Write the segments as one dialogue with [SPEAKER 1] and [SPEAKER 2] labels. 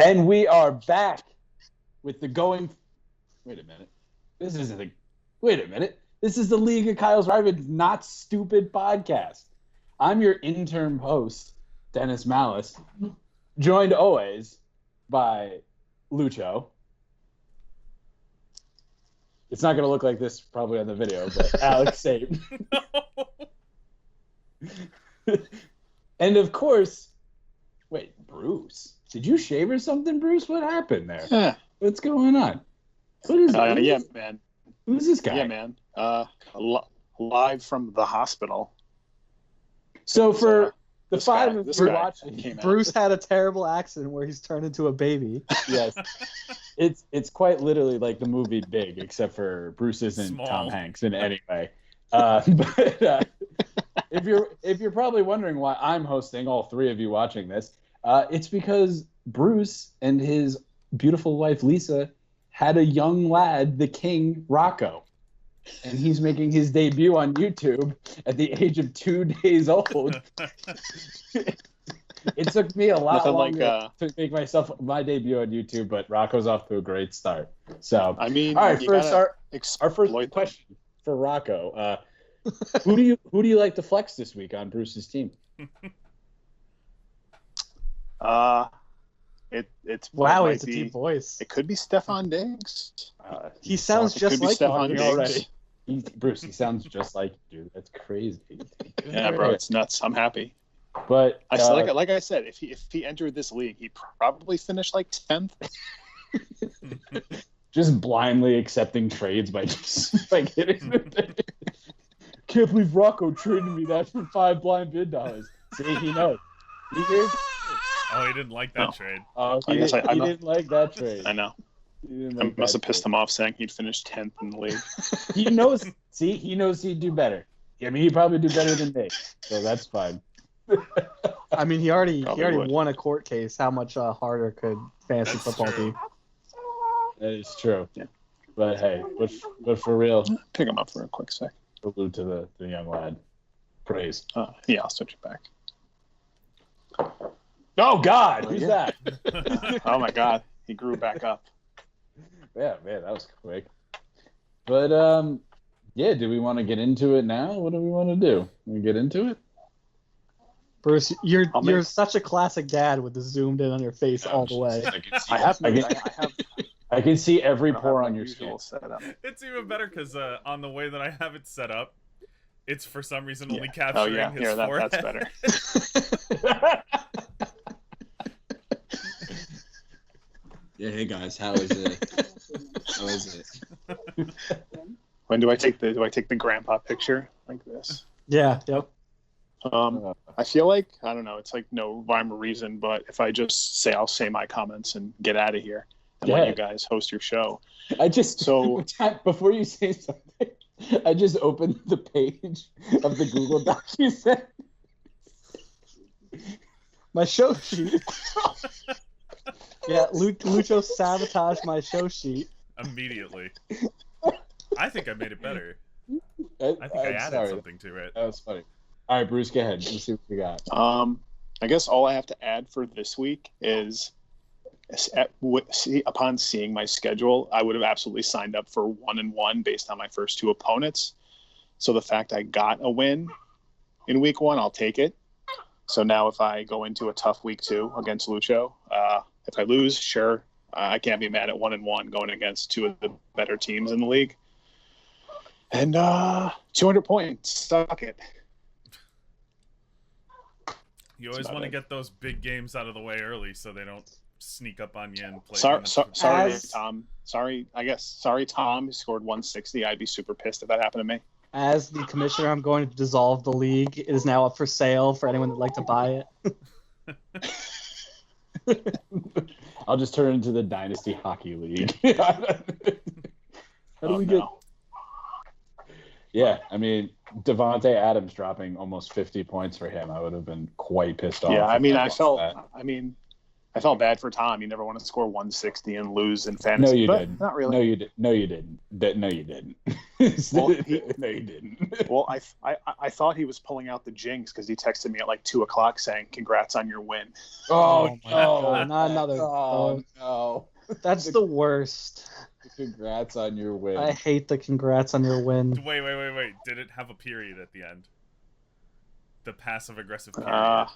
[SPEAKER 1] And we are back with the going. Wait a minute. This isn't the. Wait a minute. This is the League of Kyle's Private Not Stupid podcast. I'm your interim host, Dennis Malice, joined always by Lucho. It's not going to look like this probably on the video, but Alex Sape. And of course, wait, Bruce. Did you shave or something, Bruce? What happened there?
[SPEAKER 2] Yeah.
[SPEAKER 1] What's going on? What is
[SPEAKER 2] yeah, man.
[SPEAKER 1] Who's this guy?
[SPEAKER 2] Yeah, man. Live from the hospital.
[SPEAKER 1] So for the
[SPEAKER 2] this
[SPEAKER 1] five
[SPEAKER 2] guy-
[SPEAKER 1] of
[SPEAKER 2] this
[SPEAKER 1] you
[SPEAKER 2] guy
[SPEAKER 1] watching,
[SPEAKER 2] came out.
[SPEAKER 3] Bruce had a terrible accident where he's turned into a baby.
[SPEAKER 1] yes, it's quite literally like the movie Big, except for Bruce isn't
[SPEAKER 4] Small.
[SPEAKER 1] Tom Hanks in any way. But if you're probably wondering why I'm hosting, all three of you watching this, it's because Bruce and his beautiful wife Lisa had a young lad, the King Rocco, and he's making his debut on YouTube at the age of 2 days old. It took me a lot
[SPEAKER 2] Nothing
[SPEAKER 1] longer to make my debut on YouTube, but Rocco's off to a great start. So,
[SPEAKER 2] I mean,
[SPEAKER 1] all right,
[SPEAKER 2] you
[SPEAKER 1] first
[SPEAKER 2] gotta
[SPEAKER 1] our first
[SPEAKER 2] exploit them.
[SPEAKER 1] question for Rocco: who do you like to flex this week on Bruce's team?
[SPEAKER 2] It's
[SPEAKER 3] Wow,
[SPEAKER 2] might
[SPEAKER 3] it's a
[SPEAKER 2] be-
[SPEAKER 3] deep voice.
[SPEAKER 2] It could be Stefan Diggs.
[SPEAKER 3] He sounds
[SPEAKER 2] It
[SPEAKER 3] just
[SPEAKER 2] could be
[SPEAKER 3] like
[SPEAKER 2] Stefan
[SPEAKER 3] him
[SPEAKER 2] Diggs.
[SPEAKER 3] already.
[SPEAKER 1] Bruce, he sounds just like you, dude. That's crazy.
[SPEAKER 2] Yeah, bro, it's nuts. I'm happy.
[SPEAKER 1] But
[SPEAKER 2] I said, like I said, if he entered this league, he probably finished like 10th.
[SPEAKER 1] just blindly accepting trades by just like hitting. Can't believe Rocco traded me that for $5 blind bid dollars. See, he knows. He hears.
[SPEAKER 4] Oh, he didn't like that
[SPEAKER 2] No.
[SPEAKER 4] trade.
[SPEAKER 1] Oh,
[SPEAKER 2] I guess I know.
[SPEAKER 1] didn't like that trade.
[SPEAKER 2] I know.
[SPEAKER 1] He didn't
[SPEAKER 2] I
[SPEAKER 1] like
[SPEAKER 2] must
[SPEAKER 1] that
[SPEAKER 2] have pissed
[SPEAKER 1] trade.
[SPEAKER 2] him off saying he'd finish 10th in the league.
[SPEAKER 1] He knows. See, he knows he'd do better. I mean, he'd probably do better than me, so that's fine.
[SPEAKER 3] I mean, he already
[SPEAKER 2] Probably would.
[SPEAKER 3] won a court case. How much harder could fantasy
[SPEAKER 4] That's
[SPEAKER 3] football
[SPEAKER 4] true.
[SPEAKER 3] be?
[SPEAKER 1] That is true.
[SPEAKER 2] Yeah.
[SPEAKER 1] But hey, but for real,
[SPEAKER 2] Pick him up for a quick sec.
[SPEAKER 1] salute to the young lad. Praise.
[SPEAKER 2] Yeah, I'll switch it back.
[SPEAKER 1] Oh God, who's
[SPEAKER 2] Yeah.
[SPEAKER 1] that?
[SPEAKER 2] Oh my God, he grew back up.
[SPEAKER 1] Yeah, man, that was quick. But yeah, do we want to get into it now? What do we want to do? We get into it?
[SPEAKER 3] Bruce, you're
[SPEAKER 2] I'll make-
[SPEAKER 3] such a classic dad with the zoomed in on your face all the way.
[SPEAKER 2] I have.
[SPEAKER 1] I can see every
[SPEAKER 2] I don't
[SPEAKER 1] pore
[SPEAKER 2] have
[SPEAKER 1] on
[SPEAKER 2] my
[SPEAKER 1] your skin.
[SPEAKER 2] usual setup.
[SPEAKER 4] It's even better because on the way that I have it set up, it's for some reason only
[SPEAKER 2] Oh
[SPEAKER 4] capturing
[SPEAKER 2] yeah,
[SPEAKER 4] his
[SPEAKER 2] here
[SPEAKER 4] forehead.
[SPEAKER 2] that's better.
[SPEAKER 5] Yeah, hey guys, how is it? How is it?
[SPEAKER 2] When do I take the grandpa picture like this?
[SPEAKER 3] Yeah, yep.
[SPEAKER 2] I feel like I don't know. It's like no rhyme or reason, but if I just say I'll say my comments and get out of here and
[SPEAKER 1] Yeah.
[SPEAKER 2] let you guys host your show.
[SPEAKER 1] I just
[SPEAKER 2] So-
[SPEAKER 1] before you say something, I just opened the page of the Google Doc you sent.
[SPEAKER 3] My show sheet. Yeah, Lucho sabotaged my show sheet.
[SPEAKER 4] Immediately. I think I made it better. I think I
[SPEAKER 1] I'm
[SPEAKER 4] added
[SPEAKER 1] sorry.
[SPEAKER 4] something to it.
[SPEAKER 1] That was funny. All right, Bruce, go ahead. Let's see what you got.
[SPEAKER 2] I guess all I have to add for this week is upon seeing my schedule, I would have absolutely signed up for 1-1 based on my first two opponents. So the fact I got a win in week 1, I'll take it. So now if I go into a tough week 2 against Lucho, if I lose, sure, I can't be mad at 1-1 going against two of the better teams in the league. And 200 points, suck it.
[SPEAKER 4] You always
[SPEAKER 2] about
[SPEAKER 4] want to
[SPEAKER 2] it.
[SPEAKER 4] get those big games out of the way early so they don't sneak up on you and play.
[SPEAKER 2] Sorry,
[SPEAKER 3] As-
[SPEAKER 2] Tom. Sorry, Tom, who scored 160. I'd be super pissed if that happened to me.
[SPEAKER 3] As the commissioner, I'm going to dissolve the league. It is now up for sale for anyone that'd like to buy it.
[SPEAKER 1] I'll just turn it into the Dynasty Hockey League. How do we get?
[SPEAKER 2] No.
[SPEAKER 1] Yeah, I mean, Devontae Adams dropping almost 50 points for him. I would have been quite pissed off.
[SPEAKER 2] Yeah, I mean,
[SPEAKER 1] if
[SPEAKER 2] I
[SPEAKER 1] lost
[SPEAKER 2] felt.
[SPEAKER 1] that.
[SPEAKER 2] I mean, I felt bad for Tom. You never want to score 160 and lose in fantasy.
[SPEAKER 1] No, you
[SPEAKER 2] but
[SPEAKER 1] didn't.
[SPEAKER 2] Not really.
[SPEAKER 1] No, you did. No, you didn't. No, you didn't.
[SPEAKER 2] Well,
[SPEAKER 1] no, you didn't.
[SPEAKER 2] Well, I thought he was pulling out the jinx because he texted me at like 2:00 saying, "Congrats on your win."
[SPEAKER 1] Oh,
[SPEAKER 3] my God, not another.
[SPEAKER 1] Oh no!
[SPEAKER 3] That's the worst.
[SPEAKER 1] Congrats on your win.
[SPEAKER 3] I hate the congrats on your win.
[SPEAKER 4] Wait. Did it have a period at the end? The passive aggressive period.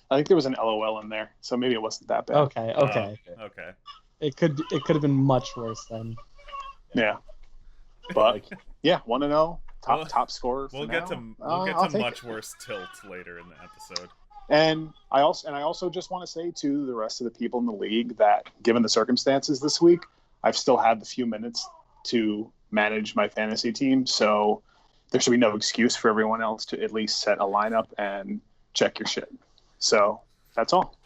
[SPEAKER 2] I think there was an LOL in there, so maybe it wasn't that bad.
[SPEAKER 3] Okay.
[SPEAKER 4] Okay.
[SPEAKER 3] It could have been much worse then.
[SPEAKER 2] Yeah, but yeah, 1-0,
[SPEAKER 4] Well,
[SPEAKER 2] top scorer.
[SPEAKER 4] We'll
[SPEAKER 2] for
[SPEAKER 4] get
[SPEAKER 2] now.
[SPEAKER 4] to
[SPEAKER 2] I'll take
[SPEAKER 4] much
[SPEAKER 2] it.
[SPEAKER 4] worse tilt later in the episode.
[SPEAKER 2] And I also just want to say to the rest of the people in the league that, given the circumstances this week, I've still had the few minutes to manage my fantasy team, so there should be no excuse for everyone else to at least set a lineup and check your shit. So that's all.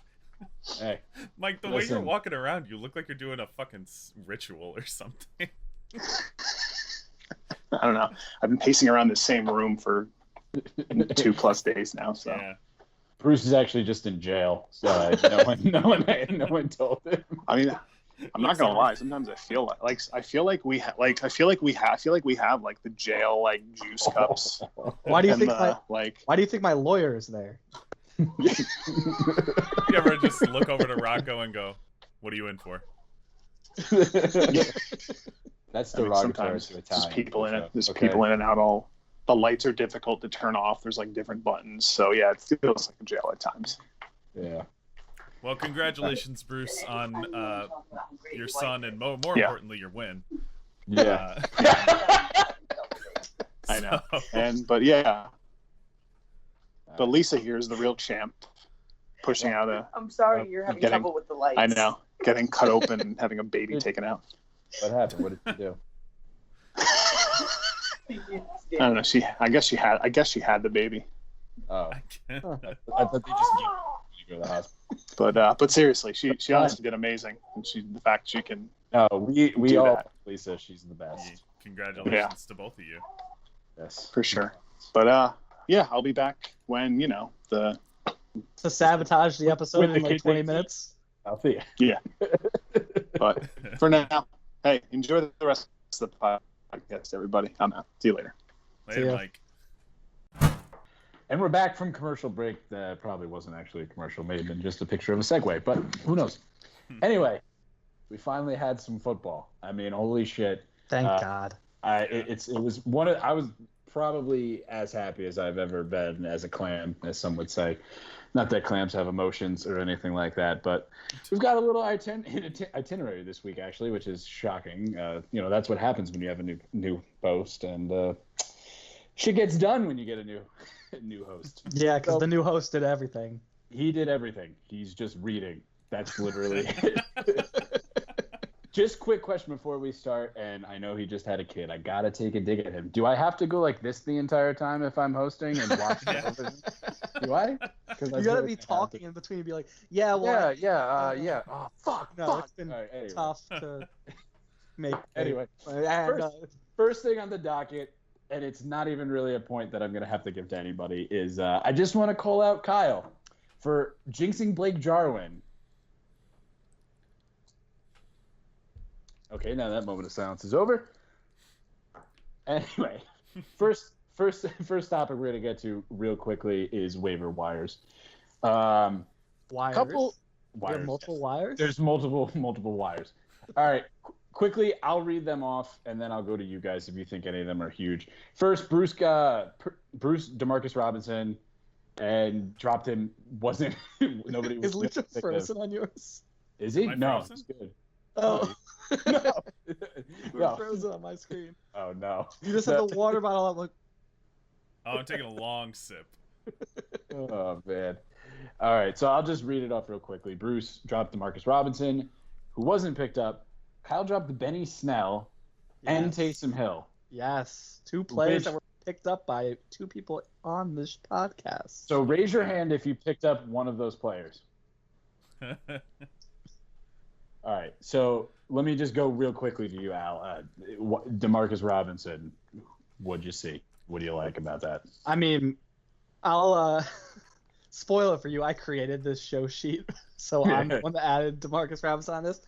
[SPEAKER 1] Hey,
[SPEAKER 4] Mike, the way you're
[SPEAKER 1] Listen.
[SPEAKER 4] walking around, you look like you're doing a fucking ritual or something.
[SPEAKER 2] I don't know. I've been pacing around the same room for 2+ days now. So
[SPEAKER 4] Yeah.
[SPEAKER 1] Bruce is actually just in jail. So no one told him.
[SPEAKER 2] I mean, I'm not gonna lie. Sometimes I feel like we have like the jail like juice cups.
[SPEAKER 3] Why do you
[SPEAKER 2] and
[SPEAKER 3] think
[SPEAKER 2] the,
[SPEAKER 3] Why do you think my lawyer is there?
[SPEAKER 4] You ever just look over to Rocco and go, "What are you in for?"
[SPEAKER 1] That's
[SPEAKER 2] I mean,
[SPEAKER 1] derogatory
[SPEAKER 2] sometimes
[SPEAKER 1] to
[SPEAKER 2] there's
[SPEAKER 1] Italian.
[SPEAKER 2] people in it.
[SPEAKER 1] so,
[SPEAKER 2] There's
[SPEAKER 1] okay.
[SPEAKER 2] people in and out. All the lights are difficult to turn off. There's like different buttons. So yeah, it feels like a jail at times.
[SPEAKER 1] Yeah.
[SPEAKER 4] Well, congratulations, Bruce, on your son and more
[SPEAKER 2] Yeah.
[SPEAKER 4] importantly, your win.
[SPEAKER 1] Yeah.
[SPEAKER 2] I know.
[SPEAKER 4] So-
[SPEAKER 2] But yeah. But Lisa here is the real champ, pushing out a.
[SPEAKER 6] I'm sorry you're having
[SPEAKER 2] getting-
[SPEAKER 6] trouble with the lights.
[SPEAKER 2] I know, getting cut open and having a baby taken out.
[SPEAKER 1] What happened? What did you do?
[SPEAKER 2] I don't know. I guess she had the baby.
[SPEAKER 1] Oh,
[SPEAKER 4] I can't.
[SPEAKER 1] I thought they just you go to the hospital.
[SPEAKER 2] But seriously, she honestly did amazing. And the fact she can.
[SPEAKER 1] No, we
[SPEAKER 2] Do
[SPEAKER 1] all
[SPEAKER 2] that.
[SPEAKER 1] Lisa. She's the best.
[SPEAKER 4] Congratulations to both of you.
[SPEAKER 1] Yes.
[SPEAKER 2] For sure. But yeah, I'll be back when the.
[SPEAKER 3] To sabotage the episode
[SPEAKER 1] With
[SPEAKER 3] in
[SPEAKER 1] the
[SPEAKER 3] like
[SPEAKER 1] kid
[SPEAKER 3] 20
[SPEAKER 1] thing.
[SPEAKER 3] minutes.
[SPEAKER 1] I'll see you.
[SPEAKER 2] But for now, hey, enjoy the rest of the podcast, everybody. I'm out. See you later.
[SPEAKER 3] See
[SPEAKER 4] Later,
[SPEAKER 3] ya.
[SPEAKER 4] Mike.
[SPEAKER 1] And we're back from commercial break. That probably wasn't actually a commercial. May have been just a picture of a segue, but who knows? Anyway, we finally had some football. I mean, holy shit!
[SPEAKER 3] Thank
[SPEAKER 1] Uh,
[SPEAKER 3] God.
[SPEAKER 1] It was one of. I was probably as happy as I've ever been as a clam, as some would say. Not that clams have emotions or anything like that, but we've got a little itinerary this week actually, which is shocking. That's what happens when you have a new host, and shit gets done when you get a new host.
[SPEAKER 3] Yeah, because
[SPEAKER 1] So-
[SPEAKER 3] the new host did everything.
[SPEAKER 1] He did everything. He's just reading. That's literally it. Just quick question before we start, and I know he just had a kid. I gotta take a dig at him. Do I have to go like this the entire time if I'm hosting and watch television? Do I? Because
[SPEAKER 3] You gotta be talking in between and be like, yeah, well,
[SPEAKER 1] Yeah. Oh, fuck.
[SPEAKER 3] no,
[SPEAKER 1] fuck.
[SPEAKER 3] it's been
[SPEAKER 1] All right, anyway.
[SPEAKER 3] tough to make.
[SPEAKER 1] Anyway,
[SPEAKER 3] And,
[SPEAKER 1] first thing on the docket, and it's not even really a point that I'm going to have to give to anybody, is I just want to call out Kyle for jinxing Blake Jarwin. Okay, now that moment of silence is over. Anyway, first topic we're going to get to real quickly is waiver wires.
[SPEAKER 3] wires.
[SPEAKER 1] Couple
[SPEAKER 3] We have
[SPEAKER 1] wires.
[SPEAKER 3] multiple wires.
[SPEAKER 1] There's multiple wires. All right, quickly, I'll read them off, and then I'll go to you guys if you think any of them are huge. First, Bruce Demarcus Robinson, and dropped him. Wasn't nobody was
[SPEAKER 3] Is Lucha
[SPEAKER 1] effective.
[SPEAKER 3] frozen on yours?
[SPEAKER 1] Is he?
[SPEAKER 4] Am I
[SPEAKER 1] No,
[SPEAKER 4] frozen?
[SPEAKER 1] he's good.
[SPEAKER 3] Oh,
[SPEAKER 1] No.
[SPEAKER 3] you're
[SPEAKER 1] No.
[SPEAKER 3] frozen on my screen.
[SPEAKER 1] Oh no.
[SPEAKER 3] You just have the water bottle up. Like,
[SPEAKER 4] Oh, I'm taking a long sip.
[SPEAKER 1] Oh man. All right, so I'll just read it off real quickly. Bruce dropped Demarcus Robinson, who wasn't picked up. Kyle dropped Benny Snell and
[SPEAKER 3] yes.
[SPEAKER 1] Taysom Hill.
[SPEAKER 3] Yes, two players
[SPEAKER 1] Which-
[SPEAKER 3] that were picked up by two people on this podcast.
[SPEAKER 1] So raise your hand if you picked up one of those players. All right, so let me just go real quickly to you, Al. Demarcus Robinson, what'd you see? What do you like about that?
[SPEAKER 3] I mean, I'll spoiler for you, I created this show sheet, so I'm the one that added Demarcus Robinson on this.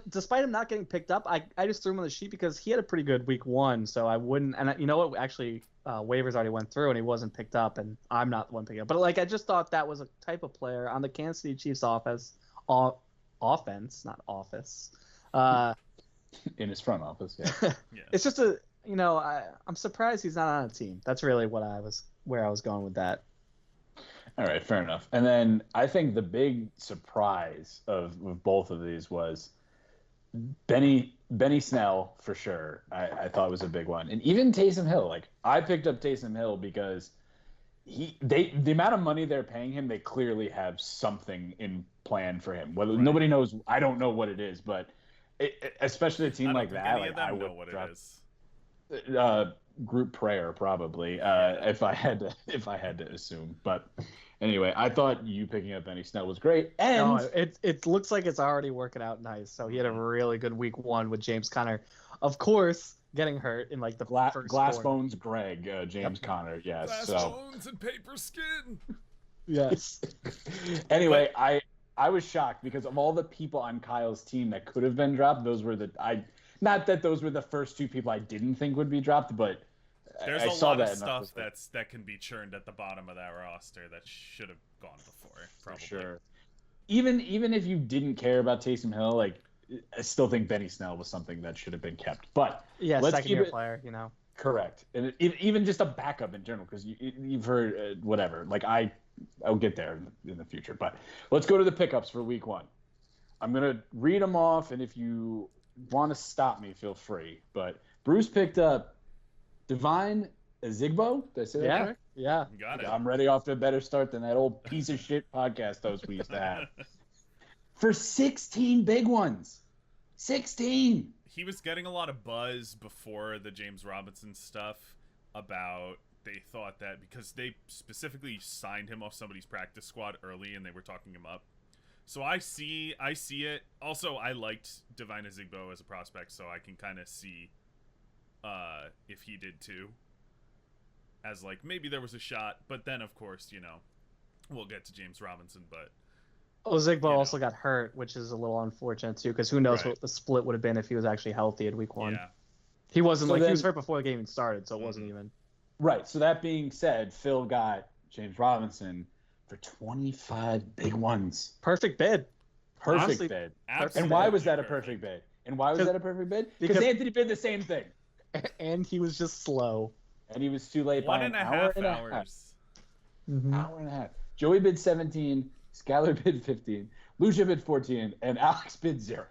[SPEAKER 3] Despite him not getting picked up, I just threw him on the sheet because he had a pretty good week 1, so I wouldn't. And you know what? Actually, waivers already went through, and he wasn't picked up, and I'm not the one picking up. But I just thought that was a type of player on the Kansas City Chiefs offense, not office.
[SPEAKER 1] In his front office, yeah.
[SPEAKER 4] Yeah.
[SPEAKER 3] It's just I'm surprised he's not on a team. That's really where I was going with that.
[SPEAKER 1] All right, fair enough. And then I think the big surprise of both of these was Benny Snell for sure. I thought was a big one, and even Taysom Hill. Like I picked up Taysom Hill because the amount of money they're paying him, they clearly have something in plan for him. Whether nobody knows, I don't know what it is, but especially a team like that, like I would
[SPEAKER 4] know what
[SPEAKER 1] drop,
[SPEAKER 4] it is.
[SPEAKER 1] Group prayer probably if I had to assume. But anyway, I thought you picking up Benny Snell was great, and
[SPEAKER 3] it looks like it's already working out nice. So he had a really good week 1 with James Conner, of course, getting hurt in like the first
[SPEAKER 1] glass
[SPEAKER 3] quarter.
[SPEAKER 1] bones Greg James Conner, yes.
[SPEAKER 4] Glass bones and paper skin.
[SPEAKER 3] Yes.
[SPEAKER 1] Anyway, I was shocked because of all the people on Kyle's team that could have been dropped, those were not that those were the first 2 people I didn't think would be dropped, but
[SPEAKER 4] there's
[SPEAKER 1] I
[SPEAKER 4] a
[SPEAKER 1] saw
[SPEAKER 4] lot of
[SPEAKER 1] that
[SPEAKER 4] stuff that can be churned at the bottom of that roster that should have gone before. Probably.
[SPEAKER 1] For sure. Even if you didn't care about Taysom Hill, like I still think Benny Snell was something that should have been kept. But
[SPEAKER 3] yeah,
[SPEAKER 1] let's
[SPEAKER 3] second
[SPEAKER 1] keep
[SPEAKER 3] year
[SPEAKER 1] it
[SPEAKER 3] player,
[SPEAKER 1] correct, and even just a backup in general, because you've heard whatever. Like I'll get there in the future, but let's go to the pickups for week 1. I'm gonna read them off, and if you want to stop me, feel free. But Bruce picked up Divine Zigbo. Did I say that correct?
[SPEAKER 3] Yeah.
[SPEAKER 4] You got it.
[SPEAKER 1] I'm ready off to a better start than that old piece of shit podcast host we used to have. For 16 big ones. 16.
[SPEAKER 4] He was getting a lot of buzz before the James Robinson stuff about they thought that because they specifically signed him off somebody's practice squad early and they were talking him up. So I see it. Also, I liked Divine Azigbo as a prospect, so I can kind of see if he did too. As like maybe there was a shot, but then of course, we'll get to James Robinson, but
[SPEAKER 3] Zigbo also got hurt, which is a little unfortunate too, because who knows what the split would have been if he was actually healthy in week 1.
[SPEAKER 4] Yeah.
[SPEAKER 3] He wasn't he was hurt before the game even started, so it wasn't even.
[SPEAKER 1] Right. So that being said, Phil got James Robinson for 25 big ones.
[SPEAKER 3] Perfect bid.
[SPEAKER 1] Perfect
[SPEAKER 3] Honestly,
[SPEAKER 1] bid.
[SPEAKER 4] Absolutely
[SPEAKER 1] And why was that a perfect bid? Because Anthony bid the same thing.
[SPEAKER 3] And he was just slow.
[SPEAKER 1] And he was too late by an hour and a half.
[SPEAKER 4] hours.
[SPEAKER 3] Mm-hmm.
[SPEAKER 1] Hour and a half. Joey bid 17, Skylar bid 15, Lucia bid 14, and Alex bid 0.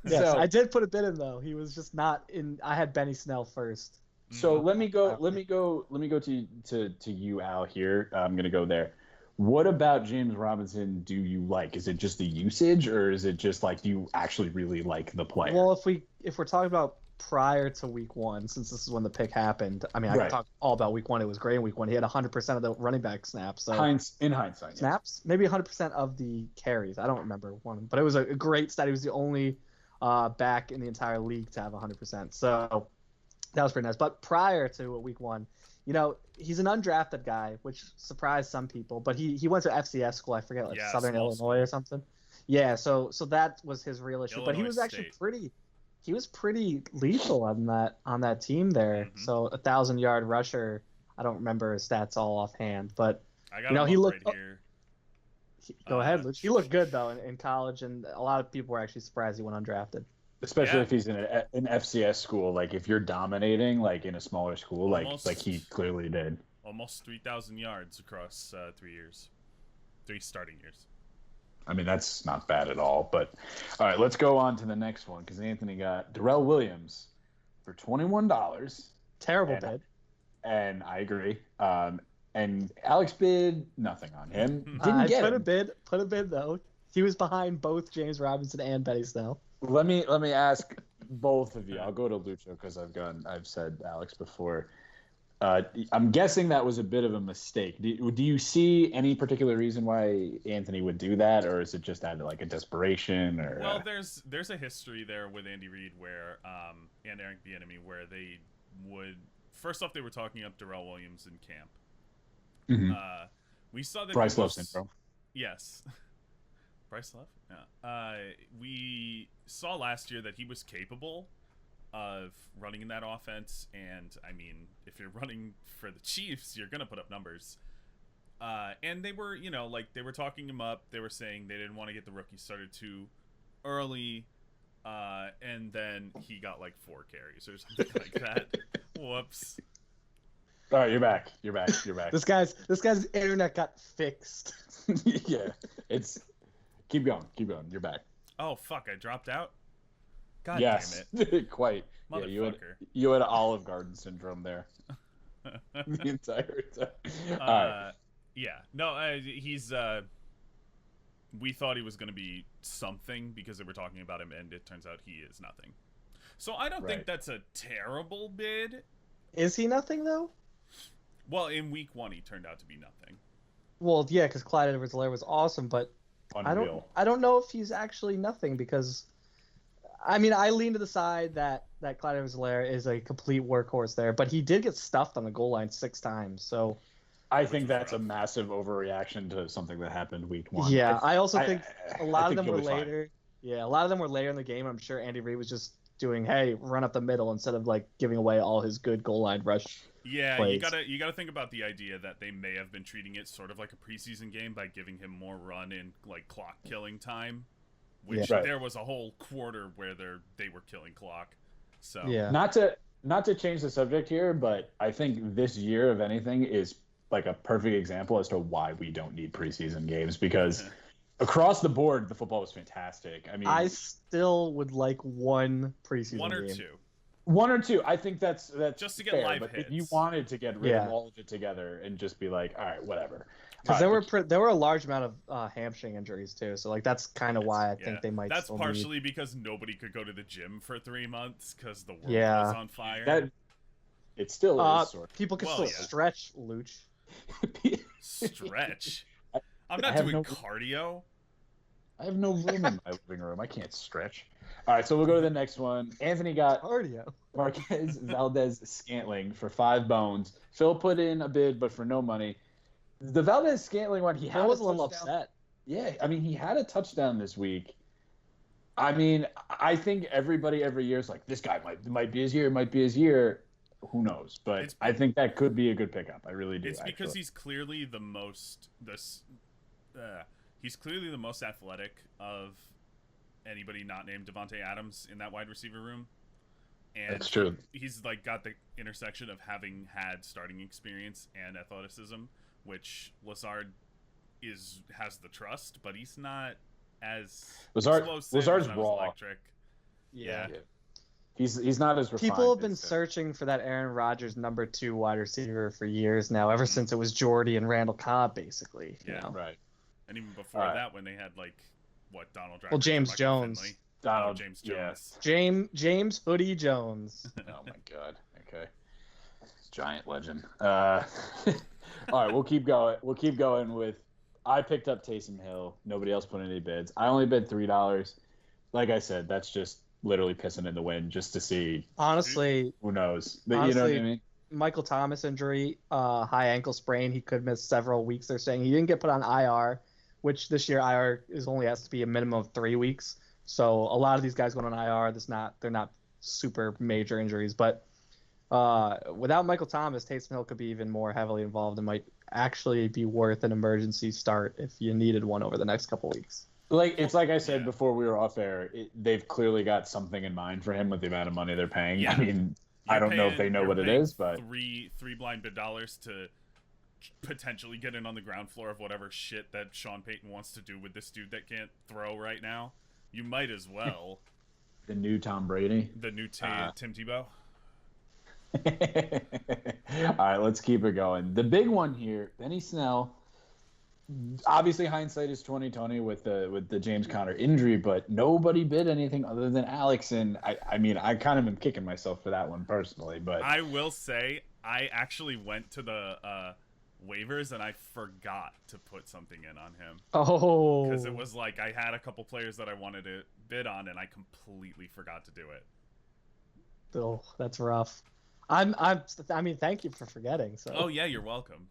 [SPEAKER 3] Yes,
[SPEAKER 1] So,
[SPEAKER 3] I did put a bid in though. He was just not in. I had Benny Snell first.
[SPEAKER 1] So let me go to you, Al. Here, I'm gonna go there. What about James Robinson do you like? Is it just the usage, or is it just like do you actually really like the player?
[SPEAKER 3] Well, if we're talking about prior to week 1, since this is when the pick happened, I mean, I can talk all about week 1. It was great in week 1. He had 100% of the running back snaps. So
[SPEAKER 1] In hindsight,
[SPEAKER 3] snaps, maybe 100% of the carries. I don't remember one, but it was a great stat. He was the only back in the entire league to have 100%. So that was pretty nice. But prior to week 1, he's an undrafted guy, which surprised some people. But he went to FCS school. I forget, like Southern Illinois or something. Yeah, so that was his real issue. But he was actually pretty lethal on that team there.
[SPEAKER 4] Mm-hmm.
[SPEAKER 3] So 1,000-yard rusher. I don't remember his stats all offhand, but
[SPEAKER 4] I got
[SPEAKER 3] he looked
[SPEAKER 4] right here.
[SPEAKER 3] Go ahead, Luch. He looked good though in college, and a lot of people were actually surprised he went undrafted.
[SPEAKER 1] Especially if he's in an FCS school, like if you're dominating, like in a smaller school, like he clearly did.
[SPEAKER 4] Almost 3,000 yards across 3 years, 3 starting years.
[SPEAKER 1] I mean, that's not bad at all. But all right, let's go on to the next one because Anthony got Darrell Williams for $21.
[SPEAKER 3] Terrible bid.
[SPEAKER 1] And I agree. And Alex bid nothing on him.
[SPEAKER 3] Didn't get him. Put a bid though. He was behind both James Robinson and Benny Snell.
[SPEAKER 1] Let me ask both of you. I'll go to Lucho because I've said Alex before. I'm guessing that was a bit of a mistake. Do you see any particular reason why Anthony would do that, or is it just out of like a desperation? Or
[SPEAKER 4] well, there's a history there with Andy Reid where and Eric Bieniemy where they would first off they were talking up Darrell Williams in camp.
[SPEAKER 1] Mm-hmm.
[SPEAKER 4] We saw that
[SPEAKER 1] Bryce
[SPEAKER 4] he
[SPEAKER 1] Love
[SPEAKER 4] was-
[SPEAKER 1] syndrome.
[SPEAKER 4] Yes. Bryce Love? Yeah. We saw last year that he was capable of running in that offense, and I mean, if you're running for the Chiefs, you're gonna put up numbers. And they were, they were talking him up. They were saying they didn't want to get the rookie started too early, and then he got like 4 carries or something like that. Whoops.
[SPEAKER 1] All right, you're back.
[SPEAKER 3] This guy's internet got fixed.
[SPEAKER 1] Yeah, it's keep going. You're back.
[SPEAKER 4] Oh fuck! I dropped out. God
[SPEAKER 1] yes,
[SPEAKER 4] damn it,
[SPEAKER 1] quite. Yeah,
[SPEAKER 4] motherfucker.
[SPEAKER 1] you had Olive Garden syndrome there the entire time. All right.
[SPEAKER 4] Yeah. No, he's. We thought he was going to be something because they were talking about him, and it turns out he is nothing. So I don't think
[SPEAKER 1] Right.
[SPEAKER 4] that's a terrible bid.
[SPEAKER 3] Is he nothing though?
[SPEAKER 4] Well, in week 1, he turned out to be nothing.
[SPEAKER 3] Well, yeah, because Clyde Edwards-Helaire was awesome, but
[SPEAKER 1] Unreal.
[SPEAKER 3] I don't know if he's actually nothing because, I mean, I lean to the side that Clyde Edwards-Helaire is a complete workhorse there, but he did get stuffed on the goal line 6 times. So
[SPEAKER 1] I think
[SPEAKER 4] was
[SPEAKER 1] that's a
[SPEAKER 4] rough.
[SPEAKER 1] massive overreaction to something that happened week 1.
[SPEAKER 3] yeah, I also think a lot
[SPEAKER 1] I
[SPEAKER 3] of
[SPEAKER 1] think
[SPEAKER 3] them
[SPEAKER 1] he'll
[SPEAKER 3] were
[SPEAKER 1] be fine.
[SPEAKER 3] later. Yeah, a lot of them were later in the game. I'm sure Andy Reid was just doing, hey, run up the middle instead of like giving away all his good goal line rush.
[SPEAKER 4] Yeah,
[SPEAKER 3] Plays.
[SPEAKER 4] you gotta think about the idea that they may have been treating it sort of like a preseason game by giving him more run and like clock killing time, which
[SPEAKER 1] Yeah. Right.
[SPEAKER 4] there was a whole quarter where they were killing clock. So
[SPEAKER 3] Yeah.
[SPEAKER 1] Not to change the subject here, but I think this year, if anything, is like a perfect example as to why we don't need preseason games because across the board, the football was fantastic. I mean,
[SPEAKER 3] I still would like one preseason
[SPEAKER 4] 1 or
[SPEAKER 3] game.
[SPEAKER 4] 2.
[SPEAKER 1] 1 or 2. I think that's
[SPEAKER 4] Just to get
[SPEAKER 1] fair,
[SPEAKER 4] live
[SPEAKER 1] but
[SPEAKER 4] hits.
[SPEAKER 1] if you wanted to get rid
[SPEAKER 3] Yeah.
[SPEAKER 1] of all of it together and just be like, all right, whatever.
[SPEAKER 3] Because
[SPEAKER 1] All right,
[SPEAKER 3] there were a large amount of hamstring injuries too, so like that's kind of why I
[SPEAKER 4] Yeah.
[SPEAKER 3] think they might.
[SPEAKER 4] That's
[SPEAKER 3] still
[SPEAKER 4] partially because nobody could go to the gym for 3 months because the world
[SPEAKER 3] Yeah.
[SPEAKER 4] was on fire.
[SPEAKER 1] that it still
[SPEAKER 3] Need...
[SPEAKER 1] is sort
[SPEAKER 3] People can
[SPEAKER 4] Well,
[SPEAKER 3] still
[SPEAKER 4] yeah.
[SPEAKER 3] stretch, Luch.
[SPEAKER 1] of.
[SPEAKER 4] Stretch.
[SPEAKER 1] I-
[SPEAKER 4] I'm
[SPEAKER 1] I
[SPEAKER 4] not
[SPEAKER 1] have
[SPEAKER 4] doing
[SPEAKER 1] no-
[SPEAKER 4] cardio.
[SPEAKER 1] I have no room in my living room. I can't stretch. All right, so we'll go to the next one. Anthony got
[SPEAKER 3] Cardio.
[SPEAKER 1] Marquez Valdez Scantling for 5 bones. Phil put in a bid, but for no money. The Valdez Scantling one, he had
[SPEAKER 3] I was a little
[SPEAKER 1] touchdown.
[SPEAKER 3] upset.
[SPEAKER 1] Yeah, I mean, he had a touchdown this week. I mean, I think everybody every year is like, this guy might be his year, might be his year. Who knows? But
[SPEAKER 4] It's-
[SPEAKER 1] I think that could be a good pickup. I really do.
[SPEAKER 4] It's because
[SPEAKER 1] actually.
[SPEAKER 4] he's clearly the most he's clearly the most athletic of anybody not named Devontae Adams in that wide receiver room. And
[SPEAKER 1] That's true.
[SPEAKER 4] he's like got the intersection of having had starting experience and athleticism, which Lazard has the trust, but he's not as explosive,
[SPEAKER 1] Lazard's
[SPEAKER 4] he's not as
[SPEAKER 1] raw.
[SPEAKER 4] electric. Yeah.
[SPEAKER 1] He's not as refined.
[SPEAKER 3] People have been
[SPEAKER 1] as-
[SPEAKER 3] searching for that Aaron Rodgers number 2 wide receiver for years now, ever since it was Jordy and Randall Cobb, basically. You
[SPEAKER 4] Yeah.
[SPEAKER 3] know?
[SPEAKER 1] Right.
[SPEAKER 4] And even before
[SPEAKER 1] All right.
[SPEAKER 4] that, when they had like Donald Driver,
[SPEAKER 3] Well, James
[SPEAKER 4] Michael
[SPEAKER 3] Jones.
[SPEAKER 4] Finley.
[SPEAKER 1] Donald
[SPEAKER 4] James
[SPEAKER 1] yeah.
[SPEAKER 4] Jones.
[SPEAKER 3] James Hoodie Jones.
[SPEAKER 1] Oh my god. Okay. Giant legend. All right, we'll keep going. We'll keep going with. I picked up Taysom Hill. Nobody else put any bids. I only bid $3. Like I said, that's just literally pissing in the wind just to see.
[SPEAKER 3] Honestly,
[SPEAKER 1] Who knows? But you know what I
[SPEAKER 3] Honestly,
[SPEAKER 1] mean?
[SPEAKER 3] Michael Thomas injury, high ankle sprain. He could miss several weeks. They're saying he didn't get put on IR, which this year IR only has to be a minimum of 3 weeks. So a lot of these guys going on IR, they're not super major injuries. But without Michael Thomas, Taysom Hill could be even more heavily involved and might actually be worth an emergency start if you needed one over the next couple weeks.
[SPEAKER 1] Like I said
[SPEAKER 4] Yeah.
[SPEAKER 1] before we were off air, they've clearly got something in mind for him with the amount of money they're paying.
[SPEAKER 4] Yeah.
[SPEAKER 1] I mean, I don't know if they know
[SPEAKER 4] You're
[SPEAKER 1] what it
[SPEAKER 4] paying
[SPEAKER 1] is, but
[SPEAKER 4] three blind bid dollars to potentially get in on the ground floor of whatever shit that Sean Payton wants to do with this dude that can't throw right now. You might as well.
[SPEAKER 1] the new Tom Brady.
[SPEAKER 4] The new Tim Tebow.
[SPEAKER 1] All right, let's keep it going. The big one here, Benny Snell. Obviously, hindsight is 2020 with the James Conner injury, but nobody bid anything other than Alex. And I mean, I kind of am kicking myself for that one personally. But
[SPEAKER 4] I will say, I actually went to the waivers and I forgot to put something in on him
[SPEAKER 3] Oh,
[SPEAKER 4] because it was like I had a couple players that I wanted to bid on and I completely forgot to do it.
[SPEAKER 3] oh, that's rough. I mean, thank you for forgetting. So
[SPEAKER 4] Oh yeah, you're welcome.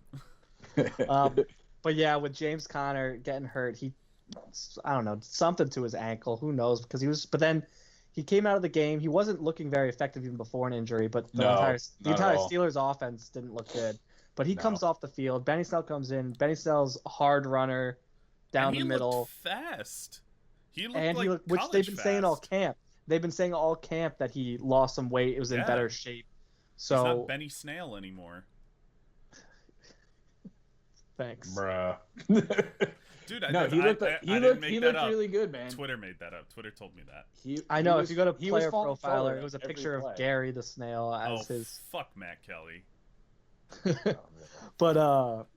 [SPEAKER 3] But yeah, with James Conner getting hurt, I don't know, something to his ankle. Who knows? Because but then he came out of the game. He wasn't looking very effective even before an injury, but the
[SPEAKER 1] No,
[SPEAKER 3] entire
[SPEAKER 1] not at all.
[SPEAKER 3] Steelers offense didn't look good. But he
[SPEAKER 1] No.
[SPEAKER 3] comes off the field. Benny Snell comes in. Benny Snell's a hard runner down
[SPEAKER 4] And
[SPEAKER 3] the
[SPEAKER 4] he
[SPEAKER 3] middle.
[SPEAKER 4] looked fast. He looked
[SPEAKER 3] And
[SPEAKER 4] like
[SPEAKER 3] he looked, which
[SPEAKER 4] college
[SPEAKER 3] they've been saying all
[SPEAKER 4] fast.
[SPEAKER 3] camp. They've been saying all camp that he lost some weight. It was in
[SPEAKER 4] Yeah.
[SPEAKER 3] better shape.
[SPEAKER 4] He's
[SPEAKER 3] So
[SPEAKER 4] not Benny Snail anymore.
[SPEAKER 3] thanks.
[SPEAKER 1] Bruh.
[SPEAKER 4] Dude,
[SPEAKER 1] No, he looked
[SPEAKER 4] I
[SPEAKER 1] he
[SPEAKER 4] didn't
[SPEAKER 1] looked
[SPEAKER 4] make
[SPEAKER 1] he
[SPEAKER 4] that
[SPEAKER 1] looked
[SPEAKER 4] up.
[SPEAKER 1] really good, man.
[SPEAKER 4] Twitter made that up. Twitter told me that.
[SPEAKER 3] I know.
[SPEAKER 1] He
[SPEAKER 3] If you go to
[SPEAKER 1] he was
[SPEAKER 3] Player
[SPEAKER 1] falling forward
[SPEAKER 3] Profiler, it was a
[SPEAKER 1] every
[SPEAKER 3] picture
[SPEAKER 1] play.
[SPEAKER 3] of Gary the Snail as
[SPEAKER 4] Oh,
[SPEAKER 3] his.
[SPEAKER 4] fuck Matt Kelly.
[SPEAKER 3] But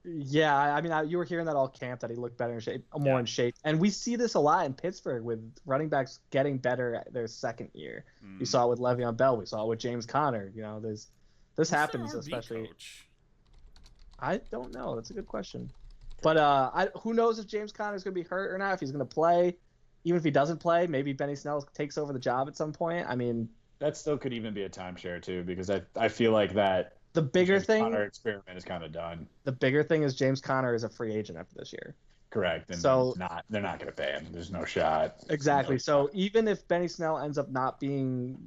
[SPEAKER 3] yeah, I mean, you were hearing that all camp that he looked better in shape, more
[SPEAKER 4] Yeah.
[SPEAKER 3] in shape, and we see this a lot in Pittsburgh with running backs getting better at their second year.
[SPEAKER 4] Mm.
[SPEAKER 3] We saw it with Le'Veon Bell. We saw it with James Conner. You know, this
[SPEAKER 4] Who's their
[SPEAKER 3] happens
[SPEAKER 4] RB
[SPEAKER 3] especially.
[SPEAKER 4] coach?
[SPEAKER 3] I don't know. That's a good question. But who knows if James Conner is going to be hurt or not? If he's going to play, even if he doesn't play, maybe Benny Snell takes over the job at some point. I mean,
[SPEAKER 1] That still could even be a timeshare too, because I feel like that
[SPEAKER 3] the bigger
[SPEAKER 1] James
[SPEAKER 3] thing,
[SPEAKER 1] Conner experiment is kind of done.
[SPEAKER 3] the bigger thing is James Conner is a free agent after this year.
[SPEAKER 1] Correct. And
[SPEAKER 3] So-
[SPEAKER 1] they're not going to pay him. There's no shot.
[SPEAKER 3] Exactly.
[SPEAKER 1] No
[SPEAKER 3] So
[SPEAKER 1] shot.
[SPEAKER 3] even if Benny Snell ends up not being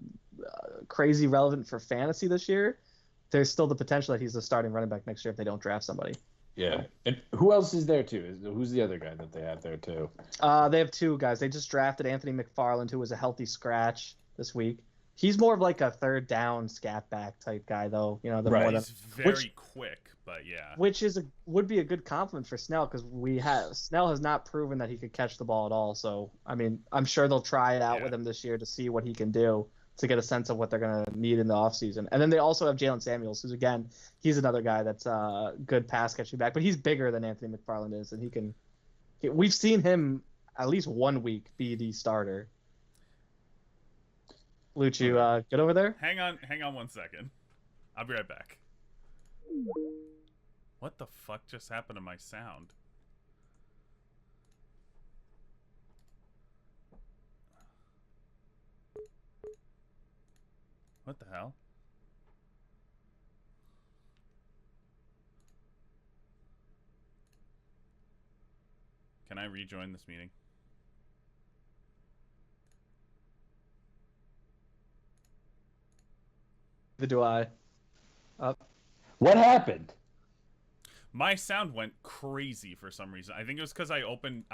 [SPEAKER 3] crazy relevant for fantasy this year, there's still the potential that he's the starting running back next year if they don't draft somebody.
[SPEAKER 1] Yeah. And who else is there too? Who's the other guy that they have there too?
[SPEAKER 3] They have two guys. They just drafted Anthony McFarland, who was a healthy scratch this week. He's more of like a third down scat back type guy, though. You know, the
[SPEAKER 1] Right.
[SPEAKER 3] more than,
[SPEAKER 4] He's very quick, but yeah.
[SPEAKER 3] which would be a good compliment for Snell because Snell has not proven that he could catch the ball at all. So I mean, I'm sure they'll try it out
[SPEAKER 4] Yeah.
[SPEAKER 3] with him this year to see what he can do to get a sense of what they're going to need in the offseason. And then they also have Jalen Samuels, who's again, he's another guy that's a good pass catching back, but he's bigger than Anthony McFarland is, and we've seen him at least 1 week be the starter. Lucci, get over there.
[SPEAKER 4] Hang on 1 second. I'll be right back. What the fuck just happened to my sound? What the hell? Can I rejoin this meeting?
[SPEAKER 3] Neither do I.
[SPEAKER 1] What happened?
[SPEAKER 4] My sound went crazy for some reason. I think it was because I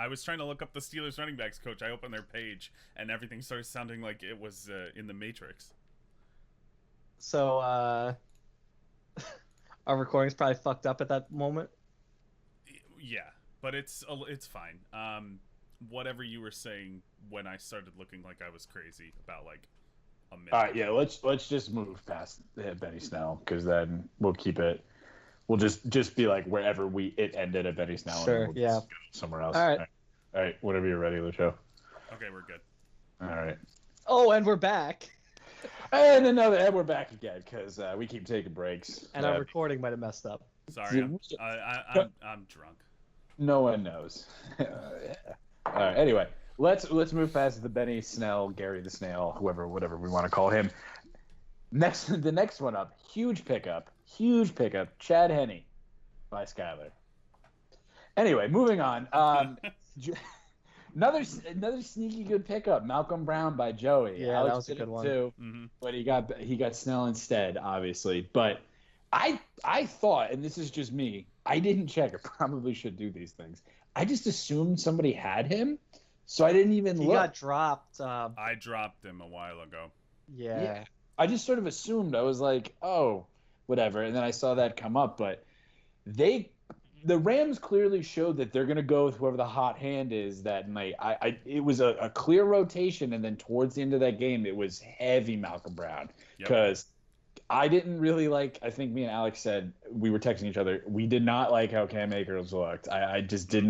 [SPEAKER 4] was trying to look up the Steelers running backs coach. I opened their page and everything started sounding like it was in the Matrix.
[SPEAKER 3] So, our recording's probably fucked up at that moment.
[SPEAKER 4] Yeah, but it's fine. Whatever you were saying when I started looking like I was crazy about like a minute.
[SPEAKER 1] All right, yeah. Let's just move past Benny Snell, because then we'll keep it. We'll just be like wherever it ended at Benny Snell.
[SPEAKER 3] Sure,
[SPEAKER 1] and we'll
[SPEAKER 3] yeah.
[SPEAKER 1] just go somewhere else.
[SPEAKER 3] All right.
[SPEAKER 1] All right. Whenever you're ready, Lucio.
[SPEAKER 4] Okay, we're good.
[SPEAKER 1] All right.
[SPEAKER 3] Oh, and we're back.
[SPEAKER 1] And we're back again because we keep taking breaks.
[SPEAKER 3] And our recording might have messed up.
[SPEAKER 4] Sorry, I'm drunk.
[SPEAKER 1] No one knows. All right. Anyway, let's move past the Benny Snell, Gary the Snail, whatever we want to call him. The next one up, huge pickup, Chad Henne by Skyler. Anyway, moving on. Another sneaky good pickup, Malcolm Brown by Joey.
[SPEAKER 3] Yeah,
[SPEAKER 1] Alex
[SPEAKER 3] that was a
[SPEAKER 1] did
[SPEAKER 3] good
[SPEAKER 1] it
[SPEAKER 3] one.
[SPEAKER 1] Too,
[SPEAKER 4] Mhm.
[SPEAKER 1] but he got Snell instead, obviously. But I thought, and this is just me, I didn't check. I probably should do these things. I just assumed somebody had him, so I didn't even
[SPEAKER 3] He
[SPEAKER 1] look.
[SPEAKER 3] got dropped.
[SPEAKER 4] I dropped him a while ago.
[SPEAKER 3] Yeah.
[SPEAKER 1] I just sort of assumed. I was like, oh, whatever. And then I saw that come up. But the Rams clearly showed that they're going to go with whoever the hot hand is that night. It was a clear rotation. And then towards the end of that game, it was heavy Malcolm Brown.
[SPEAKER 4] Yep.
[SPEAKER 1] Because I didn't really like, I think me and Alex said, we were texting each other, we did not like how Cam Akers looked. I just didn't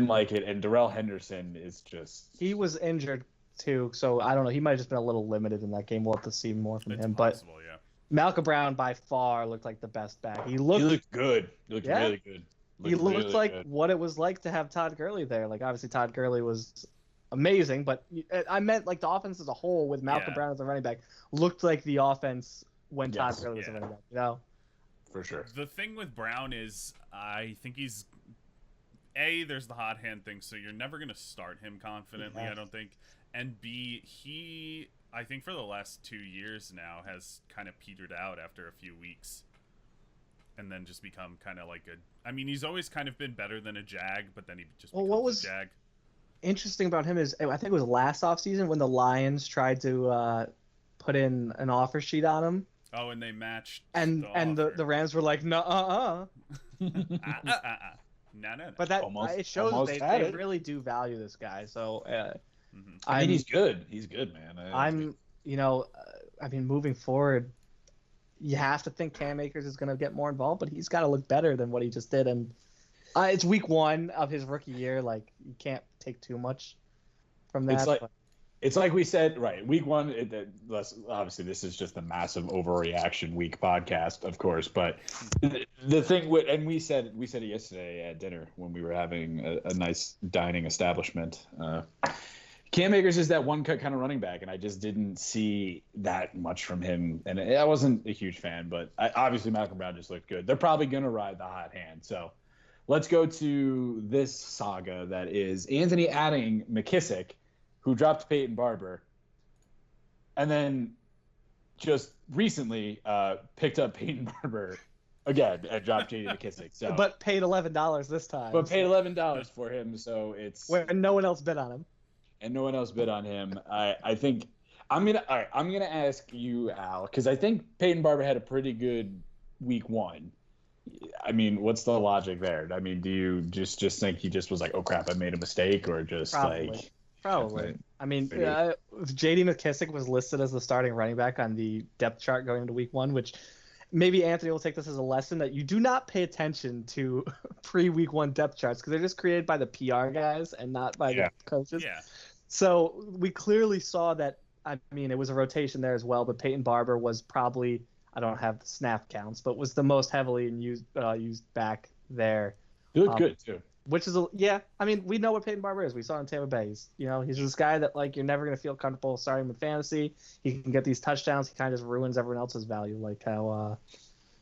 [SPEAKER 1] like it. And Darrell Henderson is just...
[SPEAKER 3] He was injured too, so I don't know. He might have just been a little limited in that game. We'll have to see more from
[SPEAKER 4] It's
[SPEAKER 3] him.
[SPEAKER 4] possible, yeah.
[SPEAKER 3] But Malcolm Brown by far looked like the best back. He
[SPEAKER 1] He
[SPEAKER 3] looked
[SPEAKER 1] looked good. He looked
[SPEAKER 3] Yeah.
[SPEAKER 1] really good.
[SPEAKER 3] he looked
[SPEAKER 1] really
[SPEAKER 3] like
[SPEAKER 1] good.
[SPEAKER 3] what it was like to have Todd Gurley there. Like obviously Todd Gurley was amazing, but I meant like the offense as a whole with Malcolm
[SPEAKER 4] Yeah.
[SPEAKER 3] Brown as a running back looked like the offense when
[SPEAKER 1] Yes.
[SPEAKER 3] Todd Gurley was a
[SPEAKER 4] Yeah.
[SPEAKER 3] running back. You know?
[SPEAKER 1] For sure.
[SPEAKER 4] The thing with Brown is I think he's there's the hot hand thing, so you're never gonna start him confidently. I don't think. And B, I think for the last 2 years now has kind of petered out after a few weeks, and then just become kind of like he's always kind of been better than a Jag, but then he just becomes a Jag.
[SPEAKER 3] Interesting about him is I think it was last offseason when the Lions tried to put in an offer sheet on him.
[SPEAKER 4] Oh, and they matched.
[SPEAKER 3] And the Rams were like, no,
[SPEAKER 4] No.
[SPEAKER 3] But that
[SPEAKER 1] Almost-
[SPEAKER 3] it shows
[SPEAKER 1] almost
[SPEAKER 3] they
[SPEAKER 1] had it.
[SPEAKER 3] really do value this guy. So
[SPEAKER 1] I mean, he's good. He's good, man.
[SPEAKER 3] Moving forward, you have to think Cam Akers is going to get more involved, but he's got to look better than what he just did. And it's week 1 of his rookie year. Like, you can't take too much from that.
[SPEAKER 1] It's like we said, right? Week 1. Obviously, this is just a massive overreaction week podcast, of course. But the thing, and we said it yesterday at dinner when we were having a nice dining establishment. Cam Akers is that one cut kind of running back, and I just didn't see that much from him. And I wasn't a huge fan, but obviously Malcolm Brown just looked good. They're probably going to ride the hot hand. So let's go to this saga that is Anthony adding McKissick, who dropped Peyton Barber, and then just recently picked up Peyton Barber again and dropped J.D. McKissick. So,
[SPEAKER 3] but paid $11 this time.
[SPEAKER 1] But paid $11 for him, so it's
[SPEAKER 3] when no one else bid on him.
[SPEAKER 1] And no one else bid on him. I think I'm gonna ask you, Al, because I think Peyton Barber had a pretty good week 1. I mean, what's the logic there? I mean, do you just think he just was like, oh crap, I made a mistake, or just
[SPEAKER 3] Probably. I mean, J.D. McKissick was listed as the starting running back on the depth chart going into week 1, which maybe Anthony will take this as a lesson that you do not pay attention to pre-week 1 depth charts because they're just created by the PR guys and not by the coaches.
[SPEAKER 4] Yeah.
[SPEAKER 3] So we clearly saw that. I mean, it was a rotation there as well, but Peyton Barber was probably, I don't have the snap counts, but was the most heavily used back there.
[SPEAKER 1] He looked good too.
[SPEAKER 3] Which is I mean, we know what Peyton Barber is. We saw him in Tampa Bay. He's this guy that like you're never gonna feel comfortable starting with fantasy. He can get these touchdowns. He kind of just ruins everyone else's value, like how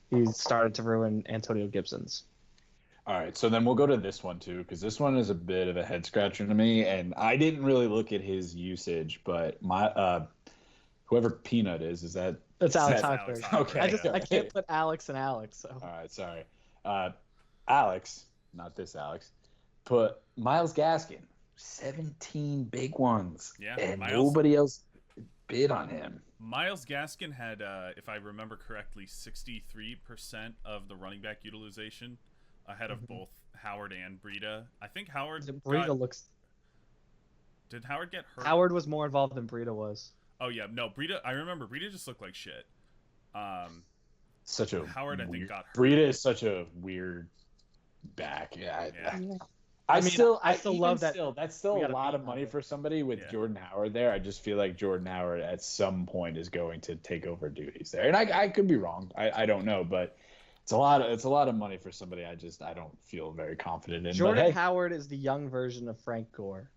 [SPEAKER 3] he started to ruin Antonio Gibson's.
[SPEAKER 1] All right, so then we'll go to this one too, because this one is a bit of a head scratcher to me, and I didn't really look at his usage, but my whoever Peanut is that?
[SPEAKER 3] It's Alex
[SPEAKER 4] Alex.
[SPEAKER 3] Hawker.
[SPEAKER 1] Okay.
[SPEAKER 3] I can't put Alex and Alex. So.
[SPEAKER 1] All right, sorry. Alex, not this Alex, put Myles Gaskin, 17 big ones, and nobody else bid on him.
[SPEAKER 4] Myles Gaskin had, if I remember correctly, 63% of the running back utilization, ahead of both Howard and Breida. I think Howard. Did Howard get hurt?
[SPEAKER 3] Howard was more involved than Breida was.
[SPEAKER 4] Oh yeah, no, Breida. I remember Breida just looked like shit.
[SPEAKER 1] Such a
[SPEAKER 4] Howard, I think, got hurt.
[SPEAKER 1] Breida is such a weird back. I still love that. That's still a lot of money for somebody with Jordan Howard there. I just feel like Jordan Howard at some point is going to take over duties there, and I could be wrong. I don't know, but it's a lot of money for somebody. I don't feel very confident in.
[SPEAKER 3] Jordan Howard is the young version of Frank Gore.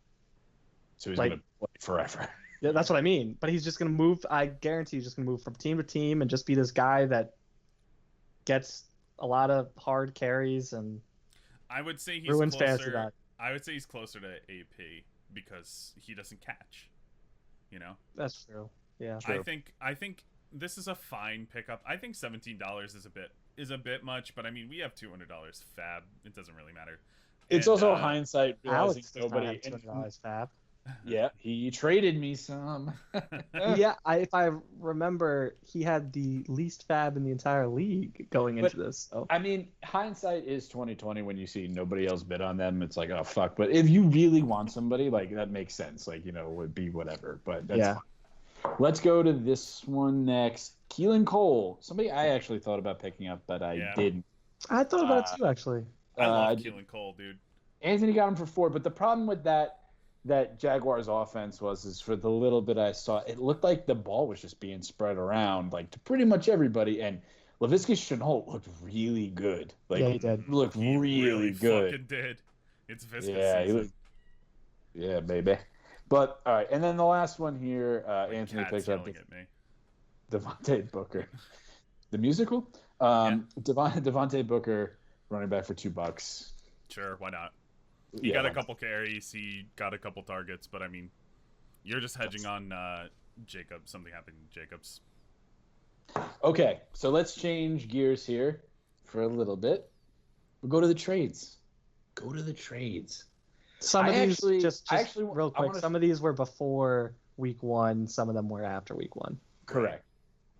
[SPEAKER 1] So he's gonna play forever.
[SPEAKER 3] Yeah, that's what I mean. But he's just gonna move. I guarantee he's just gonna move from team to team and just be this guy that gets a lot of hard carries and.
[SPEAKER 4] I would say he's
[SPEAKER 3] ruins
[SPEAKER 4] closer. I would say he's closer to AP because he doesn't catch.
[SPEAKER 3] That's true. Yeah.
[SPEAKER 4] True. I think this is a fine pickup. I think $17 is a bit much, but I mean we have $200 fab. It doesn't really matter.
[SPEAKER 1] It's also hindsight realizing
[SPEAKER 3] Alex
[SPEAKER 1] nobody.
[SPEAKER 3] $200 fab.
[SPEAKER 1] Yeah, he traded me some.
[SPEAKER 3] Yeah, if I remember, he had the least fab in the entire league going into this. So.
[SPEAKER 1] I mean, hindsight is 2020. When you see nobody else bid on them, it's like, oh fuck. But if you really want somebody, like that makes sense. Like it would be whatever. But that's fine. Let's go to this one next. Keelan Cole, somebody I actually thought about picking up, but I didn't.
[SPEAKER 3] I thought about it too, actually.
[SPEAKER 4] I love Keelan Cole, dude.
[SPEAKER 1] Anthony got him for 4, but the problem with that Jaguars offense is for the little bit I saw, it looked like the ball was just being spread around like to pretty much everybody, and Laviska Shenault looked really good. Like,
[SPEAKER 3] he did.
[SPEAKER 1] Looked really good.
[SPEAKER 4] Fucking did. It's Visca season.
[SPEAKER 1] Yeah, baby. But all right, and then the last one here, Anthony picks up Devontae Booker, the musical. Devontae Booker running back for $2.
[SPEAKER 4] Sure, why not? He got a couple carries, he got a couple targets, but I mean, you're just hedging on Jacobs. Something happened to Jacobs.
[SPEAKER 1] Okay, so let's change gears here for a little bit. We'll go to the trades.
[SPEAKER 3] Some of these, just
[SPEAKER 1] actually,
[SPEAKER 3] real quick, some of these were before week 1. Some of them were after week 1.
[SPEAKER 1] Correct.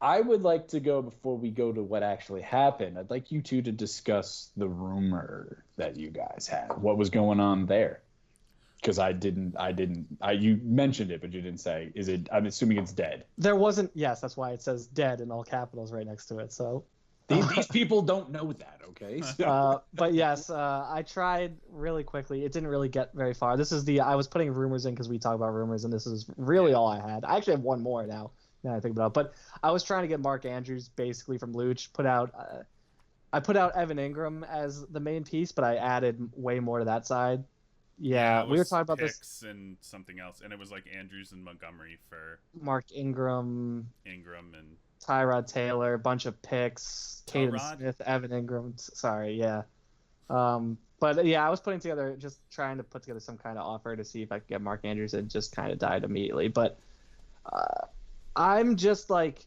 [SPEAKER 1] I would like to go before we go to what actually happened. I'd like you two to discuss the rumor that you guys had. What was going on there? Because you mentioned it, but you didn't say. Is it? I'm assuming it's dead.
[SPEAKER 3] There wasn't. Yes, that's why it says "dead" in all capitals right next to it. So
[SPEAKER 1] these people don't know that, okay?
[SPEAKER 3] But yes, I tried really quickly. It didn't really get very far. I was putting rumors in because we talk about rumors, and this is really all I had. I actually have one more now I think about it. But I was trying to get Mark Andrews basically from Luch. I put out Evan Ingram as the main piece, but I added way more to that side. Yeah, we were talking about this
[SPEAKER 4] and something else, and it was like Andrews and Montgomery for
[SPEAKER 3] Mark Ingram
[SPEAKER 4] and
[SPEAKER 3] Tyrod Taylor, a bunch of picks, Caden Smith, Evan Ingram. Sorry, yeah. But yeah, I was just trying to put together some kind of offer to see if I could get Mark Andrews, and just kind of died immediately. But I'm just like,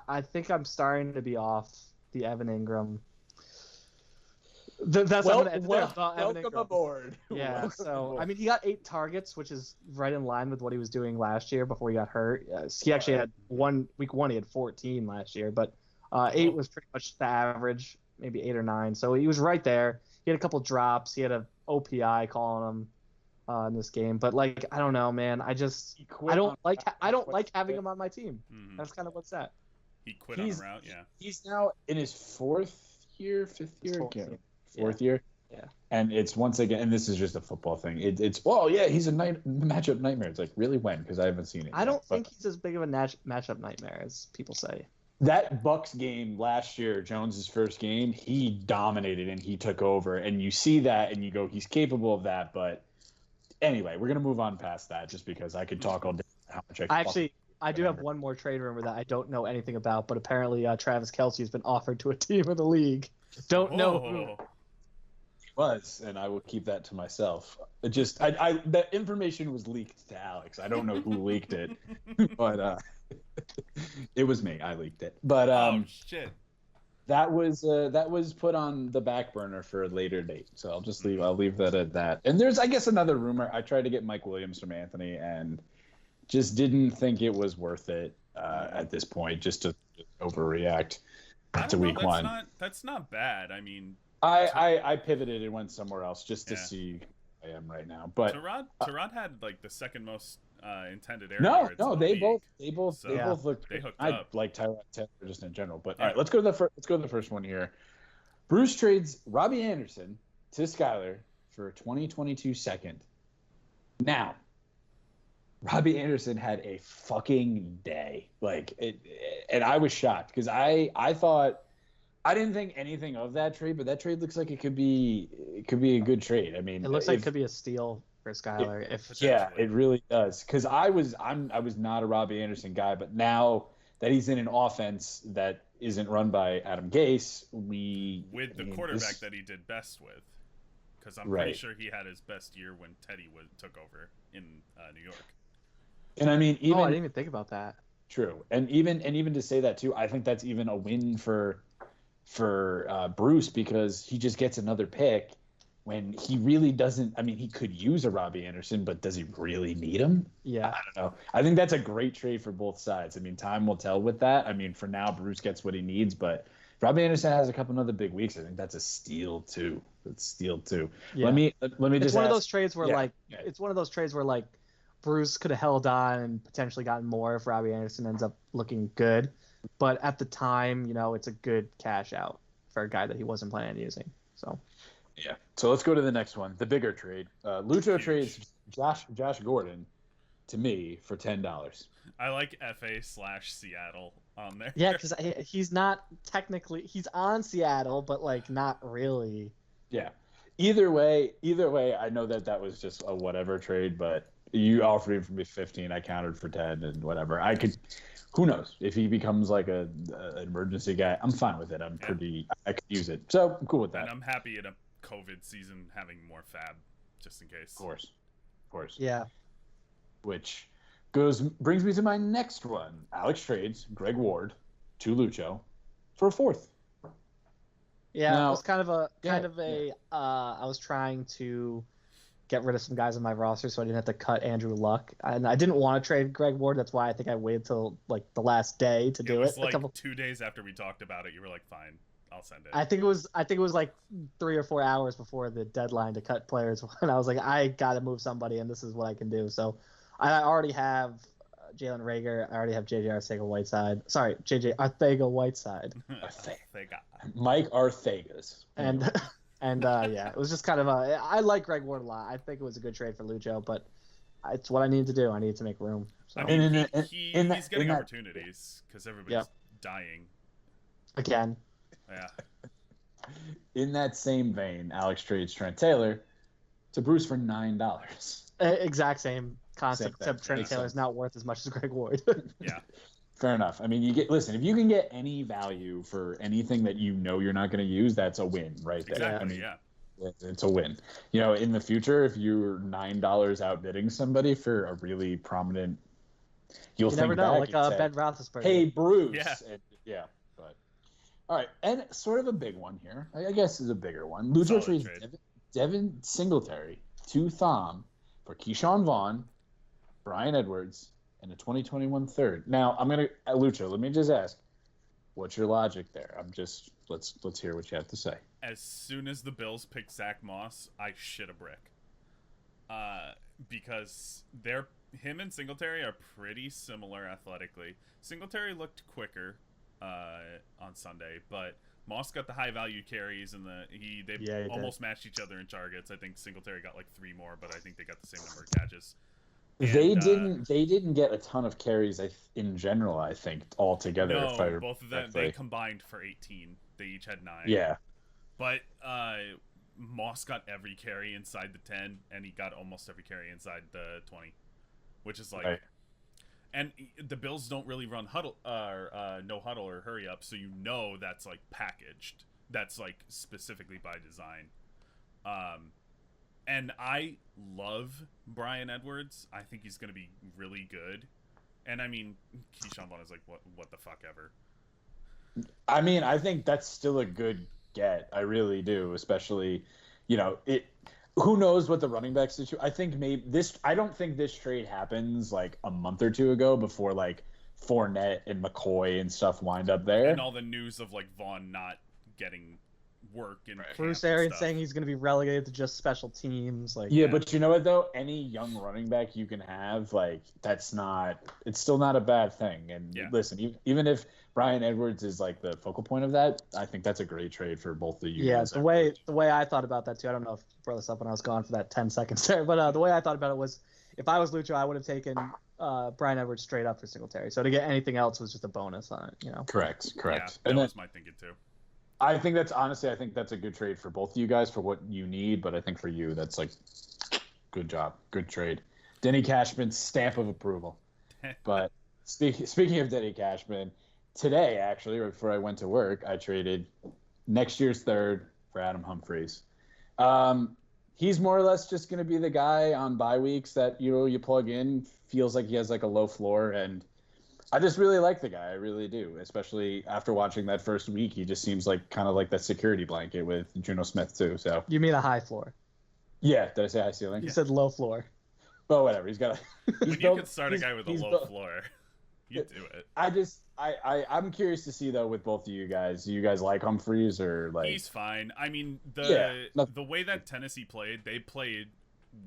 [SPEAKER 3] I think I'm starting to be off the Evan Ingram.
[SPEAKER 1] Welcome aboard.
[SPEAKER 3] Yeah, I mean, he got 8 targets, which is right in line with what he was doing last year before he got hurt. He actually had week 1, he had 14 last year, but 8 was pretty much the average, maybe 8 or 9. So he was right there. He had a couple drops. He had a OPI calling him in this game, but like, I don't know, man. I don't like having him on my team.
[SPEAKER 4] Mm-hmm.
[SPEAKER 3] That's kind of what's that.
[SPEAKER 4] He quit on a route. Yeah.
[SPEAKER 1] He's now in his 4th year, 5th year. Fourth year.
[SPEAKER 3] Yeah.
[SPEAKER 1] And it's once again, and this is just a football thing. He's a matchup nightmare. It's like, really, when? Because I haven't seen it.
[SPEAKER 3] I don't think he's as big of a matchup nightmare as people say.
[SPEAKER 1] That Bucks game last year, Jones's first game, he dominated and he took over. And you see that and you go, he's capable of that. But anyway, we're gonna move on past that just because I could talk all day. How much
[SPEAKER 3] I do have one more trade rumor that I don't know anything about, but apparently Travis Kelce has been offered to a team in the league. Don't know who.
[SPEAKER 1] Was, and I will keep that to myself. That information was leaked to Alex. I don't know who leaked it, but it was me. I leaked it. But
[SPEAKER 4] shit.
[SPEAKER 1] That was put on the back burner for a later date. So I'll leave that at that. And there's, I guess, another rumor. I tried to get Mike Williams from Anthony and just didn't think it was worth it at this point, just to overreact to week 1.
[SPEAKER 4] That's not bad. I mean,
[SPEAKER 1] I pivoted and went somewhere else just to see who I am right now. But
[SPEAKER 4] Tyrod had like the second most intended air yards.
[SPEAKER 1] No, they both looked.
[SPEAKER 4] They hooked
[SPEAKER 1] up. I like Tyrod Taylor just in general. But all right, let's go to the first one here. Bruce trades Robbie Anderson to Skyler for a 2022 second. Now, Robbie Anderson had a fucking day, and I was shocked because I thought. I didn't think anything of that trade, but that trade looks like it could be a good trade. I mean,
[SPEAKER 3] it looks like it could be a steal for Skyler.
[SPEAKER 1] It really does. Because I was not a Robbie Anderson guy, but now that he's in an offense that isn't run by Adam Gase,
[SPEAKER 4] with the quarterback that he did best with, because I'm pretty sure he had his best year when Teddy took over in New York.
[SPEAKER 1] And I mean,
[SPEAKER 3] I didn't even think about that.
[SPEAKER 1] True, and even to say that too, I think that's even a win for Bruce because he just gets another pick when he really doesn't. I mean, he could use a Robbie Anderson, but does he really need him?
[SPEAKER 3] Yeah.
[SPEAKER 1] I don't know. I think that's a great trade for both sides. I mean, time will tell with that. I mean, for now, Bruce gets what he needs, but Robbie Anderson has a couple other big weeks. I think that's a steal too. Yeah. Let me just.
[SPEAKER 3] It's one of those trades where it's one of those trades where like Bruce could have held on and potentially gotten more if Robbie Anderson ends up looking good. But at the time, it's a good cash out for a guy that he wasn't planning on using. So,
[SPEAKER 1] yeah. So let's go to the next one, the bigger trade. Lucho trades Josh Gordon to me for $10.
[SPEAKER 4] I like FA/Seattle on there.
[SPEAKER 3] Yeah, because he's not technically he's on Seattle, but like not really.
[SPEAKER 1] Yeah. Either way, I know that was just a whatever trade, but You offered for me 15. I counted for 10 and whatever. I could. Who knows if he becomes like an emergency guy? I'm fine with it. I could use it. So I'm cool with that.
[SPEAKER 4] And I'm happy in a COVID season having more fab, just in case.
[SPEAKER 1] Of course.
[SPEAKER 3] Yeah.
[SPEAKER 1] Which brings me to my next one. Alex trades Greg Ward to Lucho for a fourth.
[SPEAKER 3] Yeah,
[SPEAKER 1] Now-
[SPEAKER 3] it was kind of a. I was trying to get rid of some guys on my roster so I didn't have to cut Andrew Luck, and I didn't want to trade Greg Ward. That's why I think I waited till like the last day to do it.
[SPEAKER 4] It was like 2 days after we talked about it. You were like, "Fine, I'll send it."
[SPEAKER 3] I think it was like 3 or 4 hours before the deadline to cut players, and I was like, I got to move somebody, and this is what I can do. So I already have Jalen Reagor. I already have JJ Arcega-Whiteside. Sorry, JJ Arcega-Whiteside.
[SPEAKER 1] Mike Arthegas.
[SPEAKER 3] And yeah, it was just kind of I like Greg Ward a lot. I think it was a good trade for Lucho, but it's what I needed to do. I needed to make room. So.
[SPEAKER 4] I mean,
[SPEAKER 1] And
[SPEAKER 4] he's getting opportunities because everybody's dying.
[SPEAKER 3] Again.
[SPEAKER 4] Yeah.
[SPEAKER 1] In that same vein, Alex trades Trent Taylor to Bruce for $9.
[SPEAKER 3] Exact same concept,
[SPEAKER 1] Same thing.
[SPEAKER 3] except Trent
[SPEAKER 1] Makes
[SPEAKER 3] Taylor's
[SPEAKER 1] sense.
[SPEAKER 3] not worth as much as Greg Ward.
[SPEAKER 4] Yeah.
[SPEAKER 1] Fair enough. I mean, if you can get any value for anything that you know you're not going to use, that's a win right there.
[SPEAKER 4] Exactly.
[SPEAKER 1] I mean,
[SPEAKER 4] Yeah.
[SPEAKER 1] it's a win. You know, in the future, if you're $9 outbidding somebody for a really prominent, you'll
[SPEAKER 3] You
[SPEAKER 1] think
[SPEAKER 3] never know,
[SPEAKER 1] back
[SPEAKER 3] like
[SPEAKER 1] and say,
[SPEAKER 3] Ben Roethlisberger.
[SPEAKER 1] "Hey, Bruce."
[SPEAKER 4] Yeah.
[SPEAKER 1] Yeah. But all right, and sort of a big one here. I guess is a bigger one. Lucho
[SPEAKER 4] Solid
[SPEAKER 1] trades
[SPEAKER 4] trade.
[SPEAKER 1] Devin Singletary to Thom for Keyshawn Vaughn, Brian Edwards, and a 2021 third. Now I'm gonna Lucho. Let me just ask, what's your logic there? Let's hear what you have to say.
[SPEAKER 4] As soon as the Bills pick Zach Moss, I shit a brick. Because him and Singletary are pretty similar athletically. Singletary looked quicker on Sunday, but Moss got the high value carries and he almost matched each other in targets. I think Singletary got like 3 more, but I think they got the same number of catches.
[SPEAKER 1] They
[SPEAKER 4] And,
[SPEAKER 1] didn't get a ton of carries in general. I think altogether.
[SPEAKER 4] No, both of them they combined for 18. They each had 9.
[SPEAKER 1] Yeah.
[SPEAKER 4] But Moss got every carry inside the 10, and he got almost every carry inside the 20, which is like.
[SPEAKER 1] Right.
[SPEAKER 4] And the Bills don't really run huddle or no huddle or hurry up, so you know that's like packaged. That's like specifically by design. And I love Brian Edwards. I think he's going to be really good. And I mean, Keyshawn Vaughn is like what the fuck ever.
[SPEAKER 1] I mean, I think that's still a good get. I really do, especially, who knows what the running back situation. I think I don't think this trade happens like a month or two ago before like Fournette and McCoy and stuff wind up there.
[SPEAKER 4] And all the news of like Vaughn not getting work and
[SPEAKER 3] Bruce Arians saying he's going to be relegated to just special teams. Like,
[SPEAKER 1] yeah, but you know what though? Any young running back you can have, like it's still not a bad thing. And listen, even if Brian Edwards is like the focal point of that, I think that's a great trade for both of you.
[SPEAKER 3] Yeah,
[SPEAKER 1] guys.
[SPEAKER 3] the way I thought about that too. I don't know if I brought this up when I was gone for that 10 seconds there, but the way I thought about it was, if I was Lucho, I would have taken Brian Edwards straight up for Singletary. So to get anything else was just a bonus on it.
[SPEAKER 1] Correct.
[SPEAKER 4] Yeah, that was my thinking too.
[SPEAKER 1] I think that's a good trade for both of you guys for what you need, but I think for you, that's like, good job. Good trade. Denny Cashman's stamp of approval. But speaking of Denny Cashman, today, actually, right before I went to work, I traded next year's third for Adam Humphries. He's more or less just going to be the guy on bye weeks that, you plug in, feels like he has like a low floor, and I just really like the guy. I really do, especially after watching that first week. He just seems like kind of like that security blanket with Juno Smith too. So
[SPEAKER 3] you mean a high floor?
[SPEAKER 1] Yeah, did I say high ceiling?
[SPEAKER 3] You said low floor.
[SPEAKER 1] Well, whatever. He's got.
[SPEAKER 4] When you can start a guy with a low floor, you do it.
[SPEAKER 1] I'm curious to see though with both of you guys. Do you guys like Humphries or like?
[SPEAKER 4] He's fine. I mean, the way that Tennessee played, they played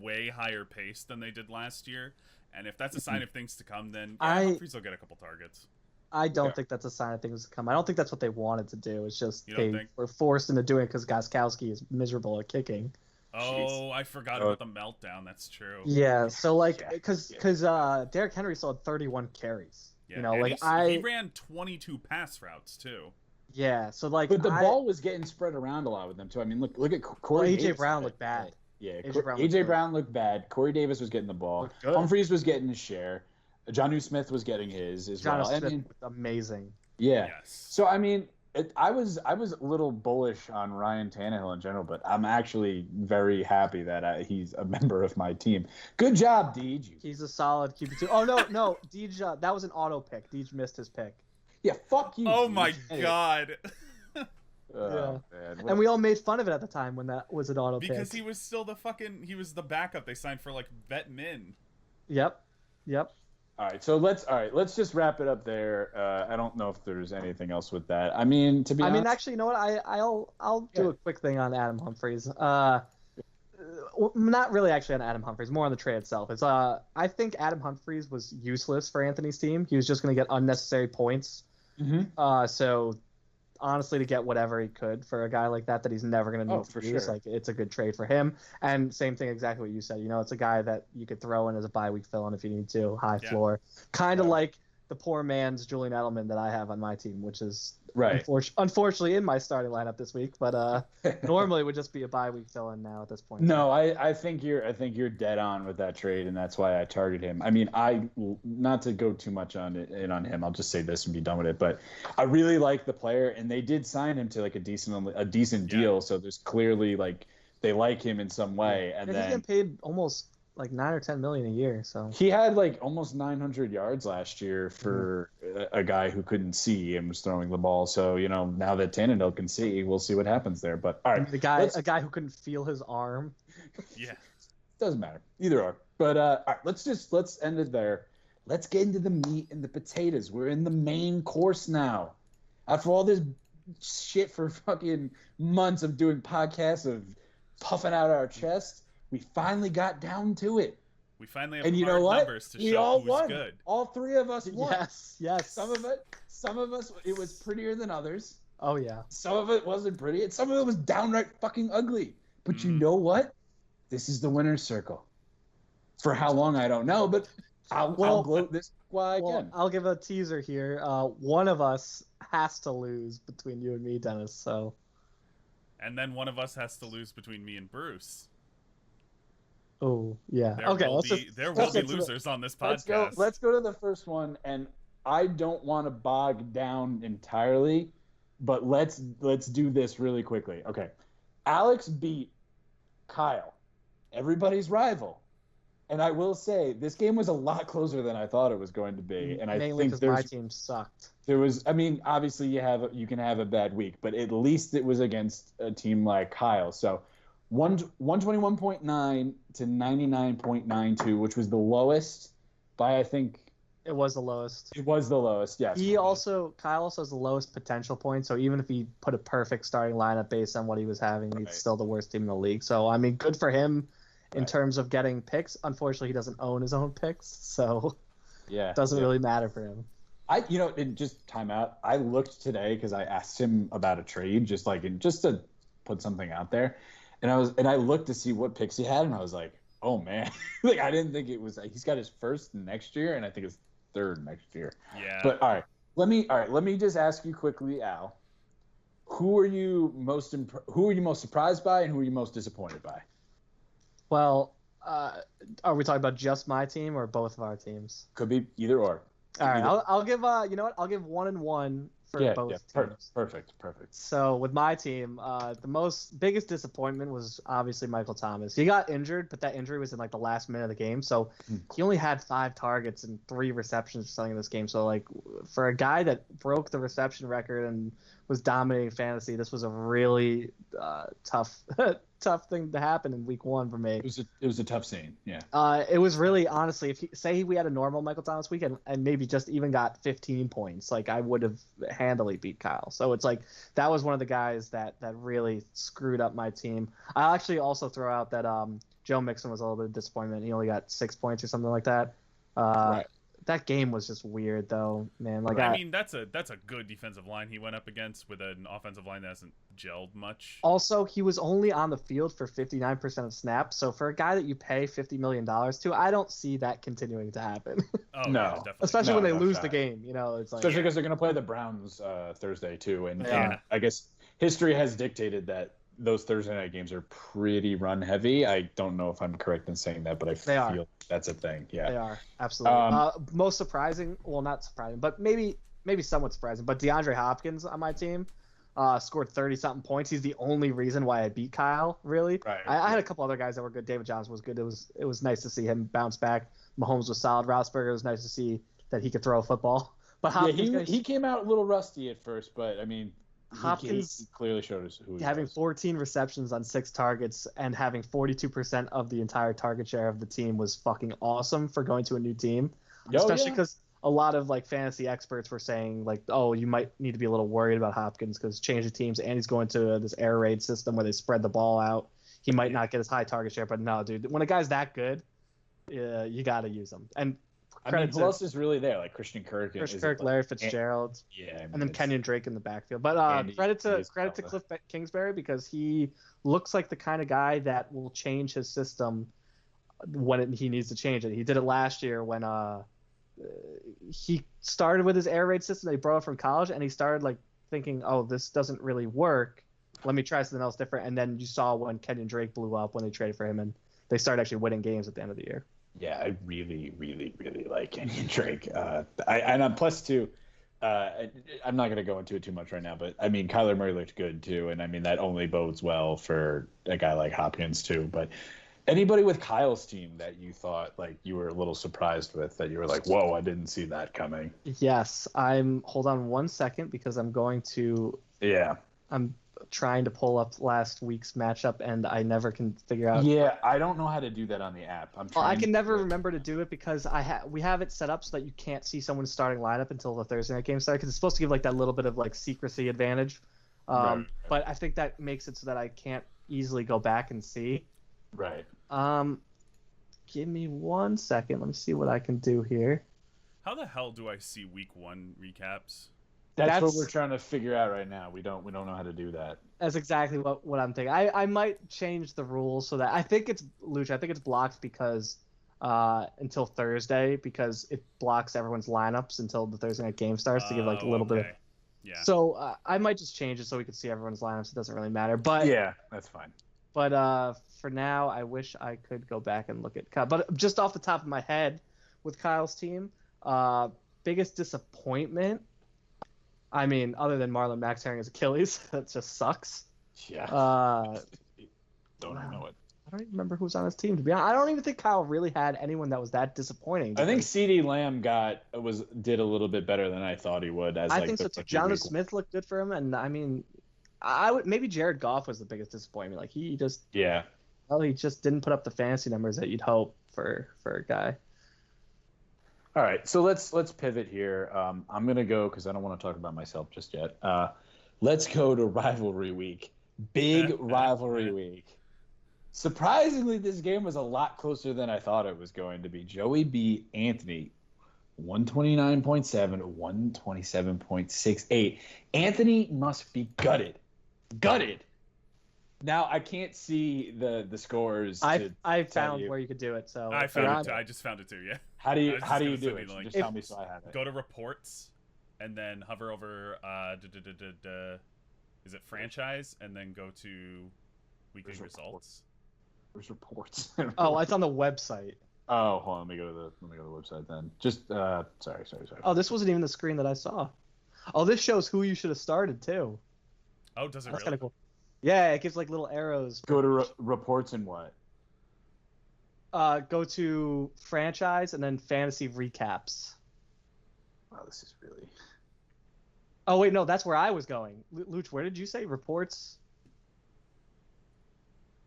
[SPEAKER 4] way higher pace than they did last year. And if that's a sign of things to come, then Humphries will get a couple targets.
[SPEAKER 3] I don't think that's a sign of things to come. I don't think that's what they wanted to do. It's just
[SPEAKER 4] they
[SPEAKER 3] were forced into doing it because Gostkowski is miserable at kicking.
[SPEAKER 4] Oh, I forgot about the meltdown. That's true.
[SPEAKER 3] Yeah, so because Derrick Henry still had 31 carries.
[SPEAKER 4] Yeah, he ran 22 pass routes too.
[SPEAKER 3] Yeah, so
[SPEAKER 1] but the ball was getting spread around a lot with them too. I mean, look at Corey.
[SPEAKER 3] AJ Brown looked bad.
[SPEAKER 1] Yeah,
[SPEAKER 3] AJ
[SPEAKER 1] Brown looked bad. Corey Davis was getting the ball.
[SPEAKER 3] Looked good.
[SPEAKER 1] Humphreys was getting his share. Jonnu Smith was getting his as
[SPEAKER 3] Jonnu
[SPEAKER 1] well.
[SPEAKER 3] Smith
[SPEAKER 1] I mean,
[SPEAKER 3] was amazing.
[SPEAKER 1] yeah.
[SPEAKER 4] Yes.
[SPEAKER 1] So I mean, I was a little bullish on Ryan Tannehill in general, but I'm actually very happy that he's a member of my team. Good job, Deej.
[SPEAKER 3] He's a solid QB2. Oh no, Deej, that was an auto pick. Deej missed his pick.
[SPEAKER 1] Yeah, fuck you.
[SPEAKER 4] Oh
[SPEAKER 1] Deej.
[SPEAKER 4] my god.
[SPEAKER 1] Oh, man.
[SPEAKER 3] And we all made fun of it at the time when that was an auto pick.
[SPEAKER 4] Because he was still he was the backup they signed for like vet min.
[SPEAKER 3] Yep.
[SPEAKER 1] All right, let's just wrap it up there. I don't know if there's anything else with that. I mean, to be honest,
[SPEAKER 3] actually, you know what? I'll do a quick thing on Adam Humphries. Not really actually on Adam Humphries, more on the trade itself. It's I think Adam Humphries was useless for Anthony's team. He was just going to get unnecessary points.
[SPEAKER 1] Mhm.
[SPEAKER 3] So honestly, to get whatever he could for a guy like that he's never going to need
[SPEAKER 1] for
[SPEAKER 3] to use,
[SPEAKER 1] sure.
[SPEAKER 3] like it's a good trade for him. And same thing, exactly what you said. You know, it's a guy that you could throw in as a bye week fill-in if you need to, high floor, kind of like the poor man's Julian Edelman that I have on my team, which is
[SPEAKER 1] right.
[SPEAKER 3] unfortunately in my starting lineup this week, but normally would just be a bye week fill-in now at this point.
[SPEAKER 1] No, I think you're dead on with that trade, and that's why I target him. I mean, not to go too much on him. I'll just say this and be done with it. But I really like the player, and they did sign him to like a decent deal. So there's clearly like they like him in some way. And
[SPEAKER 3] he's
[SPEAKER 1] then
[SPEAKER 3] getting paid almost like $9 or $10 million a year. So
[SPEAKER 1] he had like almost 900 yards last year for a guy who couldn't see and was throwing the ball. So now that Tannehill can see, we'll see what happens there. But all right,
[SPEAKER 3] a guy who couldn't feel his arm.
[SPEAKER 4] Yeah.
[SPEAKER 1] Doesn't matter. Either or. But all right, let's end it there. Let's get into the meat and the potatoes. We're in the main course now. After all this shit for fucking months of doing podcasts of puffing out our chests, we finally got down to it.
[SPEAKER 4] We finally have
[SPEAKER 1] And you
[SPEAKER 4] hard
[SPEAKER 1] know what?
[SPEAKER 4] numbers to
[SPEAKER 1] We
[SPEAKER 4] show
[SPEAKER 1] all
[SPEAKER 4] who's
[SPEAKER 1] won.
[SPEAKER 4] good.
[SPEAKER 1] All three of us won.
[SPEAKER 3] Yes.
[SPEAKER 1] Some of us, it was prettier than others.
[SPEAKER 3] Oh yeah.
[SPEAKER 1] Some of it wasn't pretty, and some of it was downright fucking ugly. But you know what? This is the winner's circle. For how long, I don't know, but I'll gloat this while I can.
[SPEAKER 3] I'll give a teaser here. One of us has to lose between you and me, Dennis. So.
[SPEAKER 4] And then one of us has to lose between me and Bruce.
[SPEAKER 3] Oh yeah.
[SPEAKER 4] There will be losers on this podcast.
[SPEAKER 1] Let's go to the first one, and I don't want to bog down entirely, but let's do this really quickly. Okay, Alex beat Kyle, everybody's rival, and I will say this game was a lot closer than I thought it was going to be. And
[SPEAKER 3] mainly
[SPEAKER 1] I
[SPEAKER 3] because
[SPEAKER 1] think
[SPEAKER 3] my team sucked.
[SPEAKER 1] there was. I mean, obviously you can have a bad week, but at least it was against a team like Kyle. So 121.9 to 99.92, which was the lowest by, I think.
[SPEAKER 3] It was the lowest.
[SPEAKER 1] It was the lowest, yes.
[SPEAKER 3] Kyle also has the lowest potential points, so even if he put a perfect starting lineup based on what he was having, he's still the worst team in the league. So, I mean, good for him in terms of getting picks. Unfortunately, he doesn't own his own picks, so it doesn't really matter for him.
[SPEAKER 1] Just time out. I looked today because I asked him about a trade, just to put something out there. And I looked to see what picks he had, and I was like, oh man, I didn't think it was. He's got his first next year, and I think his third next year.
[SPEAKER 4] Yeah.
[SPEAKER 1] But all right, let me just ask you quickly, Al. Who are you most surprised by, and who are you most disappointed by?
[SPEAKER 3] Well, are we talking about just my team or both of our teams?
[SPEAKER 1] Could be either or.
[SPEAKER 3] All right, I'll give you know what? I'll give 1-1 for both teams.
[SPEAKER 1] Perfect.
[SPEAKER 3] So with my team, the biggest disappointment was obviously Michael Thomas. He got injured, but that injury was in like the last minute of the game, so he only had 5 targets and 3 receptions or something in this game. So like for a guy that broke the reception record and was dominating fantasy, this was a really tough thing to happen in week 1 for me.
[SPEAKER 1] It was a tough scene. Yeah.
[SPEAKER 3] It was really, honestly, if we had a normal Michael Thomas week and maybe just even got 15 points, like I would have handily beat Kyle. So it's like that was one of the guys that really screwed up my team. I'll actually also throw out that Joe Mixon was a little bit of disappointment. He only got 6 points or something like that.
[SPEAKER 1] Right.
[SPEAKER 3] That game was just weird, though, man. Like
[SPEAKER 4] I mean, that's a good defensive line he went up against with an offensive line that hasn't gelled much.
[SPEAKER 3] Also, he was only on the field for 59% of snaps. So for a guy that you pay $50 million to, I don't see that continuing to happen.
[SPEAKER 4] Oh,
[SPEAKER 1] No.
[SPEAKER 4] yeah, definitely.
[SPEAKER 3] Especially when they lose
[SPEAKER 1] not.
[SPEAKER 3] the game. You know, it's like
[SPEAKER 1] Especially because they're going to play the Browns Thursday too, and
[SPEAKER 3] Yeah.
[SPEAKER 1] I guess history has dictated that those Thursday night games are pretty run heavy. I don't know if I'm correct in saying that, but I feel that's a thing. Yeah,
[SPEAKER 3] they are absolutely. Most surprising, well, not surprising, but maybe somewhat surprising. But DeAndre Hopkins on my team scored 30-something points. He's the only reason why I beat Kyle. Really,
[SPEAKER 1] right.
[SPEAKER 3] I had a couple other guys that were good. David Johnson was good. It was nice to see him bounce back. Mahomes was solid. Roethlisberger, was nice to see that he could throw a football. But Hopkins,
[SPEAKER 1] he came out a little rusty at first, but I mean,
[SPEAKER 3] Hopkins
[SPEAKER 1] he clearly showed us who he
[SPEAKER 3] having
[SPEAKER 1] was.
[SPEAKER 3] 14 receptions on 6 targets and having 42% of the entire target share of the team was fucking awesome for going to a new team. Especially because a lot of like fantasy experts were saying like, oh, you might need to be a little worried about Hopkins because change of teams and he's going to this air raid system where they spread the ball out. He might not get as high target share, but no, dude, when a guy's that good, you got to use him. And
[SPEAKER 1] who else is really there? Like Christian Kirk,
[SPEAKER 3] Larry Fitzgerald, and then Kenyon Drake in the backfield. But credit to Cliff Kingsbury because he looks like the kind of guy that will change his system when he needs to change it. He did it last year when he started with his air raid system that he brought up from college, and he started like thinking, oh, this doesn't really work. Let me try something else different. And then you saw when Kenyon Drake blew up when they traded for him, and they started actually winning games at the end of the year.
[SPEAKER 1] Yeah, I really, really, really like Kenyon Drake. I'm plus two. I'm not going to go into it too much right now, but I mean, Kyler Murray looked good too, and I mean that only bodes well for a guy like Hopkins too. But anybody with Kyle's team that you thought like you were a little surprised with, that you were like, whoa, I didn't see that coming.
[SPEAKER 3] Yes, hold on 1 second because I'm going to.
[SPEAKER 1] Yeah.
[SPEAKER 3] I'm trying to pull up last week's matchup and I never can figure out.
[SPEAKER 1] Yeah, I don't know how to do that on the app.
[SPEAKER 3] I can never remember to do it because we have it set up so that you can't see someone's starting lineup until the Thursday night game starts because it's supposed to give like that little bit of like secrecy advantage. Right. But I think that makes it so that I can't easily go back and see.
[SPEAKER 1] Right.
[SPEAKER 3] Give me 1 second. Let me see what I can do here.
[SPEAKER 4] How the hell do I see week 1 recaps?
[SPEAKER 1] That's what we're trying to figure out right now. We don't know how to do that.
[SPEAKER 3] That's exactly what I'm thinking. I might change the rules so that I think it's blocked because until Thursday because it blocks everyone's lineups until the Thursday night game starts to give like a little bit of.
[SPEAKER 4] Yeah.
[SPEAKER 3] So I might just change it so we can see everyone's lineups. It doesn't really matter. But
[SPEAKER 1] yeah, that's fine.
[SPEAKER 3] But for now, I wish I could go back and look at Kyle. But just off the top of my head, with Kyle's team, biggest disappointment. I mean, other than Marlon Mack tearing his Achilles, that just sucks.
[SPEAKER 1] Yeah. Don't even know it.
[SPEAKER 3] I don't even remember who was on his team, to be honest. I don't even think Kyle really had anyone that was that disappointing.
[SPEAKER 1] I think CeeDee Lamb did a little bit better than I thought he would. I think so too.
[SPEAKER 3] Jonnu Smith looked good for him, and I mean, maybe Jared Goff was the biggest disappointment. Like he just he just didn't put up the fantasy numbers that you'd hope for a guy.
[SPEAKER 1] All right, so let's pivot here. I'm gonna go because I don't want to talk about myself just yet. Let's go to rivalry week. Big rivalry week. Surprisingly, this game was a lot closer than I thought it was going to be. Joey beat Anthony 129.7, 127.68. Anthony must be gutted. Now I can't see the scores.
[SPEAKER 3] I found where you could do it. So
[SPEAKER 4] I found it too. I just found it too. Yeah.
[SPEAKER 1] How do you do it? Just tell me so I have it.
[SPEAKER 4] Go to reports, and then hover over is it franchise, and then go to weekly results.
[SPEAKER 1] Where's reports?
[SPEAKER 3] Oh, it's on the website.
[SPEAKER 1] Oh, hold on. Let me go to the website then. Just sorry.
[SPEAKER 3] Oh, this wasn't even the screen that I saw. Oh, this shows who you should have started too.
[SPEAKER 4] Oh, does it
[SPEAKER 3] That's
[SPEAKER 4] really?
[SPEAKER 3] kind of cool. Yeah, it gives like little arrows.
[SPEAKER 1] Go to reports and what?
[SPEAKER 3] Go to franchise and then fantasy recaps.
[SPEAKER 1] Wow, this is really.
[SPEAKER 3] Oh wait, no, that's where I was going. Luch, where did you say reports?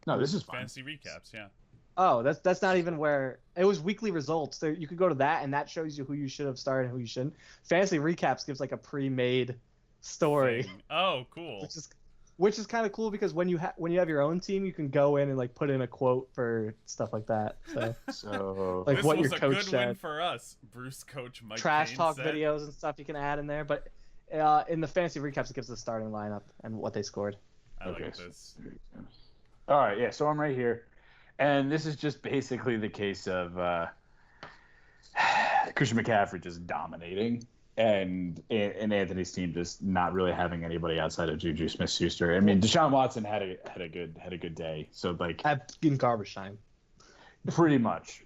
[SPEAKER 1] No, this is fine.
[SPEAKER 4] Fantasy recaps. Yeah.
[SPEAKER 3] Oh, that's not even where it was. Weekly results. There, you could go to that, and that shows you who you should have started and who you shouldn't. Fantasy recaps gives like a pre-made story.
[SPEAKER 4] Oh, cool.
[SPEAKER 3] Which is kind of cool because when you have your own team, you can go in and like put in a quote for stuff like that. So like
[SPEAKER 4] this
[SPEAKER 3] what
[SPEAKER 4] was
[SPEAKER 3] your
[SPEAKER 4] a
[SPEAKER 3] coach
[SPEAKER 4] good
[SPEAKER 3] said.
[SPEAKER 4] Win for us, Bruce coach Mike.
[SPEAKER 3] Trash
[SPEAKER 4] Kane
[SPEAKER 3] talk
[SPEAKER 4] said.
[SPEAKER 3] videos and stuff you can add in there, but in the fantasy recaps it gives the starting lineup and what they scored.
[SPEAKER 4] I like this.
[SPEAKER 1] All right, yeah. So I'm right here, and this is just basically the case of Christian McCaffrey just dominating. and Anthony's team just not really having anybody outside of Juju Smith-Schuster. I mean, Deshaun Watson had a good day. So like
[SPEAKER 3] in garbage time.
[SPEAKER 1] pretty much.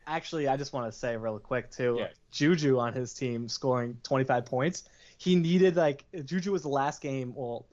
[SPEAKER 3] Actually, I just want to say real quick too.
[SPEAKER 1] Yeah.
[SPEAKER 3] Juju on his team scoring 25 points. He needed Juju was the last game for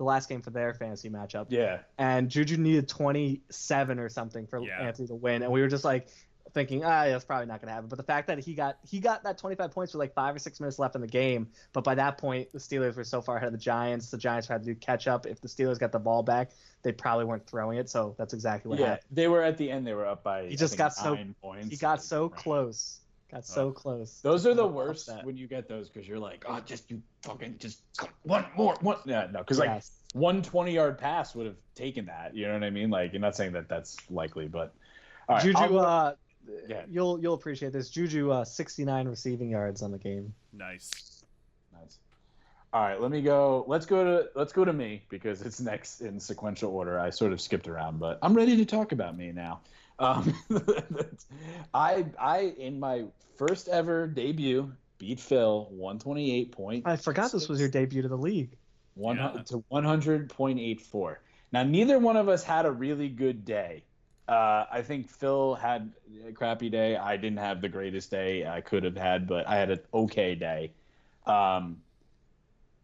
[SPEAKER 3] their fantasy matchup.
[SPEAKER 1] Yeah.
[SPEAKER 3] And Juju needed 27 or something for Anthony to win, and we were just like thinking, that's probably not going to happen. But the fact that he got that 25 points with like 5 or 6 minutes left in the game, but by that point the Steelers were so far ahead of the Giants had to do catch up. If the Steelers got the ball back, they probably weren't throwing it. So that's exactly what happened.
[SPEAKER 1] They were at the end. They were up by.
[SPEAKER 3] He just got
[SPEAKER 1] 9 points.
[SPEAKER 3] He got so close. So close.
[SPEAKER 1] Those are the worst when you get those because you're like, one more. Yeah, no, because like 1 20-yard pass would have taken that. You know what I mean? Like, you're not saying that that's likely, but all right,
[SPEAKER 3] Juju. You'll appreciate this. Juju 69 receiving yards on the game.
[SPEAKER 4] Nice.
[SPEAKER 1] All right, let's go to me because it's next in sequential order. I sort of skipped around, but I'm ready to talk about me now. I in my first ever debut beat Phil 128 points.
[SPEAKER 3] I forgot this was your debut to the league.
[SPEAKER 1] 100.84. Now neither one of us had a really good day. I think Phil had a crappy day. I didn't have the greatest day I could have had, but I had an okay day.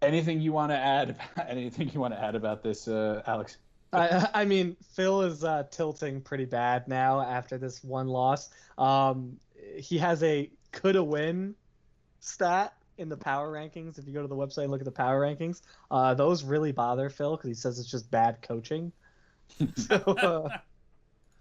[SPEAKER 1] Anything you want to add? Anything you want to add about this, Alex?
[SPEAKER 3] I mean, Phil is tilting pretty bad now after this one loss. He has a coulda win stat in the power rankings. If you go to the website and look at the power rankings, those really bother Phil because he says it's just bad coaching.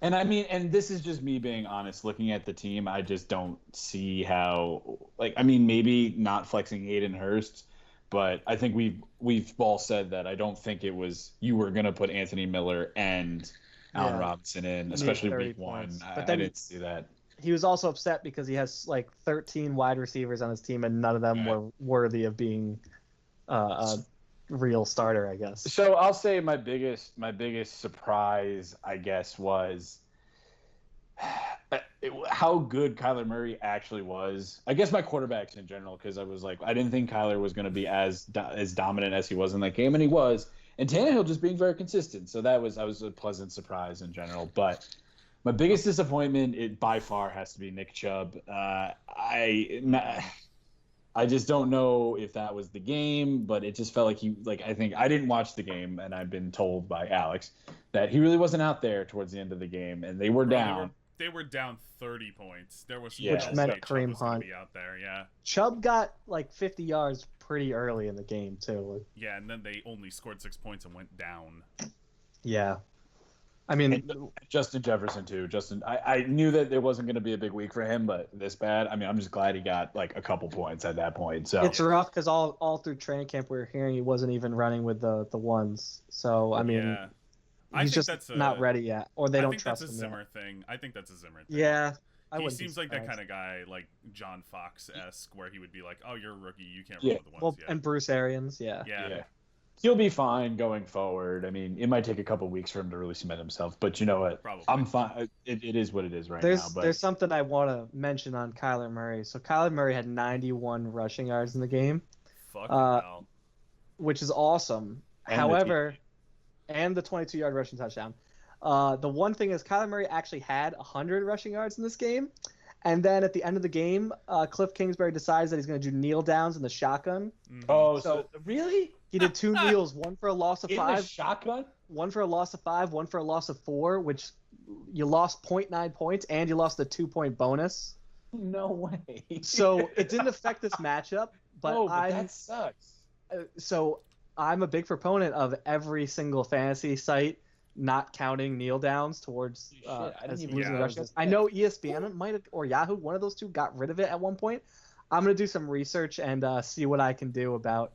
[SPEAKER 1] And I mean, and this is just me being honest. Looking at the team, I just don't see how. Like, I mean, maybe not flexing Hayden Hurst, but I think we've all said that I don't think it was you were gonna put Anthony Miller and Allen Robinson in, especially week one. I didn't see that.
[SPEAKER 3] He was also upset because he has like 13 wide receivers on his team and none of them were worthy of being a real starter, I guess.
[SPEAKER 1] So I'll say my biggest surprise, I guess, was how good Kyler Murray actually was. I guess my quarterbacks in general, because I was like, I didn't think Kyler was going to be as dominant as he was in that game, and he was. And Tannehill just being very consistent. So I was a pleasant surprise in general. But my biggest disappointment, it by far has to be Nick Chubb. I just don't know if that was the game, but it just felt like I think I didn't watch the game, and I've been told by Alex that he really wasn't out there towards the end of the game, and they were down.
[SPEAKER 4] They were down 30 points. There was
[SPEAKER 3] which meant Kareem Hunt
[SPEAKER 4] be out there. Yeah.
[SPEAKER 3] Chubb got like 50 yards pretty early in the game too.
[SPEAKER 4] Yeah, and then they only scored 6 points and went down.
[SPEAKER 3] Yeah. I mean,
[SPEAKER 1] and Justin Jefferson too. I knew that there wasn't going to be a big week for him, but this bad. I mean, I'm just glad he got like a couple points at that point. So
[SPEAKER 3] it's rough because all through training camp we were hearing he wasn't even running with the ones. So I mean, he's just not ready yet, or they don't trust him.
[SPEAKER 4] I think that's a Zimmer thing. I think that's a Zimmer thing.
[SPEAKER 3] Yeah.
[SPEAKER 4] He seems like that kind of guy, like John Fox-esque, where he would be like, "Oh, you're a rookie, you can't run with the ones yet."
[SPEAKER 3] And Bruce Arians,
[SPEAKER 4] yeah.
[SPEAKER 1] He'll be fine going forward. I mean, it might take a couple weeks for him to really cement himself, but you know what?
[SPEAKER 4] Probably.
[SPEAKER 1] I'm fine. It is what it is now. But
[SPEAKER 3] there's something I want to mention on Kyler Murray. So Kyler Murray had 91 rushing yards in the game.
[SPEAKER 4] Fucking hell.
[SPEAKER 3] Which is awesome. However, and the 22-yard rushing touchdown. The one thing is Kyler Murray actually had 100 rushing yards in this game. And then at the end of the game, Cliff Kingsbury decides that he's going to do kneel downs in the shotgun.
[SPEAKER 4] Mm-hmm.
[SPEAKER 1] Oh, so really?
[SPEAKER 3] He did 2 kneels, one for a loss of 5.
[SPEAKER 1] In the shotgun?
[SPEAKER 3] One for a loss of 5, one for a loss of 4, which you lost 0.9 points, and you lost the 2-point bonus.
[SPEAKER 1] No way.
[SPEAKER 3] So it didn't affect this matchup, but
[SPEAKER 1] that sucks.
[SPEAKER 3] So I'm a big proponent of every single fantasy site not counting kneel downs towards as losing rushes. I know ESPN might have, or Yahoo, one of those two got rid of it at one point. I'm gonna do some research and see what I can do about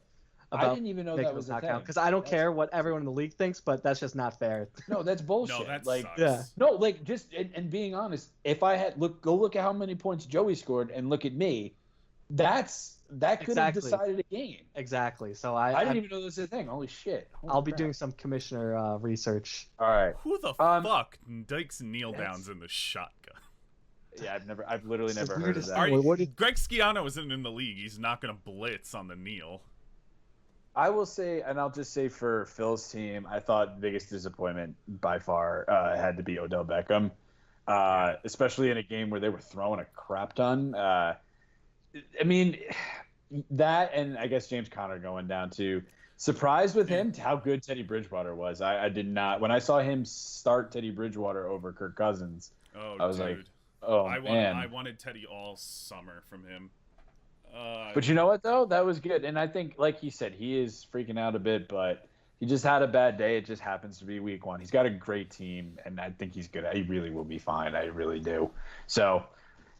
[SPEAKER 1] I didn't even know that was a thing.
[SPEAKER 3] Because I don't care what everyone in the league thinks, but that's just not fair.
[SPEAKER 1] No, that's bullshit.
[SPEAKER 4] No, that
[SPEAKER 1] sucks.
[SPEAKER 3] Yeah.
[SPEAKER 1] No, like just and being honest, if I had go look at how many points Joey scored and look at me, that could have decided a game.
[SPEAKER 3] Exactly. So
[SPEAKER 1] I didn't even know this was a thing. Holy shit.
[SPEAKER 3] I'll be doing some commissioner research.
[SPEAKER 1] All right.
[SPEAKER 4] Who the fuck dikes kneel downs in the shotgun?
[SPEAKER 1] Yeah, I've literally
[SPEAKER 3] It's the
[SPEAKER 1] never heard of
[SPEAKER 3] weirdest
[SPEAKER 1] that.
[SPEAKER 3] thing.
[SPEAKER 4] All right,
[SPEAKER 3] What did-
[SPEAKER 4] Greg Schiano isn't in the league. He's not going to blitz on the kneel.
[SPEAKER 1] I will say, and I'll just say for Phil's team, I thought the biggest disappointment by far had to be Odell Beckham, especially in a game where they were throwing a crap ton. I mean, that and I guess James Conner going down too. Surprised with him how good Teddy Bridgewater was. I did not when I saw him start Teddy Bridgewater over Kirk Cousins.
[SPEAKER 4] Oh,
[SPEAKER 1] I was
[SPEAKER 4] dude.
[SPEAKER 1] like, oh man.
[SPEAKER 4] I wanted Teddy all summer from him.
[SPEAKER 1] But you know what though, that was good, and I think like he said, he is freaking out a bit, but he just had a bad day. It just happens to be week 1. He's got a great team, and I think he's good. He really will be fine. I really do. So,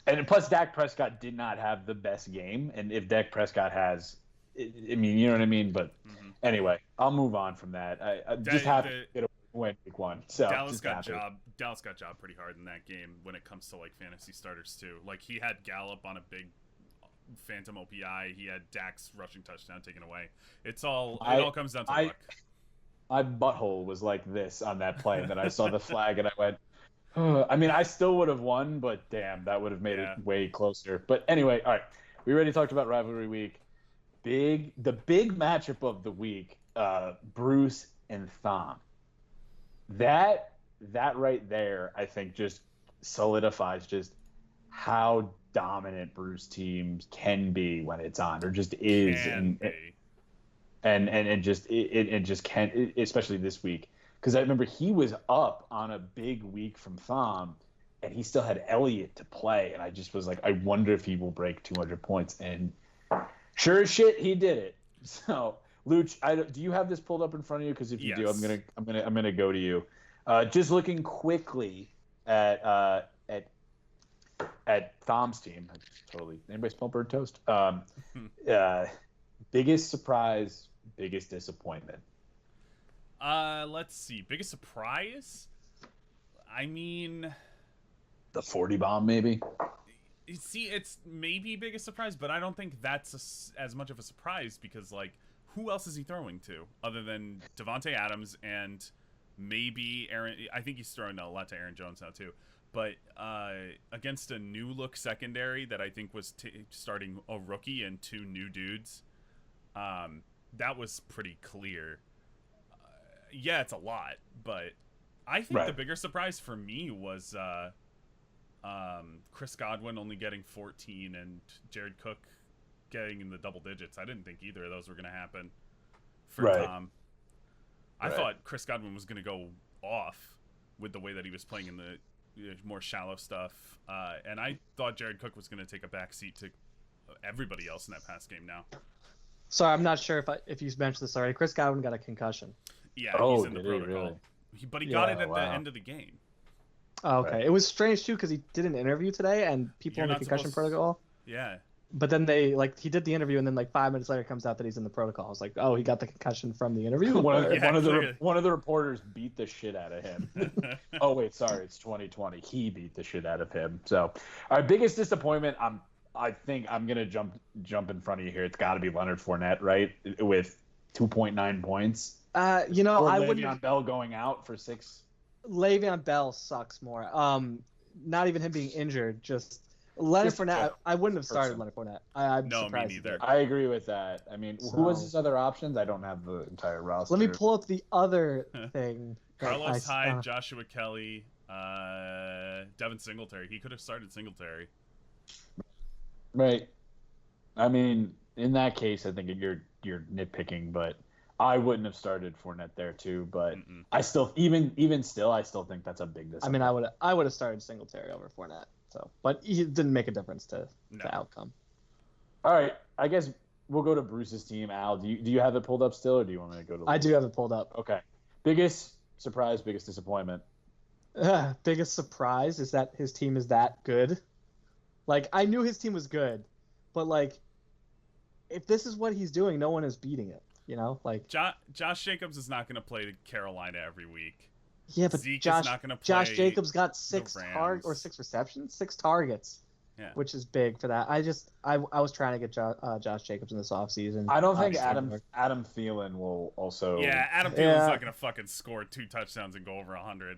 [SPEAKER 1] and plus Dak Prescott did not have the best game, and if Dak Prescott has, I mean, you know what I mean. But anyway, I'll move on from that. I just happy to get a win week 1. So
[SPEAKER 4] Dallas got job pretty hard in that game when it comes to like fantasy starters too. Like he had Gallup on a big phantom OPI. He had Dak's rushing touchdown taken away. It all comes down to luck.
[SPEAKER 1] My butthole was like this on that play, and then I saw the flag, and I went, oh. I mean, I still would have won, but damn, that would have made it way closer. But anyway, all right, we already talked about rivalry week. The big matchup of the week, Bruce and Thom. That right there, I think, just solidifies just how dominant Bruce teams can be when it's on, or just is, and just can, especially this week, because I remember he was up on a big week from Thom, and he still had Elliott to play, and I just was like, I wonder if he will break 200 points, and sure as shit, he did it. So, Luch, do you have this pulled up in front of you? Because if you do, I'm gonna go to you. Just looking quickly at Thom's team. Totally. Anybody smell burnt toast? Biggest surprise, biggest disappointment.
[SPEAKER 4] Let's see. Biggest surprise? I mean,
[SPEAKER 1] the 40 bomb, maybe.
[SPEAKER 4] See, it's maybe biggest surprise, but I don't think that's as much of a surprise because, like, who else is he throwing to other than Devontae Adams and maybe Aaron? I think he's throwing a lot to Aaron Jones now too. But against a new look secondary that I think was starting a rookie and 2 new dudes, that was pretty clear. Yeah, it's a lot, but I think the bigger surprise for me was Chris Godwin only getting 14 and Jared Cook getting in the double digits. I didn't think either of those were going to happen for Thom. I thought Chris Godwin was going to go off with the way that he was playing in the more shallow stuff, and I thought Jared Cook was going to take a backseat to everybody else in that pass game now.
[SPEAKER 3] Sorry, I'm not sure if you mentioned this already. Chris Godwin got a concussion.
[SPEAKER 4] Yeah, he's in the protocol. Really? But he got it at the end of the game.
[SPEAKER 3] Oh, okay. It was strange too because he did an interview today, and people in the concussion protocol.
[SPEAKER 4] Yeah.
[SPEAKER 3] But then he did the interview, and then 5 minutes later it comes out that he's in the protocol. I was like, oh, he got the concussion from the interview.
[SPEAKER 1] One of the reporters beat the shit out of him. Oh wait, sorry, it's 2020. He beat the shit out of him. So, our biggest disappointment, I think I'm gonna jump in front of you here. It's got to be Leonard Fournette, right? With 2.9 points.
[SPEAKER 3] I wouldn't.
[SPEAKER 1] Le'Veon Bell going out for 6.
[SPEAKER 3] Le'Veon Bell sucks more. Not even him being injured, just Leonard Fournette. I wouldn't have started Leonard Fournette. I'm surprised.
[SPEAKER 4] Me neither.
[SPEAKER 1] I agree with that. I mean, who was his other options? I don't have the entire roster.
[SPEAKER 3] Let me pull up the other thing.
[SPEAKER 4] Carlos Hyde, Joshua Kelly, Devin Singletary. He could have started Singletary.
[SPEAKER 1] Right. I mean, in that case, I think you're nitpicking, but I wouldn't have started Fournette there too. But I still, even still, I still think that's a big disappointment.
[SPEAKER 3] I mean, I would have started Singletary over Fournette. So, but it didn't make a difference to the outcome.
[SPEAKER 1] All right, I guess we'll go to Bruce's team. Al, do you have it pulled up still, or do you want me to go to?
[SPEAKER 3] I do have it pulled up.
[SPEAKER 1] Okay. Biggest surprise, biggest disappointment.
[SPEAKER 3] Biggest surprise is that his team is that good. Like, I knew his team was good, but like, if this is what he's doing, no one is beating it. You know, like
[SPEAKER 4] Josh Jacobs is not going to play Carolina every week.
[SPEAKER 3] Yeah, but
[SPEAKER 4] Zeke
[SPEAKER 3] Josh,
[SPEAKER 4] is not gonna play
[SPEAKER 3] Josh Jacobs got 6 receptions, 6 targets, which is big for that. I was trying to get Josh Jacobs in this offseason.
[SPEAKER 1] I don't think Adam Thielen will also.
[SPEAKER 4] Yeah, Adam Thielen's not gonna fucking score 2 touchdowns and go over 100.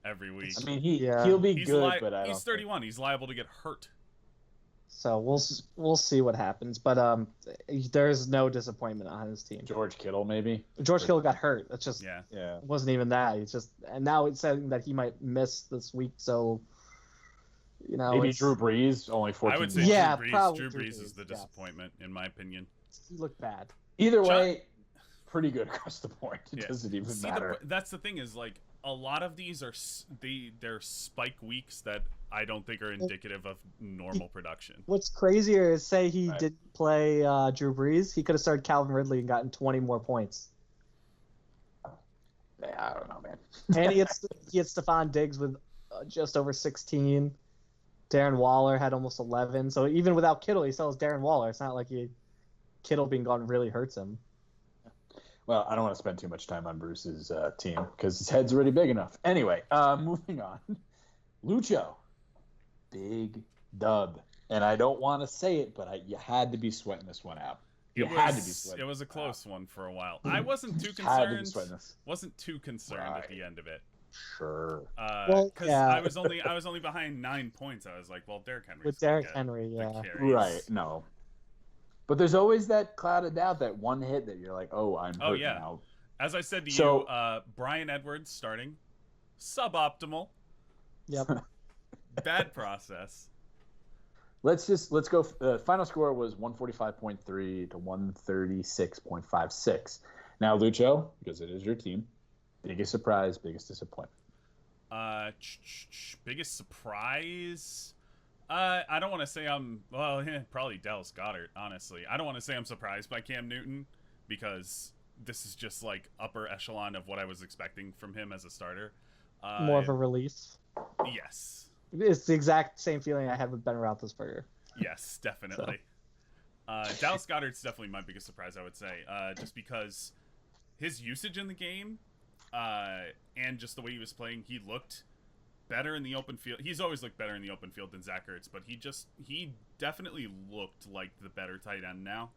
[SPEAKER 4] every week.
[SPEAKER 1] I mean,
[SPEAKER 3] Yeah.
[SPEAKER 1] he'll be
[SPEAKER 4] He's
[SPEAKER 1] good, but I don't.
[SPEAKER 4] he's 31. He's liable to get hurt.
[SPEAKER 3] So we'll see what happens. But there's no disappointment on his team.
[SPEAKER 1] George Kittle, maybe.
[SPEAKER 3] George Kittle got hurt. That's just
[SPEAKER 4] Yeah.
[SPEAKER 1] Yeah.
[SPEAKER 3] it wasn't even that. He's just and now it's saying that he might miss this week. So
[SPEAKER 1] Maybe
[SPEAKER 3] it's-
[SPEAKER 1] Drew Brees, only 14
[SPEAKER 4] I would say
[SPEAKER 1] games.
[SPEAKER 3] Yeah,
[SPEAKER 4] Drew Brees.
[SPEAKER 3] probably
[SPEAKER 4] Drew
[SPEAKER 3] Drew
[SPEAKER 4] Brees is
[SPEAKER 3] Brees,
[SPEAKER 4] the
[SPEAKER 3] yes.
[SPEAKER 4] disappointment, in my opinion.
[SPEAKER 3] he looked bad.
[SPEAKER 1] Either
[SPEAKER 4] John-
[SPEAKER 1] way, pretty good across the board. It
[SPEAKER 4] Yeah.
[SPEAKER 1] doesn't even
[SPEAKER 4] See,
[SPEAKER 1] matter.
[SPEAKER 4] that's the thing is like a lot of these are they're spike weeks that I don't think are indicative of normal production.
[SPEAKER 3] What's crazier is say he
[SPEAKER 1] Right.
[SPEAKER 3] didn't play Drew Brees, he could have started Calvin Ridley and gotten 20 more points.
[SPEAKER 1] Yeah, I don't know, man.
[SPEAKER 3] And he had Stephon Diggs with just over 16. Darren Waller had almost 11. So even without Kittle, he still has Darren Waller. It's not like Kittle being gone really hurts him.
[SPEAKER 1] Well, I don't want to spend too much time on Bruce's team because his head's already big enough. Anyway, moving on. Lucho, big dub. And I don't want to say it, but you had to be sweating this one out. You had to be sweating.
[SPEAKER 4] It was a close one for a while. I wasn't too
[SPEAKER 1] Had to be
[SPEAKER 4] concerned.
[SPEAKER 1] sweating this.
[SPEAKER 4] Wasn't too concerned at the end of it.
[SPEAKER 1] Sure.
[SPEAKER 3] Well,
[SPEAKER 4] Because
[SPEAKER 3] yeah.
[SPEAKER 4] I was only behind 9 points. I was like, well, Derrick Henry
[SPEAKER 3] With Derrick Henry, yeah.
[SPEAKER 1] Right. No. But there's always that cloud of doubt, that one hit that you're like, oh, I'm hurt
[SPEAKER 4] yeah.
[SPEAKER 1] now.
[SPEAKER 4] As I said to
[SPEAKER 1] So-
[SPEAKER 4] you, Brian Edwards starting, suboptimal,
[SPEAKER 3] Yep.
[SPEAKER 4] bad process.
[SPEAKER 1] Let's go. Final score was 145.3 to 136.56. Now, Lucho, because it is your team, biggest surprise, biggest disappointment.
[SPEAKER 4] Biggest surprise. I don't want to say probably Dallas Goedert. Honestly, I don't want to say I'm surprised by Cam Newton because this is just like upper echelon of what I was expecting from him as a starter.
[SPEAKER 3] More of a release.
[SPEAKER 4] Yes.
[SPEAKER 3] It's the exact same feeling I had with Ben Roethlisberger.
[SPEAKER 4] Yes, definitely. Dallas Goedert's definitely my biggest surprise, I would say, just because his usage in the game and just the way he was playing, he looked better in the open field. He's always looked better in the open field than Zach Ertz, but he definitely looked like the better tight end now.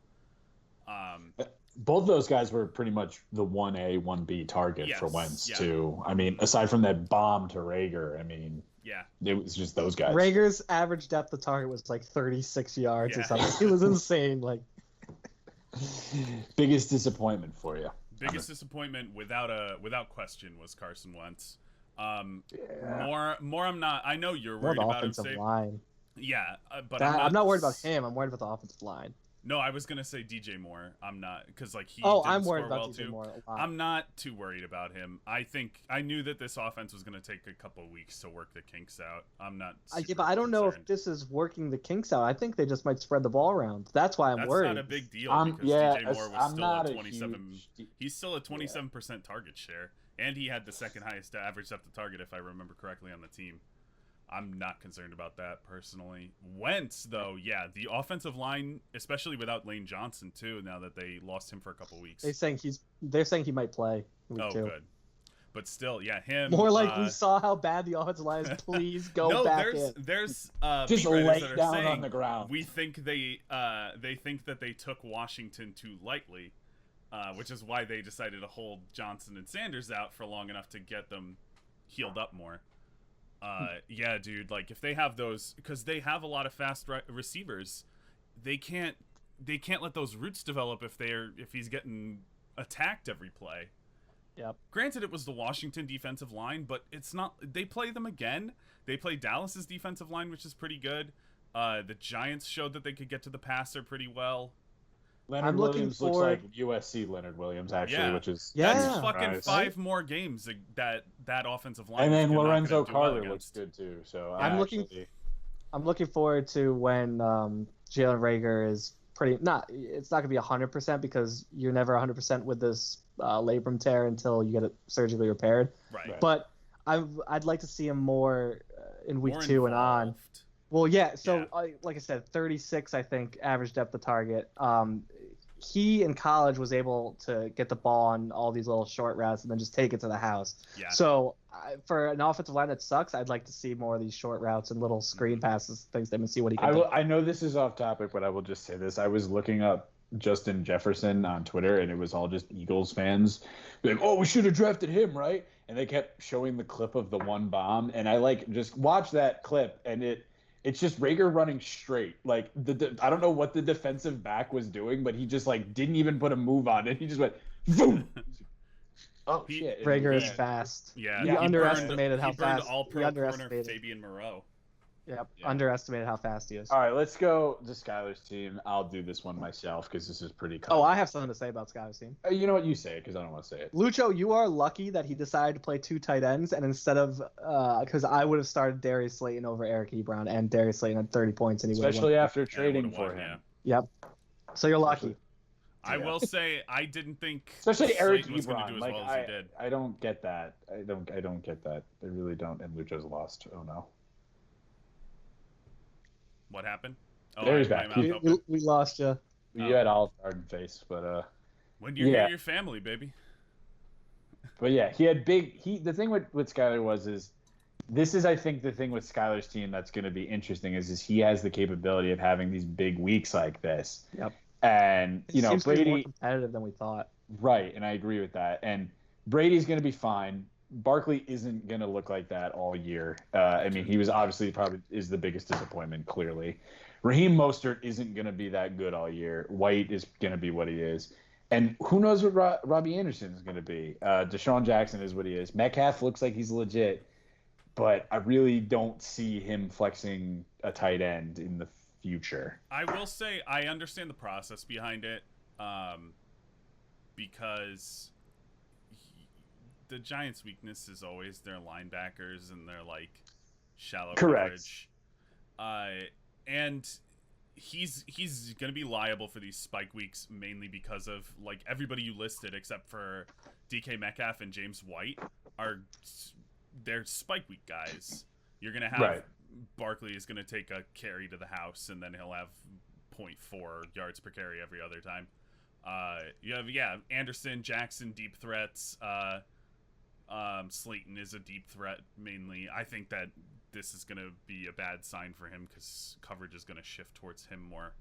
[SPEAKER 1] Both those guys were pretty much the 1A, 1B target for
[SPEAKER 4] Yes,
[SPEAKER 1] Wentz,
[SPEAKER 4] yeah.
[SPEAKER 1] too. I mean, aside from that bomb to Rager, I mean,
[SPEAKER 4] Yeah.
[SPEAKER 1] it was just those guys.
[SPEAKER 3] Rager's average depth of target was like 36 yards or
[SPEAKER 4] Yeah.
[SPEAKER 3] something. It was insane. Like,
[SPEAKER 1] Biggest disappointment for you.
[SPEAKER 4] Biggest disappointment without question was Carson Wentz.
[SPEAKER 1] Yeah.
[SPEAKER 4] More I'm not. I know you're
[SPEAKER 3] more
[SPEAKER 4] worried
[SPEAKER 3] the
[SPEAKER 4] about him.
[SPEAKER 3] offensive line.
[SPEAKER 4] Yeah, but
[SPEAKER 3] I'm not worried about him. I'm worried about the offensive line.
[SPEAKER 4] No, I was gonna say DJ Moore. I'm not because like he.
[SPEAKER 3] Oh,
[SPEAKER 4] didn't
[SPEAKER 3] I'm worried
[SPEAKER 4] score
[SPEAKER 3] about
[SPEAKER 4] well
[SPEAKER 3] DJ
[SPEAKER 4] too.
[SPEAKER 3] Moore a lot.
[SPEAKER 4] I'm not too worried about him. I knew that this offense was going to take a couple of weeks to work the kinks out. I'm not.
[SPEAKER 3] Yeah,
[SPEAKER 4] super
[SPEAKER 3] but I don't know if
[SPEAKER 4] concerned.
[SPEAKER 3] this is working the kinks out. I think they just might spread the ball around. That's why I'm
[SPEAKER 4] That's
[SPEAKER 3] worried.
[SPEAKER 4] not a big deal because
[SPEAKER 1] Yeah,
[SPEAKER 4] DJ Moore was
[SPEAKER 1] I'm
[SPEAKER 4] still
[SPEAKER 1] not
[SPEAKER 4] at
[SPEAKER 1] a
[SPEAKER 4] 27.
[SPEAKER 1] huge.
[SPEAKER 4] He's still at 27% target share, and he had the second highest average depth of target, if I remember correctly, on the team. I'm not concerned about that personally. Wentz, though, yeah, the offensive line, especially without Lane Johnson too, now that they lost him for a couple weeks.
[SPEAKER 3] They're saying he might play week
[SPEAKER 4] Oh,
[SPEAKER 3] 2.
[SPEAKER 4] good. But still, yeah, him.
[SPEAKER 3] More like we saw how bad the offensive line is. Please go
[SPEAKER 4] no,
[SPEAKER 3] back
[SPEAKER 4] there's
[SPEAKER 3] in.
[SPEAKER 4] there's
[SPEAKER 1] Just
[SPEAKER 4] beat writers
[SPEAKER 1] lay
[SPEAKER 4] that are
[SPEAKER 1] down
[SPEAKER 4] saying
[SPEAKER 1] on the ground.
[SPEAKER 4] we think they think that they took Washington too lightly, which is why they decided to hold Johnson and Sanders out for long enough to get them healed up more. Yeah, dude, like if they have those, because they have a lot of fast receivers, they can't let those roots develop if he's getting attacked every play.
[SPEAKER 3] Yep.
[SPEAKER 4] Granted, it was the Washington defensive line, but it's not. They play them again. They play Dallas's defensive line, which is pretty good. The Giants showed that they could get to the passer pretty well.
[SPEAKER 1] Leonard
[SPEAKER 3] I'm looking
[SPEAKER 1] Williams looks
[SPEAKER 3] for-
[SPEAKER 1] like USC Leonard Williams, actually,
[SPEAKER 4] Yeah.
[SPEAKER 1] which is
[SPEAKER 3] Yeah.
[SPEAKER 4] That's fucking
[SPEAKER 1] Nice.
[SPEAKER 4] 5 more games that offensive line.
[SPEAKER 1] And
[SPEAKER 4] is
[SPEAKER 1] then
[SPEAKER 4] not
[SPEAKER 1] Lorenzo
[SPEAKER 4] gonna do well
[SPEAKER 1] Carter looks
[SPEAKER 4] against.
[SPEAKER 1] good too. So
[SPEAKER 3] I'm looking forward to when Jalen Rager is it's not gonna be 100% because you're never 100% with this labrum tear until you get it surgically repaired.
[SPEAKER 4] Right.
[SPEAKER 3] But I'd like to see him more in week
[SPEAKER 4] More
[SPEAKER 3] 2 and on.
[SPEAKER 4] involved.
[SPEAKER 3] Well, yeah. So,
[SPEAKER 4] Yeah.
[SPEAKER 3] like I said, 36, I think, average depth of target. He in college was able to get the ball on all these little short routes and then just take it to the house.
[SPEAKER 4] Yeah.
[SPEAKER 3] So, for an offensive line that sucks, I'd like to see more of these short routes and little
[SPEAKER 4] Mm-hmm.
[SPEAKER 3] screen passes, things and see what he can do.
[SPEAKER 1] I know this is off topic, but I will just say this. I was looking up Justin Jefferson on Twitter, and it was all just Eagles fans. Like, oh, we should have drafted him, right? and they kept showing the clip of the one bomb, and I like just watched that clip, and it's just Rager running straight. Like I don't know what the defensive back was doing, but he just like didn't even put a move on it. He just went boom. Oh shit!
[SPEAKER 3] Rager is fast.
[SPEAKER 4] Yeah,
[SPEAKER 3] he underestimated how
[SPEAKER 4] he burned
[SPEAKER 3] fast.
[SPEAKER 4] All-Pro corner Fabian Moreau.
[SPEAKER 3] Yep, underestimated how fast he is.
[SPEAKER 1] All right, let's go to Skylar's team. I'll do this one myself because this is pretty cool.
[SPEAKER 3] Oh, I have something to say about Skylar's team.
[SPEAKER 1] You know what? You say it because I don't want to say it.
[SPEAKER 3] Lucho, you are lucky that he decided to play 2 tight ends, and instead of because I would have started Darius Slayton over Eric Ebron, and Darius Slayton had 30 points, and he
[SPEAKER 1] especially after trading for him.
[SPEAKER 3] Yeah. Yep. So you're lucky.
[SPEAKER 4] I will say I didn't think
[SPEAKER 1] especially Eric
[SPEAKER 4] Slayton was going to do as
[SPEAKER 1] like,
[SPEAKER 4] well as he did.
[SPEAKER 1] I don't get that. I don't get that. I really don't. And Lucho's lost. Oh no.
[SPEAKER 4] What happened? Oh,
[SPEAKER 1] there he's back.
[SPEAKER 3] We lost you.
[SPEAKER 1] You had Olive Garden face, but
[SPEAKER 4] when you're near your family, baby.
[SPEAKER 1] But yeah, he had big. The thing with Skylar is this is I think the thing with Skylar's team that's going to be interesting is he has the capability of having these big weeks like this.
[SPEAKER 3] Yep.
[SPEAKER 1] And
[SPEAKER 3] seems
[SPEAKER 1] Brady
[SPEAKER 3] to be more competitive than we thought.
[SPEAKER 1] Right, and I agree with that. And Brady's going to be fine. Barkley isn't going to look like that all year. I mean, he was obviously probably is the biggest disappointment, clearly. Raheem Mostert isn't going to be that good all year. White is going to be what he is. And who knows what Robbie Anderson is going to be. Deshaun Jackson is what he is. Metcalf looks like he's legit, but I really don't see him flexing a tight end in the future.
[SPEAKER 4] I will say I understand the process behind it because the Giants' weakness is always their linebackers and their like shallow coverage. And he's going to be liable for these spike weeks mainly because of like everybody you listed except for DK Metcalf and James White they're spike week guys. You're going to have Barkley is going to take a carry to the house and then he'll have 0.4 yards per carry every other time. You have Anderson, Jackson, deep threats. Slayton is a deep threat mainly. I think that this is going to be a bad sign for him because coverage is going to shift towards him more.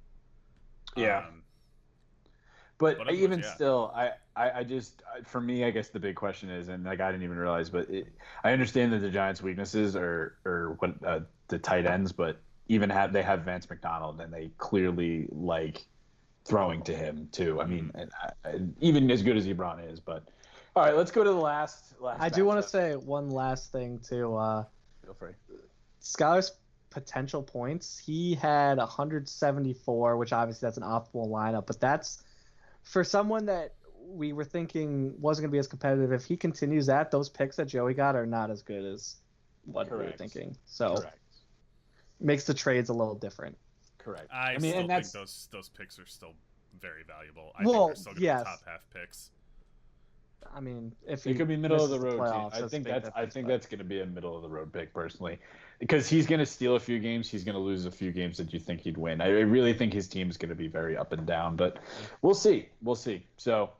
[SPEAKER 1] Yeah. But even still, I just, for me, I guess the big question is, and like I didn't even realize, but I understand that the Giants' weaknesses are what the tight ends, but even they have Vance McDonald and they clearly like throwing to him too. I mean, even as good as Ebron is, but all right, let's go to the last.
[SPEAKER 3] I do want to say one last thing too.
[SPEAKER 1] Feel free.
[SPEAKER 3] Skylar's potential points. He had 174, which obviously that's an optimal lineup, but that's for someone that we were thinking wasn't going to be as competitive. If he continues that, those picks that Joey got are not as good as what we were thinking. So makes the trades a little different.
[SPEAKER 1] Correct.
[SPEAKER 4] I mean, think those picks are still very valuable. I think they're still going to be top half picks.
[SPEAKER 3] I mean, if
[SPEAKER 1] it could be middle of the road, I think that's going to be a middle of the road pick personally, because he's going to steal a few games. He's going to lose a few games that you think he'd win. I really think his team is going to be very up and down, but we'll see. So,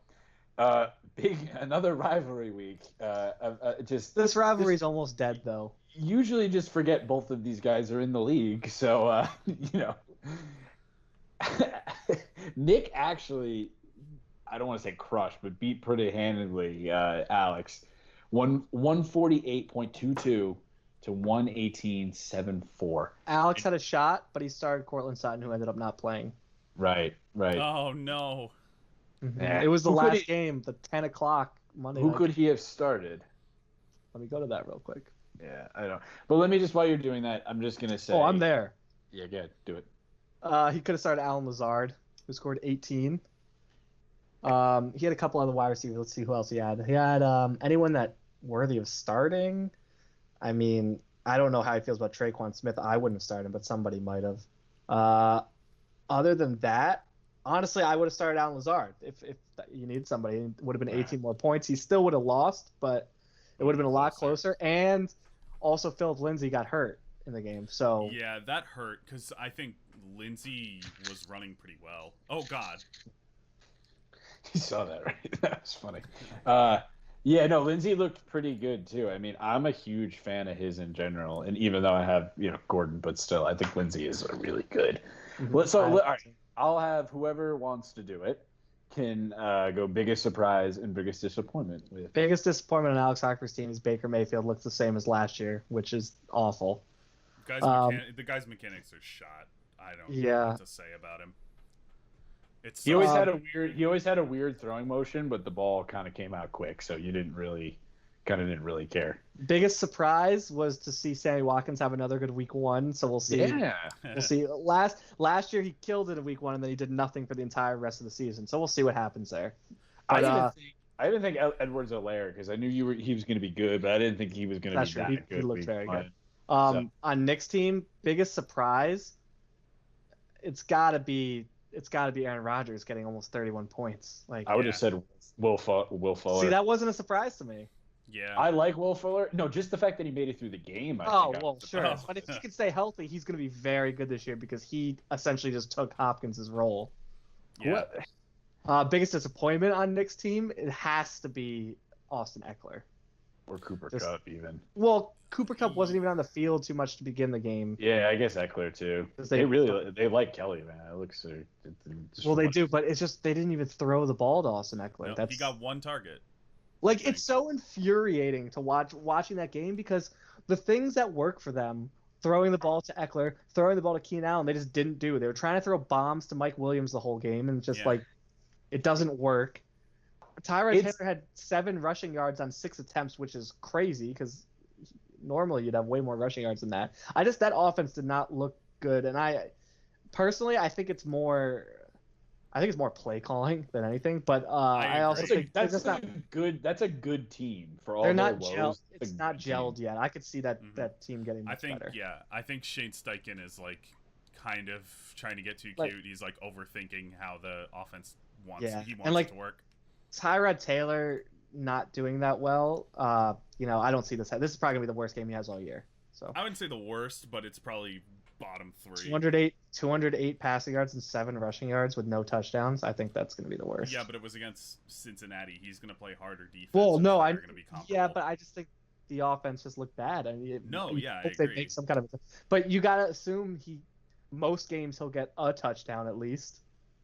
[SPEAKER 1] another rivalry week.
[SPEAKER 3] This rivalry is almost dead though.
[SPEAKER 1] Usually, just forget both of these guys are in the league. So, Nick actually. I don't want to say crushed, but beat pretty handedly Alex. 148.22 to 118.74.
[SPEAKER 3] Alex had a shot, but he started Cortland Sutton, who ended up not playing.
[SPEAKER 1] Right.
[SPEAKER 4] Oh, no.
[SPEAKER 3] Mm-hmm. It was the last game, the 10 o'clock Monday night.
[SPEAKER 1] Who could he have started?
[SPEAKER 3] Let me go to that real quick.
[SPEAKER 1] Yeah, I don't. But let me just, while you're doing that, I'm just going to say.
[SPEAKER 3] Oh, I'm there.
[SPEAKER 1] Yeah, good. Do it.
[SPEAKER 3] He could have started Alan Lazard, who scored 18. He had a couple other wide receivers. Let's see who else he had. He had anyone that worthy of starting. I mean, I don't know how he feels about Traquan Smith. I wouldn't have started him, but somebody might have. Other than that, honestly, I would have started Alan Lazard. If you need somebody, it would have been 18 more points. He still would have lost, but it would have been a lot closer. And also, Philip Lindsay got hurt in the game. So
[SPEAKER 4] yeah, that hurt because I think Lindsay was running pretty well. Oh, God.
[SPEAKER 1] You saw that, right? That was funny. Lindsay looked pretty good too. I mean, I'm a huge fan of his in general, and even though I have Gordon, but still, I think Lindsay is really good.
[SPEAKER 3] Mm-hmm.
[SPEAKER 1] All right, I'll have whoever wants to do it. can go biggest surprise and biggest disappointment with.
[SPEAKER 3] Biggest disappointment on Alex Harper's team is Baker Mayfield looks the same as last year, which is awful.
[SPEAKER 4] The guy's mechanics are shot. I don't know what to say about him.
[SPEAKER 1] He always had a weird throwing motion, but the ball kind of came out quick, so you didn't really care.
[SPEAKER 3] Biggest surprise was to see Sammy Watkins have another good week 1, so we'll see.
[SPEAKER 1] Yeah.
[SPEAKER 3] We'll see. Last year he killed it in week 1, and then he did nothing for the entire rest of the season. So we'll see what happens there. But,
[SPEAKER 1] I didn't think Edwards-Helaire, because I knew he was going to be good, but I didn't think he was going to be that good.
[SPEAKER 3] He looked very good. On Nick's team, biggest surprise, it's got to be Aaron Rodgers getting almost 31 points. Like
[SPEAKER 1] I would have said Will Fuller.
[SPEAKER 3] See, that wasn't a surprise to me.
[SPEAKER 4] Yeah.
[SPEAKER 1] I like Will Fuller. No, just the fact that he made it through the game.
[SPEAKER 3] Sure. But if he can stay healthy, he's going to be very good this year because he essentially just took Hopkins' role.
[SPEAKER 4] Yeah.
[SPEAKER 3] Biggest disappointment on Nick's team, it has to be Austin Eckler.
[SPEAKER 1] Or Cooper Kupp, even.
[SPEAKER 3] Well, Cooper Kupp wasn't even on the field too much to begin the game.
[SPEAKER 1] Yeah, I guess Eckler too. They like Kelly, man. It looks.
[SPEAKER 3] They do, but it's just they didn't even throw the ball to Austin Eckler.
[SPEAKER 4] No, he got one target.
[SPEAKER 3] Like it's so infuriating to watching that game because the things that work for them, throwing the ball to Eckler, throwing the ball to Keenan Allen, they just didn't do. They were trying to throw bombs to Mike Williams the whole game, and just it doesn't work. Tyrod Taylor had 7 rushing yards on 6 attempts, which is crazy because normally you'd have way more rushing yards than that. That offense did not look good, and I think it's more play calling than anything. But I also think
[SPEAKER 1] that's a good team for all
[SPEAKER 3] they're
[SPEAKER 1] their
[SPEAKER 3] not
[SPEAKER 1] woes.
[SPEAKER 3] gelled. It's not gelled yet. I could see that team getting much better.
[SPEAKER 4] Yeah, I think Shane Steichen is like kind of trying to get too cute. He's like overthinking how the offense wants it to work.
[SPEAKER 3] Tyrod Taylor not doing that well. I don't see this. This is probably gonna be the worst game he has all year. So
[SPEAKER 4] I wouldn't say the worst, but it's probably bottom 3.
[SPEAKER 3] 208 passing yards and 7 rushing yards with no touchdowns. I think that's gonna be the worst.
[SPEAKER 4] Yeah, but it was against Cincinnati. He's gonna play harder defense.
[SPEAKER 3] Well, no,
[SPEAKER 4] but
[SPEAKER 3] I just think the offense just looked bad. I mean,
[SPEAKER 4] I
[SPEAKER 3] hope
[SPEAKER 4] agree.
[SPEAKER 3] They make some kind of. But you gotta assume most games he'll get a touchdown at least.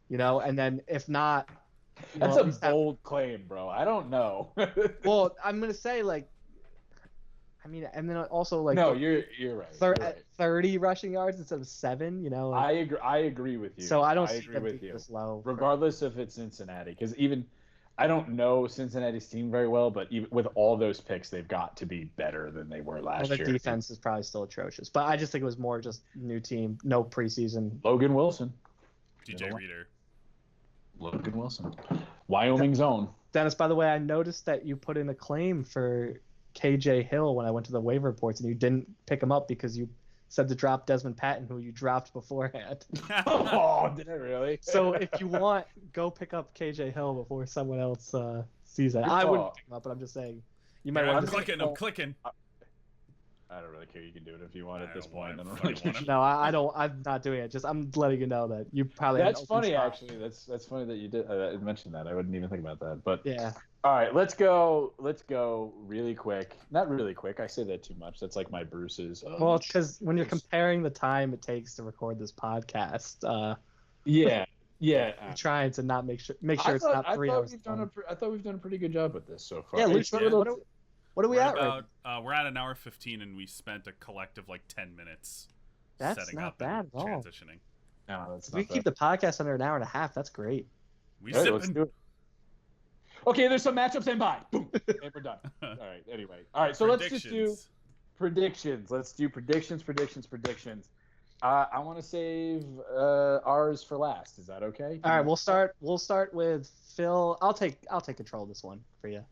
[SPEAKER 3] And then if not.
[SPEAKER 1] That's a bold claim, bro. I don't know.
[SPEAKER 3] Well, I'm gonna say and then also
[SPEAKER 1] no, you're right.
[SPEAKER 3] 30 rushing yards instead of 7.
[SPEAKER 1] I agree with you.
[SPEAKER 3] So I don't see them being this low.
[SPEAKER 1] Regardless if it's Cincinnati, because even I don't know Cincinnati's team very well, but even with all those picks, they've got to be better than they were last year.
[SPEAKER 3] The defense is probably still atrocious, but I just think it was more just new team, no preseason.
[SPEAKER 1] Logan Wilson,
[SPEAKER 4] DJ Reader.
[SPEAKER 1] Logan Wilson, Wyoming's own.
[SPEAKER 3] Dennis, by the way, I noticed that you put in a claim for KJ Hill when I went to the waiver reports, and you didn't pick him up because you said to drop Desmond Patton, who you dropped beforehand.
[SPEAKER 1] Oh, did I really?
[SPEAKER 3] So if you want, go pick up KJ Hill before someone else sees that. I wouldn't pick him up, but I'm just saying. You might want to.
[SPEAKER 4] I'm clicking.
[SPEAKER 1] I don't really care. You can do it if you want at this point. I don't really care.
[SPEAKER 3] No, I don't. I'm not doing it. I'm letting you know that you probably.
[SPEAKER 1] That's funny, actually. That's funny that you did mention that. I wouldn't even think about that. But
[SPEAKER 3] yeah.
[SPEAKER 1] All right, let's go really quick. Not really quick. I say that too much. That's like my Bruce's.
[SPEAKER 3] Well, it's because when you're comparing the time it takes to record this podcast.
[SPEAKER 1] Yeah.
[SPEAKER 3] I'm trying to not make sure it's not 3 hours.
[SPEAKER 1] I thought we've done a pretty good job with this so far.
[SPEAKER 3] Yeah, what are we at?
[SPEAKER 4] We're at an hour 15, and we spent a collective 10 minutes.
[SPEAKER 3] That's
[SPEAKER 4] setting
[SPEAKER 3] not
[SPEAKER 4] up
[SPEAKER 3] and
[SPEAKER 4] bad at all. Transitioning.
[SPEAKER 1] No, that's
[SPEAKER 3] if we keep the podcast under an hour and a half, that's great.
[SPEAKER 1] Let's do it. Okay, there's some matchups and bye. Boom. And we're done. All right. Anyway. All right. So let's just do predictions. Let's do predictions. I want to save ours for last. Is that okay?
[SPEAKER 3] All right. We'll start with Phil. I'll take control of this one for you.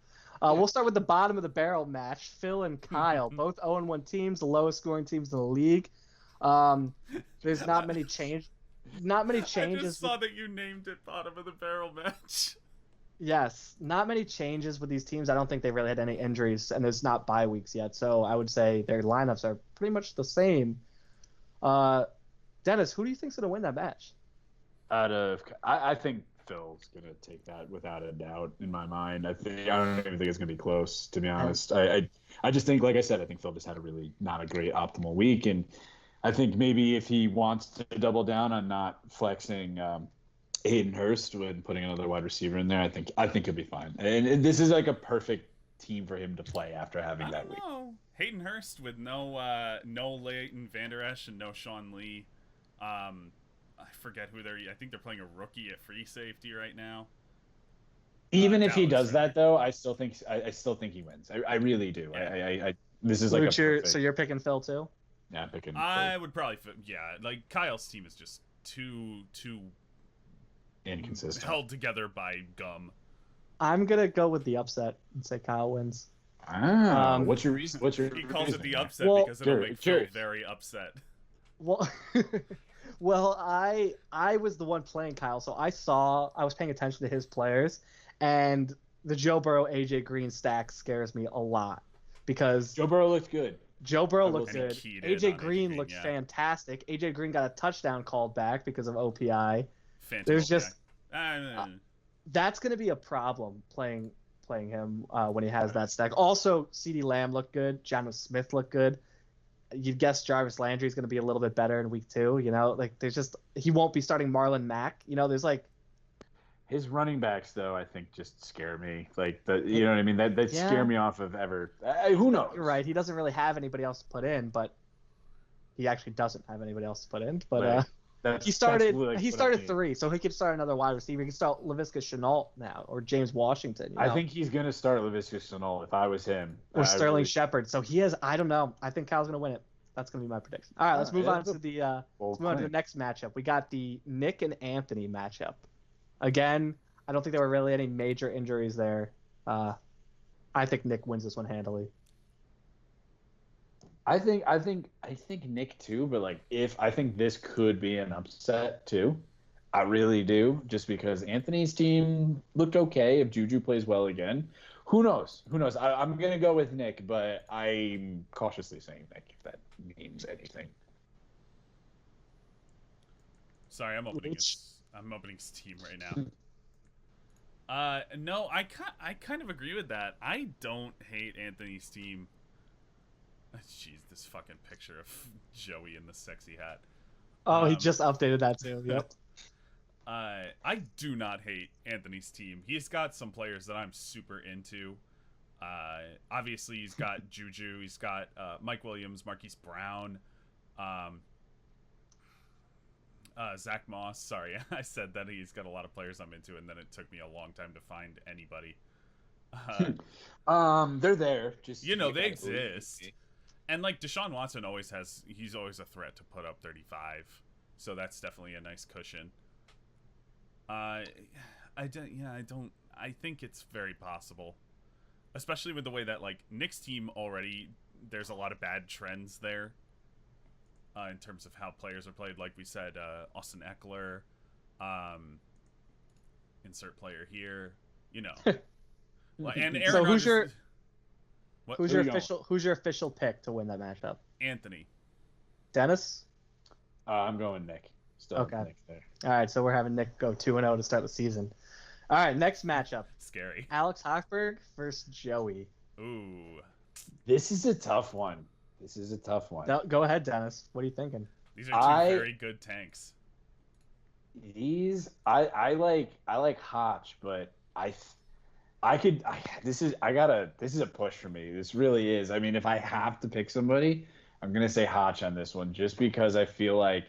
[SPEAKER 3] We'll start with the bottom of the barrel match. Phil and Kyle, both 0-1 teams, the lowest scoring teams in the league. There's not many changes.
[SPEAKER 4] I just saw that you named it bottom of the barrel match.
[SPEAKER 3] Yes, not many changes with these teams. I don't think they've really had any injuries, and there's not bye weeks yet. So I would say their lineups are pretty much the same. Dennis, who do you think's going to win that match?
[SPEAKER 1] I think Phil's going to take that without a doubt in my mind. I don't even think it's going to be close, to be honest. I just think, like I said, I think Phil just had a really not a great optimal week, and I think maybe if he wants to double down on not flexing Hayden Hurst when putting another wide receiver in there. I think he'll be fine. And this is like a perfect team for him to play after having
[SPEAKER 4] I
[SPEAKER 1] that
[SPEAKER 4] don't
[SPEAKER 1] week.
[SPEAKER 4] know. Hayden Hurst with no Leighton Vander Esch and no Sean Lee. I forget who they're. I think they're playing a rookie at free safety right now.
[SPEAKER 1] Even if he
[SPEAKER 4] Dallas,
[SPEAKER 1] does
[SPEAKER 4] right?
[SPEAKER 1] that, though, I still think he wins. I really do.
[SPEAKER 4] Yeah.
[SPEAKER 1] This is like
[SPEAKER 3] Luke,
[SPEAKER 1] a perfect.
[SPEAKER 3] so you're picking Phil too?
[SPEAKER 1] Yeah, I'm picking.
[SPEAKER 4] I would probably, like Kyle's team is just too
[SPEAKER 1] inconsistent.
[SPEAKER 4] held together by gum.
[SPEAKER 3] I'm gonna go with the upset and say Kyle wins.
[SPEAKER 1] What's your reason? What's your
[SPEAKER 4] He calls it the
[SPEAKER 1] reasoning?
[SPEAKER 4] upset
[SPEAKER 3] Well,
[SPEAKER 4] because it'll make Phil
[SPEAKER 1] curious.
[SPEAKER 4] very upset.
[SPEAKER 3] Well, well, I was the one playing Kyle, so I was paying attention to his players, and the Joe Burrow AJ Green stack scares me a lot because
[SPEAKER 1] Joe Burrow looked good.
[SPEAKER 3] Joe Burrow
[SPEAKER 1] I will
[SPEAKER 3] looked
[SPEAKER 1] say
[SPEAKER 3] good.
[SPEAKER 4] keyed in on
[SPEAKER 3] AJ
[SPEAKER 4] AJ
[SPEAKER 3] Green
[SPEAKER 4] Green,
[SPEAKER 3] looked
[SPEAKER 4] yeah.
[SPEAKER 3] fantastic. AJ Green got a touchdown called back because of OPI.
[SPEAKER 4] Phantom
[SPEAKER 3] There's
[SPEAKER 4] OPI.
[SPEAKER 3] just
[SPEAKER 4] Uh,
[SPEAKER 3] that's going to be a problem playing him when he has that stack. Also, CeeDee Lamb looked good. Jonnu Smith looked good. You'd guess Jarvis Landry is going to be a little bit better in week 2. You know, like there's just he won't be starting Marlon Mack. You know, there's like
[SPEAKER 1] His running backs, though, I think just scare me. Like you know what I mean? That
[SPEAKER 3] Yeah.
[SPEAKER 1] scare me off of ever. Who knows?
[SPEAKER 3] you're right. He doesn't really have anybody else to put in, but he actually doesn't have anybody else to put in. But
[SPEAKER 1] Right.
[SPEAKER 3] he started
[SPEAKER 1] like
[SPEAKER 3] he
[SPEAKER 1] what I
[SPEAKER 3] started
[SPEAKER 1] mean.
[SPEAKER 3] 3, so he could start another wide receiver. He can start Laviska Shenault now or James Washington. You know?
[SPEAKER 1] I think he's gonna start Laviska Shenault if I was him.
[SPEAKER 3] or
[SPEAKER 1] I
[SPEAKER 3] Sterling
[SPEAKER 1] really-
[SPEAKER 3] Shepard. So he has. I don't know. I think Kyle's gonna win it. That's gonna be my prediction. All right, let's move
[SPEAKER 1] yeah,
[SPEAKER 3] on to the
[SPEAKER 1] bold
[SPEAKER 3] let's move on to the
[SPEAKER 1] claim.
[SPEAKER 3] next matchup. We got the Nick and Anthony matchup. Again, I don't think there were really any major injuries there. I think Nick wins this one handily.
[SPEAKER 1] I think Nick too, but like I think this could be an upset too. I really do, just because Anthony's team looked okay. If Juju plays well again, who knows? Who knows? I'm gonna go with Nick, but I'm cautiously saying Nick if that means anything.
[SPEAKER 4] Sorry, I'm opening his team right now. No, I kind of agree with that. I don't hate Anthony's team. Jeez, this fucking picture of Joey in the sexy hat.
[SPEAKER 3] Oh, he just updated that too. Yep.
[SPEAKER 4] I do not hate Anthony's team. He's got some players that I'm super into. Obviously, he's got Juju. He's got Mike Williams, Marquise Brown, Zach Moss. Sorry, I said that he's got a lot of players I'm into, and then it took me a long time to find anybody.
[SPEAKER 1] They're there. Just
[SPEAKER 4] You know,
[SPEAKER 1] you
[SPEAKER 4] they
[SPEAKER 1] gotta believe
[SPEAKER 4] exist.
[SPEAKER 1] me.
[SPEAKER 4] And like Deshaun Watson he's always a threat to put up 35. So that's definitely a nice cushion. I think it's very possible. Especially with the way that like Nick's team already there's a lot of bad trends there. In terms of how players are played, like we said, Austin Eckler, insert player here, you know. And Aaron
[SPEAKER 3] So who's
[SPEAKER 4] Rodgers-
[SPEAKER 3] Who's
[SPEAKER 1] Who
[SPEAKER 3] your
[SPEAKER 1] you going?
[SPEAKER 3] Who's your official pick to win that matchup?
[SPEAKER 4] Anthony.
[SPEAKER 3] Dennis.
[SPEAKER 1] I'm going Nick. Still
[SPEAKER 3] Okay.
[SPEAKER 1] Nick there.
[SPEAKER 3] All right, so we're having Nick go 2-0 to start the season. All right, next matchup:
[SPEAKER 4] Scary.
[SPEAKER 3] Alex Hochberg versus Joey.
[SPEAKER 4] Ooh.
[SPEAKER 1] This is a tough one.
[SPEAKER 3] Go ahead, Dennis. What are you thinking?
[SPEAKER 4] These are two very good tanks.
[SPEAKER 1] I like Hotch, but this is a push for me. This really is. I mean, if I have to pick somebody, I'm gonna say Hotch on this one, just because I feel like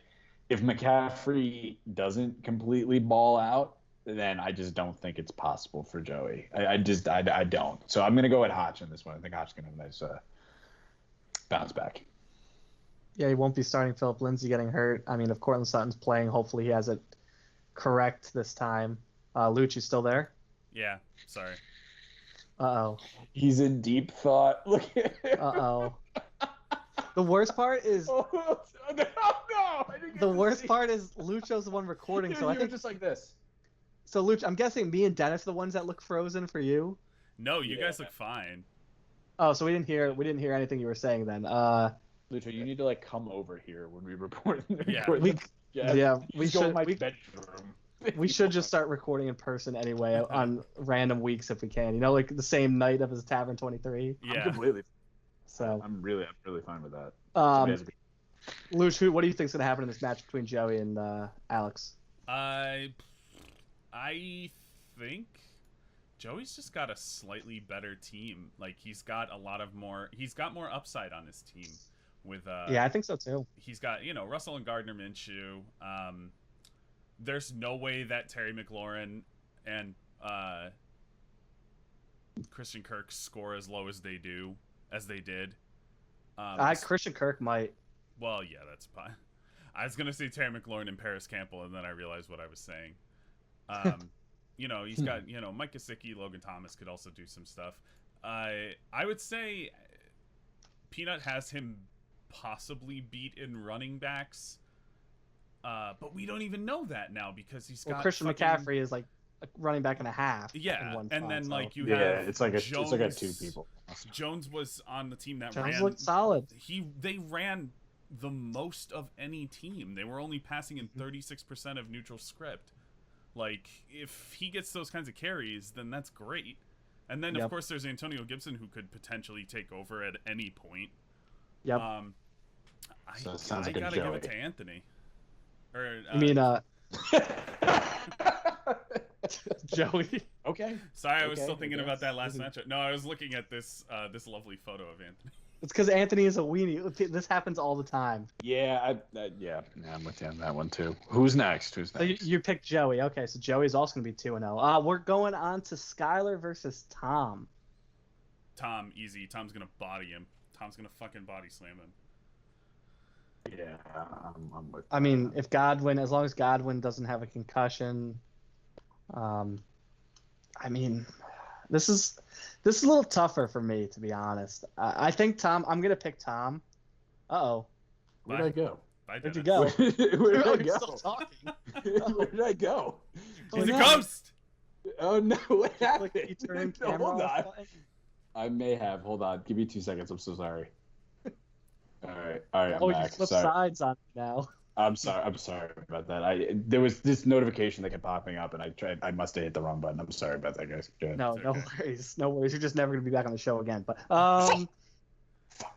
[SPEAKER 1] if McCaffrey doesn't completely ball out, then I just don't think it's possible for Joey. I don't. So I'm gonna go with Hotch on this one. I think Hotch's gonna have a nice bounce back.
[SPEAKER 3] Yeah, he won't be starting Philip Lindsay getting hurt. I mean, if Cortland Sutton's playing, hopefully he has it correct this time. Luch, you still there?
[SPEAKER 4] Yeah. Sorry.
[SPEAKER 3] Uh-oh.
[SPEAKER 1] He's in deep thought. Look at him.
[SPEAKER 3] Uh-oh. The worst part is
[SPEAKER 1] Oh, no! I didn't get
[SPEAKER 3] the
[SPEAKER 1] to
[SPEAKER 3] worst
[SPEAKER 1] see.
[SPEAKER 3] part is Lucho's the one recording,
[SPEAKER 1] Dude,
[SPEAKER 3] so I
[SPEAKER 1] you were
[SPEAKER 3] think
[SPEAKER 1] just like this.
[SPEAKER 3] so. Luch, I'm guessing me and Dennis are the ones that look frozen for you.
[SPEAKER 4] No, you
[SPEAKER 1] Yeah.
[SPEAKER 4] guys look fine.
[SPEAKER 3] Oh, so we didn't hear anything you were saying then.
[SPEAKER 1] Lucho, you need to like come over here when we report.
[SPEAKER 4] Yeah.
[SPEAKER 3] We-
[SPEAKER 1] yeah.
[SPEAKER 3] we
[SPEAKER 1] Just go in
[SPEAKER 3] should
[SPEAKER 1] my
[SPEAKER 3] we,
[SPEAKER 1] bedroom.
[SPEAKER 3] we should just start recording in person anyway on random weeks if we can. You know, like the same night of his Tavern 23.
[SPEAKER 1] I'm
[SPEAKER 4] Yeah.
[SPEAKER 1] completely.
[SPEAKER 3] So,
[SPEAKER 1] I'm really fine with that.
[SPEAKER 3] Luch, what do you think's gonna happen in this match between Joey and Alex?
[SPEAKER 4] I I think Joey's just got a slightly better team. Like he's got more upside on his team with
[SPEAKER 3] Yeah, I think so too.
[SPEAKER 4] he's got, Russell and Gardner Minshew. There's no way that Terry McLaurin and Christian Kirk score as low as they did.
[SPEAKER 3] Christian Kirk might.
[SPEAKER 4] Well, yeah, that's fine. I was gonna say Terry McLaurin and Paris Campbell, and then I realized what I was saying. He's got Mike Gesicki, Logan Thomas could also do some stuff. I would say Peanut has him possibly beat in running backs, but we don't even know that now because he's got
[SPEAKER 3] Christian McCaffrey is like a running back and a half.
[SPEAKER 4] Yeah,
[SPEAKER 3] in
[SPEAKER 4] and then like you
[SPEAKER 1] Yeah,
[SPEAKER 4] have
[SPEAKER 1] it's like a
[SPEAKER 4] Jones,
[SPEAKER 1] two people.
[SPEAKER 4] Jones was on the team that
[SPEAKER 3] Jones
[SPEAKER 4] ran.
[SPEAKER 3] looked solid.
[SPEAKER 4] They ran the most of any team. They were only passing in 36% of neutral script. Like if he gets those kinds of carries, then that's great. And then of course there's Antonio Gibson who could potentially take over at any point.
[SPEAKER 3] Yep.
[SPEAKER 1] So it sounds
[SPEAKER 4] I
[SPEAKER 1] like a
[SPEAKER 4] gotta give it
[SPEAKER 1] Joey.
[SPEAKER 4] to Anthony. Or
[SPEAKER 3] I mean, Joey.
[SPEAKER 1] Okay.
[SPEAKER 4] sorry, I was
[SPEAKER 1] okay,
[SPEAKER 4] still thinking
[SPEAKER 1] I
[SPEAKER 4] about that last
[SPEAKER 1] guess.
[SPEAKER 4] matchup. No, I was looking at this lovely photo of Anthony.
[SPEAKER 3] It's because Anthony is a weenie. This happens all the time.
[SPEAKER 1] Yeah, I'm with you on that one too. Who's next?
[SPEAKER 3] So you picked Joey. Okay, so Joey's also going to be 2-0. We're going on to Skylar versus Tom.
[SPEAKER 4] Tom, easy. Tom's gonna body him. Tom's gonna fucking body slam him.
[SPEAKER 1] Yeah, I'm with.
[SPEAKER 3] I mean, as long as Godwin doesn't have a concussion, I mean, this is a little tougher for me, to be honest. I think Tom. I'm gonna pick Tom. Uh-oh.
[SPEAKER 1] Where'd I go?
[SPEAKER 4] Bye,
[SPEAKER 3] Where'd you
[SPEAKER 4] Dennis.
[SPEAKER 3] go?
[SPEAKER 1] Where'd I
[SPEAKER 3] You're
[SPEAKER 1] go?
[SPEAKER 3] still talking.
[SPEAKER 1] Where did I go?
[SPEAKER 4] He's
[SPEAKER 3] no.
[SPEAKER 4] a ghost.
[SPEAKER 1] Oh no! What
[SPEAKER 3] Like,
[SPEAKER 1] happened?
[SPEAKER 3] you turn
[SPEAKER 1] No,
[SPEAKER 3] camera
[SPEAKER 1] hold
[SPEAKER 3] off
[SPEAKER 1] on.
[SPEAKER 3] button?
[SPEAKER 1] I may have. Hold on. Give me 2 seconds. I'm so sorry. All right. I'm
[SPEAKER 3] Oh, you
[SPEAKER 1] back.
[SPEAKER 3] flip
[SPEAKER 1] Sorry.
[SPEAKER 3] sides on me now.
[SPEAKER 1] I'm sorry about that. There was this notification that kept popping up, and I must have hit the wrong button. I'm sorry about that, guys. Go ahead.
[SPEAKER 3] No,
[SPEAKER 4] It's
[SPEAKER 3] no
[SPEAKER 4] okay.
[SPEAKER 3] worries. No worries. You're just never gonna be back on the show again. But I'm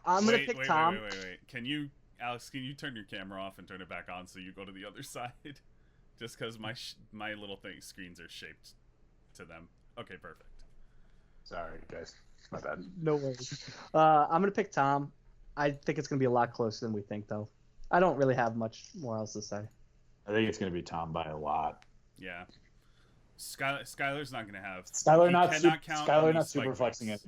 [SPEAKER 3] gonna pick Tom.
[SPEAKER 4] Wait. Alex, can you turn your camera off and turn it back on so you go to the other side? Just because my little screens are shaped to them. Okay, perfect.
[SPEAKER 1] Sorry, guys. My bad.
[SPEAKER 3] No worries. I'm gonna pick Tom. I think it's gonna be a lot closer than we think, though. I don't really have much more else to say.
[SPEAKER 1] I think it's going to be Tom by a lot.
[SPEAKER 4] Yeah. Skylar's not going to have.
[SPEAKER 1] Skylar
[SPEAKER 4] he
[SPEAKER 1] not
[SPEAKER 4] cannot count on
[SPEAKER 1] Skylar
[SPEAKER 4] these
[SPEAKER 1] not
[SPEAKER 4] spike
[SPEAKER 1] super flexing
[SPEAKER 4] weeks.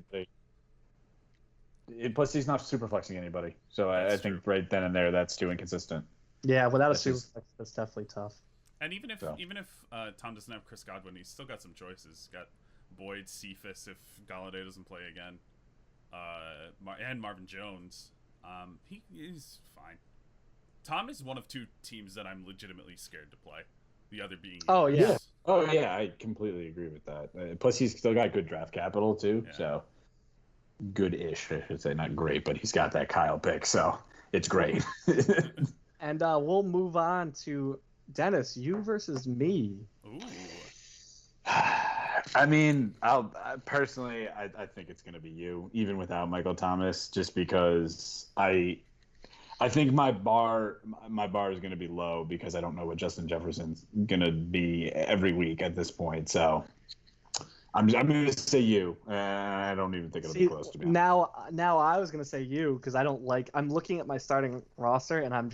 [SPEAKER 1] anybody. Plus, he's not super flexing anybody. So I
[SPEAKER 4] That's
[SPEAKER 1] think
[SPEAKER 4] true.
[SPEAKER 1] right then and there, that's too inconsistent.
[SPEAKER 3] Yeah, without a
[SPEAKER 1] That's
[SPEAKER 3] super
[SPEAKER 1] just-
[SPEAKER 3] flex, that's definitely tough.
[SPEAKER 4] And even if
[SPEAKER 1] So.
[SPEAKER 4] Tom doesn't have Chris Godwin, he's still got some choices. He's got Boyd, Cephas if Galladay doesn't play again, and Marvin Jones. He's fine. Tom is one of two teams that I'm legitimately scared to play. The other being.
[SPEAKER 3] Oh,
[SPEAKER 4] Eagles.
[SPEAKER 3] yeah.
[SPEAKER 1] Oh yeah, I completely agree with that. Plus, he's still got good draft capital too.
[SPEAKER 4] Yeah.
[SPEAKER 1] So good-ish, I should say, not great, but he's got that Kyle pick, so it's great.
[SPEAKER 3] And we'll move on to Dennis. You versus me.
[SPEAKER 4] Ooh.
[SPEAKER 1] I mean, I think it's going to be you, even without Michael Thomas, just because I think my bar is going to be low because I don't know what Justin Jefferson's going to be every week at this point. So I'm going to say you. I don't even think it'll be close to me.
[SPEAKER 3] Now I was gonna say you because I'm looking at my starting roster and I'm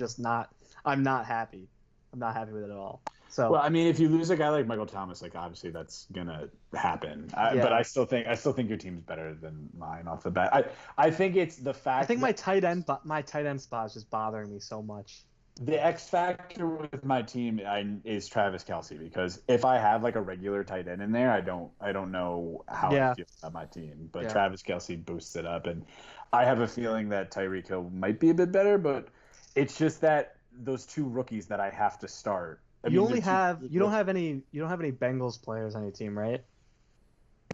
[SPEAKER 3] not happy. I'm not happy with it at all. So
[SPEAKER 1] Well, I mean, if you lose a guy like Michael Thomas, like obviously that's gonna happen.
[SPEAKER 3] Yeah.
[SPEAKER 1] But I still think your team's better than mine off the bat. I think it's the fact.
[SPEAKER 3] I think
[SPEAKER 1] that
[SPEAKER 3] my tight end spot is just bothering me so much.
[SPEAKER 1] the X factor with my team is Travis Kelce, because if I have like a regular tight end in there, I don't know how
[SPEAKER 3] Yeah.
[SPEAKER 1] I feel about my team. But
[SPEAKER 3] Yeah.
[SPEAKER 1] Travis Kelce boosts it up, and I have a feeling that Tyreek Hill might be a bit better, but it's just that those two rookies that I have to start.
[SPEAKER 3] You don't have any Bengals players on your team, right?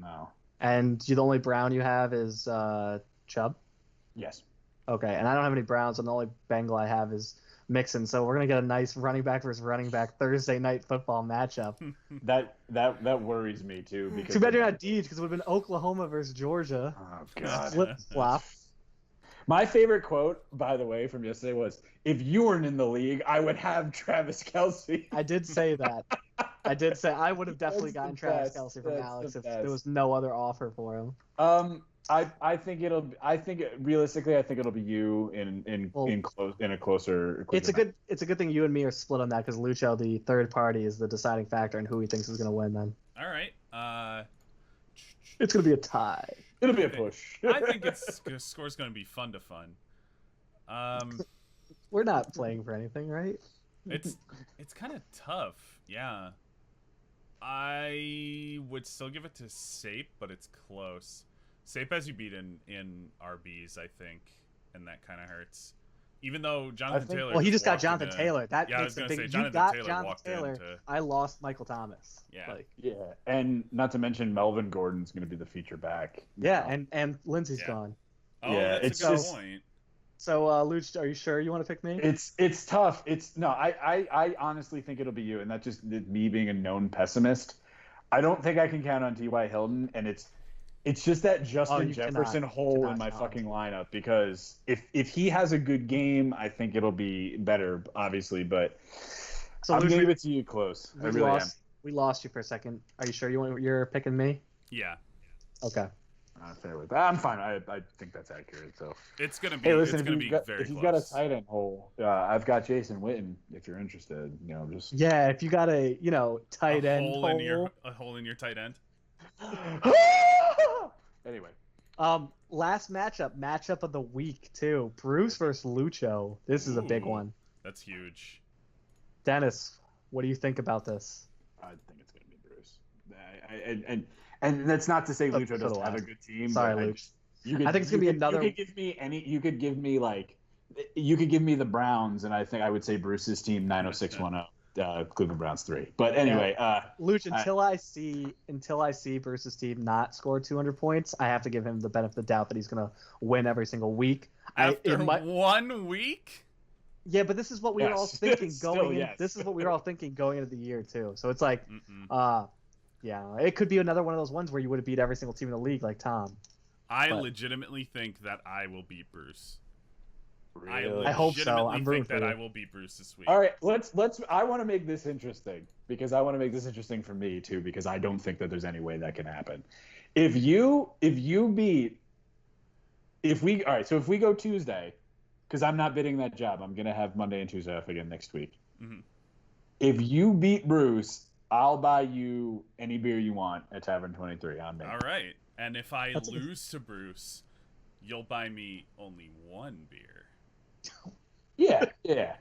[SPEAKER 1] No.
[SPEAKER 3] And the only Brown you have is Chubb.
[SPEAKER 1] Yes.
[SPEAKER 3] Okay, and I don't have any Browns, and the only Bengal I have is Mixon. So we're gonna get a nice running back versus running back Thursday night football matchup.
[SPEAKER 1] That worries me too. Because
[SPEAKER 3] Too bad you're not Deej, because it would have been Oklahoma versus Georgia.
[SPEAKER 1] Oh God.
[SPEAKER 3] Flip flop.
[SPEAKER 1] My favorite quote, by the way, from yesterday was, "If you weren't in the league, I would have Travis Kelce."
[SPEAKER 3] I did say that. I did say I would have definitely
[SPEAKER 1] That's the
[SPEAKER 3] gotten Travis
[SPEAKER 1] best.
[SPEAKER 3] Kelsey from
[SPEAKER 1] That's
[SPEAKER 3] Alex
[SPEAKER 1] the
[SPEAKER 3] if there
[SPEAKER 1] best.
[SPEAKER 3] was no other offer for him.
[SPEAKER 1] Realistically, I think it'll be you in
[SPEAKER 3] Well,
[SPEAKER 1] a closer.
[SPEAKER 3] It's a good thing you and me are split on that because Lucho, the third party, is the deciding factor in who he thinks is going to win. Then
[SPEAKER 4] All right.
[SPEAKER 3] it's going to be a tie.
[SPEAKER 1] It'll be a push.
[SPEAKER 4] I think score's going to be fun to fun.
[SPEAKER 3] We're not playing for anything, right?
[SPEAKER 4] It's kind of tough. Yeah. I would still give it to Sape, but it's close. Sape has you beat in RBs, I think, and that kind of hurts. Even though Jonathan Taylor.
[SPEAKER 3] Well, he just got
[SPEAKER 4] walked
[SPEAKER 3] Jonathan
[SPEAKER 4] into-
[SPEAKER 3] Taylor. That
[SPEAKER 4] Yeah, I
[SPEAKER 3] makes
[SPEAKER 4] was
[SPEAKER 3] a
[SPEAKER 4] gonna
[SPEAKER 3] big.
[SPEAKER 4] say
[SPEAKER 3] You
[SPEAKER 4] Jonathan
[SPEAKER 3] got
[SPEAKER 4] Taylor
[SPEAKER 3] Jonathan
[SPEAKER 4] walked
[SPEAKER 3] Taylor.
[SPEAKER 4] into-
[SPEAKER 3] I lost Michael Thomas.
[SPEAKER 4] Yeah.
[SPEAKER 3] Like,
[SPEAKER 1] Yeah, and not to mention Melvin Gordon's going to be the feature back.
[SPEAKER 3] yeah,
[SPEAKER 1] now.
[SPEAKER 3] and Lindsey's
[SPEAKER 4] Yeah.
[SPEAKER 3] gone.
[SPEAKER 4] Oh,
[SPEAKER 1] Yeah,
[SPEAKER 4] that's
[SPEAKER 1] it's
[SPEAKER 4] a good
[SPEAKER 1] just-
[SPEAKER 4] point.
[SPEAKER 3] So, Luch, are you sure you want to pick me?
[SPEAKER 1] It's tough. I honestly think it'll be you, and that's just me being a known pessimist. I don't think I can count on T.Y. Hilton, and it's just that Justin
[SPEAKER 3] you
[SPEAKER 1] Jefferson
[SPEAKER 3] cannot.
[SPEAKER 1] hole
[SPEAKER 3] Cannot
[SPEAKER 1] in my
[SPEAKER 3] count.
[SPEAKER 1] fucking lineup, because if he has a good game, I think it'll be better, obviously, but
[SPEAKER 3] So,
[SPEAKER 1] I'm
[SPEAKER 3] Luch,
[SPEAKER 1] gonna
[SPEAKER 3] we,
[SPEAKER 1] give it to you close. I really am.
[SPEAKER 3] we lost you for a second. Are you sure you're picking me?
[SPEAKER 4] Yeah.
[SPEAKER 3] Okay.
[SPEAKER 1] Fair with that. I'm fine. I think that's accurate. So
[SPEAKER 4] It's gonna be.
[SPEAKER 1] hey, listen,
[SPEAKER 4] it's
[SPEAKER 1] if
[SPEAKER 4] gonna
[SPEAKER 1] you've
[SPEAKER 4] be
[SPEAKER 1] got,
[SPEAKER 4] very
[SPEAKER 1] if you've
[SPEAKER 4] close.
[SPEAKER 1] got a tight end hole, I've got Jason Witten. If you're interested, just
[SPEAKER 3] Yeah, if you got a tight
[SPEAKER 4] a
[SPEAKER 3] end
[SPEAKER 4] hole in your tight end.
[SPEAKER 1] Anyway.
[SPEAKER 3] Last matchup of the week too. Bruce versus Lucho. This is a big
[SPEAKER 4] Ooh.
[SPEAKER 3] one.
[SPEAKER 4] That's huge.
[SPEAKER 3] Dennis, what do you think about this?
[SPEAKER 1] I think it's going to be Bruce. And that's not to say
[SPEAKER 3] So-
[SPEAKER 1] Lucho
[SPEAKER 3] so
[SPEAKER 1] doesn't
[SPEAKER 3] do
[SPEAKER 1] have
[SPEAKER 3] I.
[SPEAKER 1] a good team.
[SPEAKER 3] Sorry,
[SPEAKER 1] but
[SPEAKER 3] Luch.
[SPEAKER 1] I
[SPEAKER 3] think it's gonna be another-
[SPEAKER 1] You could give me the Browns, and I think I would say Bruce's team 90610, Cleveland Browns 3. But anyway,
[SPEAKER 3] Luch, until I see Bruce's team not score 200 points, I have to give him the benefit of the doubt that he's gonna win every single week.
[SPEAKER 4] After 1 week.
[SPEAKER 3] Yeah, but this is what we were all
[SPEAKER 1] Yes.
[SPEAKER 3] thinking
[SPEAKER 1] Still,
[SPEAKER 3] going.
[SPEAKER 1] yes.
[SPEAKER 3] This is what we were all thinking going into the year too. So it's like,
[SPEAKER 4] Mm-mm.
[SPEAKER 3] yeah, it could be another one of those ones where you would have beat every single team in the league, like Tom.
[SPEAKER 4] I
[SPEAKER 3] But-
[SPEAKER 4] legitimately think that I will beat Bruce.
[SPEAKER 1] really.
[SPEAKER 3] I hope so.
[SPEAKER 4] legitimately
[SPEAKER 3] I'm rooting
[SPEAKER 4] think that
[SPEAKER 3] for you.
[SPEAKER 4] I will beat Bruce this week.
[SPEAKER 1] All right, let's. I want to make this interesting because I want to make this interesting for me too, because I don't think that there's any way that can happen. If we go Tuesday, because I'm not bidding that job, I'm gonna have Monday and Tuesday off again next week.
[SPEAKER 4] Mhm.
[SPEAKER 1] If you beat Bruce, I'll buy you any beer you want at Tavern 23 on me.
[SPEAKER 4] All right. And if I
[SPEAKER 3] That's a-
[SPEAKER 4] lose to Bruce, you'll buy me only one beer.
[SPEAKER 1] Yeah,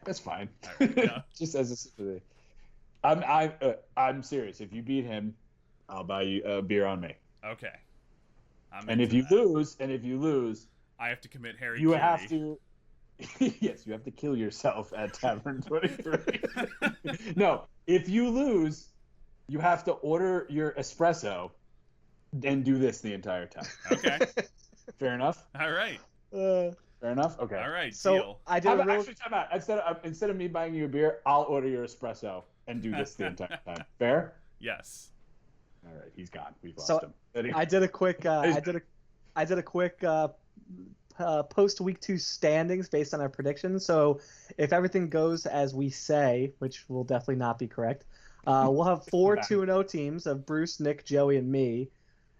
[SPEAKER 1] that's fine.
[SPEAKER 4] All right, yeah.
[SPEAKER 1] Just as a, I'm serious. If you beat him, I'll buy you a beer on me.
[SPEAKER 4] Okay. I'm
[SPEAKER 1] And if
[SPEAKER 4] into
[SPEAKER 1] you
[SPEAKER 4] that.
[SPEAKER 1] lose,
[SPEAKER 4] I have to commit Harry.
[SPEAKER 1] you
[SPEAKER 4] Carey.
[SPEAKER 1] have to. Yes, you have to kill yourself at Tavern 23. No, if you lose, you have to order your espresso and do this the entire time.
[SPEAKER 4] Okay.
[SPEAKER 1] Fair enough.
[SPEAKER 4] All right.
[SPEAKER 1] Fair enough. Okay.
[SPEAKER 4] All right.
[SPEAKER 3] So
[SPEAKER 4] Deal.
[SPEAKER 3] I did
[SPEAKER 1] How
[SPEAKER 3] a
[SPEAKER 1] about,
[SPEAKER 3] real.
[SPEAKER 1] actually, time out. Instead of me buying you a beer, I'll order your espresso and do this the entire time. Fair?
[SPEAKER 4] Yes.
[SPEAKER 1] All right, he's gone. We've lost
[SPEAKER 3] So,
[SPEAKER 1] him. Anyway.
[SPEAKER 3] I did a quick. I did a quick post week 2 standings based on our predictions. So if everything goes as we say, which will definitely not be correct, we'll have 4 2-0 teams of Bruce, Nick, Joey, and me.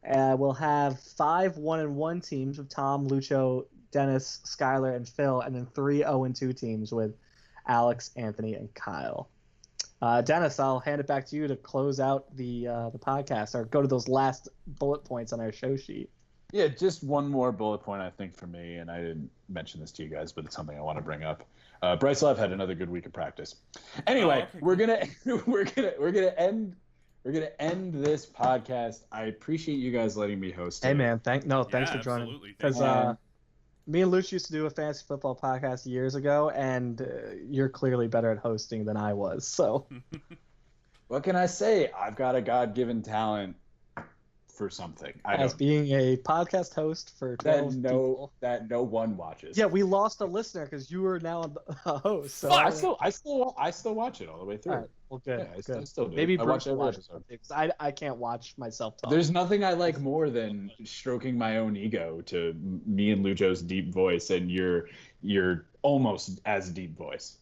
[SPEAKER 3] We'll have 5 1-1 teams of Tom, Lucho, Dennis, Skylar, and Phil, and then 3 0-2 teams with Alex, Anthony, and Kyle. Dennis, I'll hand it back to you to close out the podcast, or go to those last bullet points on our show sheet.
[SPEAKER 1] Yeah, just one more bullet point I think for me, and I didn't mention this to you guys, but it's something I want to bring up. Bryce Love had another good week of practice. Anyway,
[SPEAKER 4] okay,
[SPEAKER 1] we're gonna end this podcast. I appreciate you guys letting me host.
[SPEAKER 3] Hey
[SPEAKER 1] it.
[SPEAKER 3] man, thanks
[SPEAKER 4] Yeah,
[SPEAKER 3] for joining.
[SPEAKER 4] absolutely.
[SPEAKER 3] Because
[SPEAKER 1] Thank
[SPEAKER 3] me and Luch used to do a fantasy football podcast years ago, and you're clearly better at hosting than I was. So
[SPEAKER 1] What can I say? I've got a God-given talent for something. I
[SPEAKER 3] as
[SPEAKER 1] don't
[SPEAKER 3] being a podcast host for 12 people.
[SPEAKER 1] that no one watches.
[SPEAKER 3] Yeah, we lost a listener because you were now a host. So
[SPEAKER 1] I still watch it all the way through.
[SPEAKER 3] All right, well, good.
[SPEAKER 1] Yeah, I
[SPEAKER 3] good.
[SPEAKER 1] still do.
[SPEAKER 3] Maybe
[SPEAKER 1] I
[SPEAKER 3] Bruce
[SPEAKER 1] watch every
[SPEAKER 3] watches
[SPEAKER 1] episode.
[SPEAKER 3] because I can't watch myself talk.
[SPEAKER 1] There's nothing I like more than stroking my own ego to me and Lucho's deep voice and your almost as deep voice.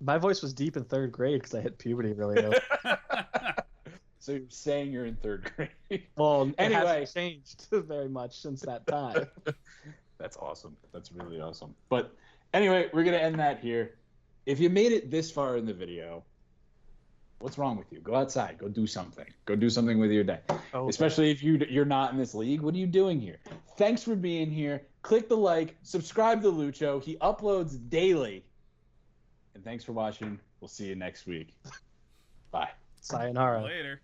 [SPEAKER 3] My voice was deep in 3rd grade because I hit puberty really early.
[SPEAKER 1] So you're saying you're in 3rd grade.
[SPEAKER 3] Well,
[SPEAKER 1] Anyway.
[SPEAKER 3] it hasn't changed very much since that time.
[SPEAKER 1] That's awesome. That's really awesome. But anyway, we're going to end that here. If you made it this far in the video, what's wrong with you? Go outside. Go do something. Go do something with your day.
[SPEAKER 3] Oh,
[SPEAKER 1] Especially if you're not in this league. What are you doing here? Thanks for being here. Click the like. Subscribe to Lucho. He uploads daily. And thanks for watching. We'll see you next week. Bye.
[SPEAKER 3] sayonara.
[SPEAKER 4] Later.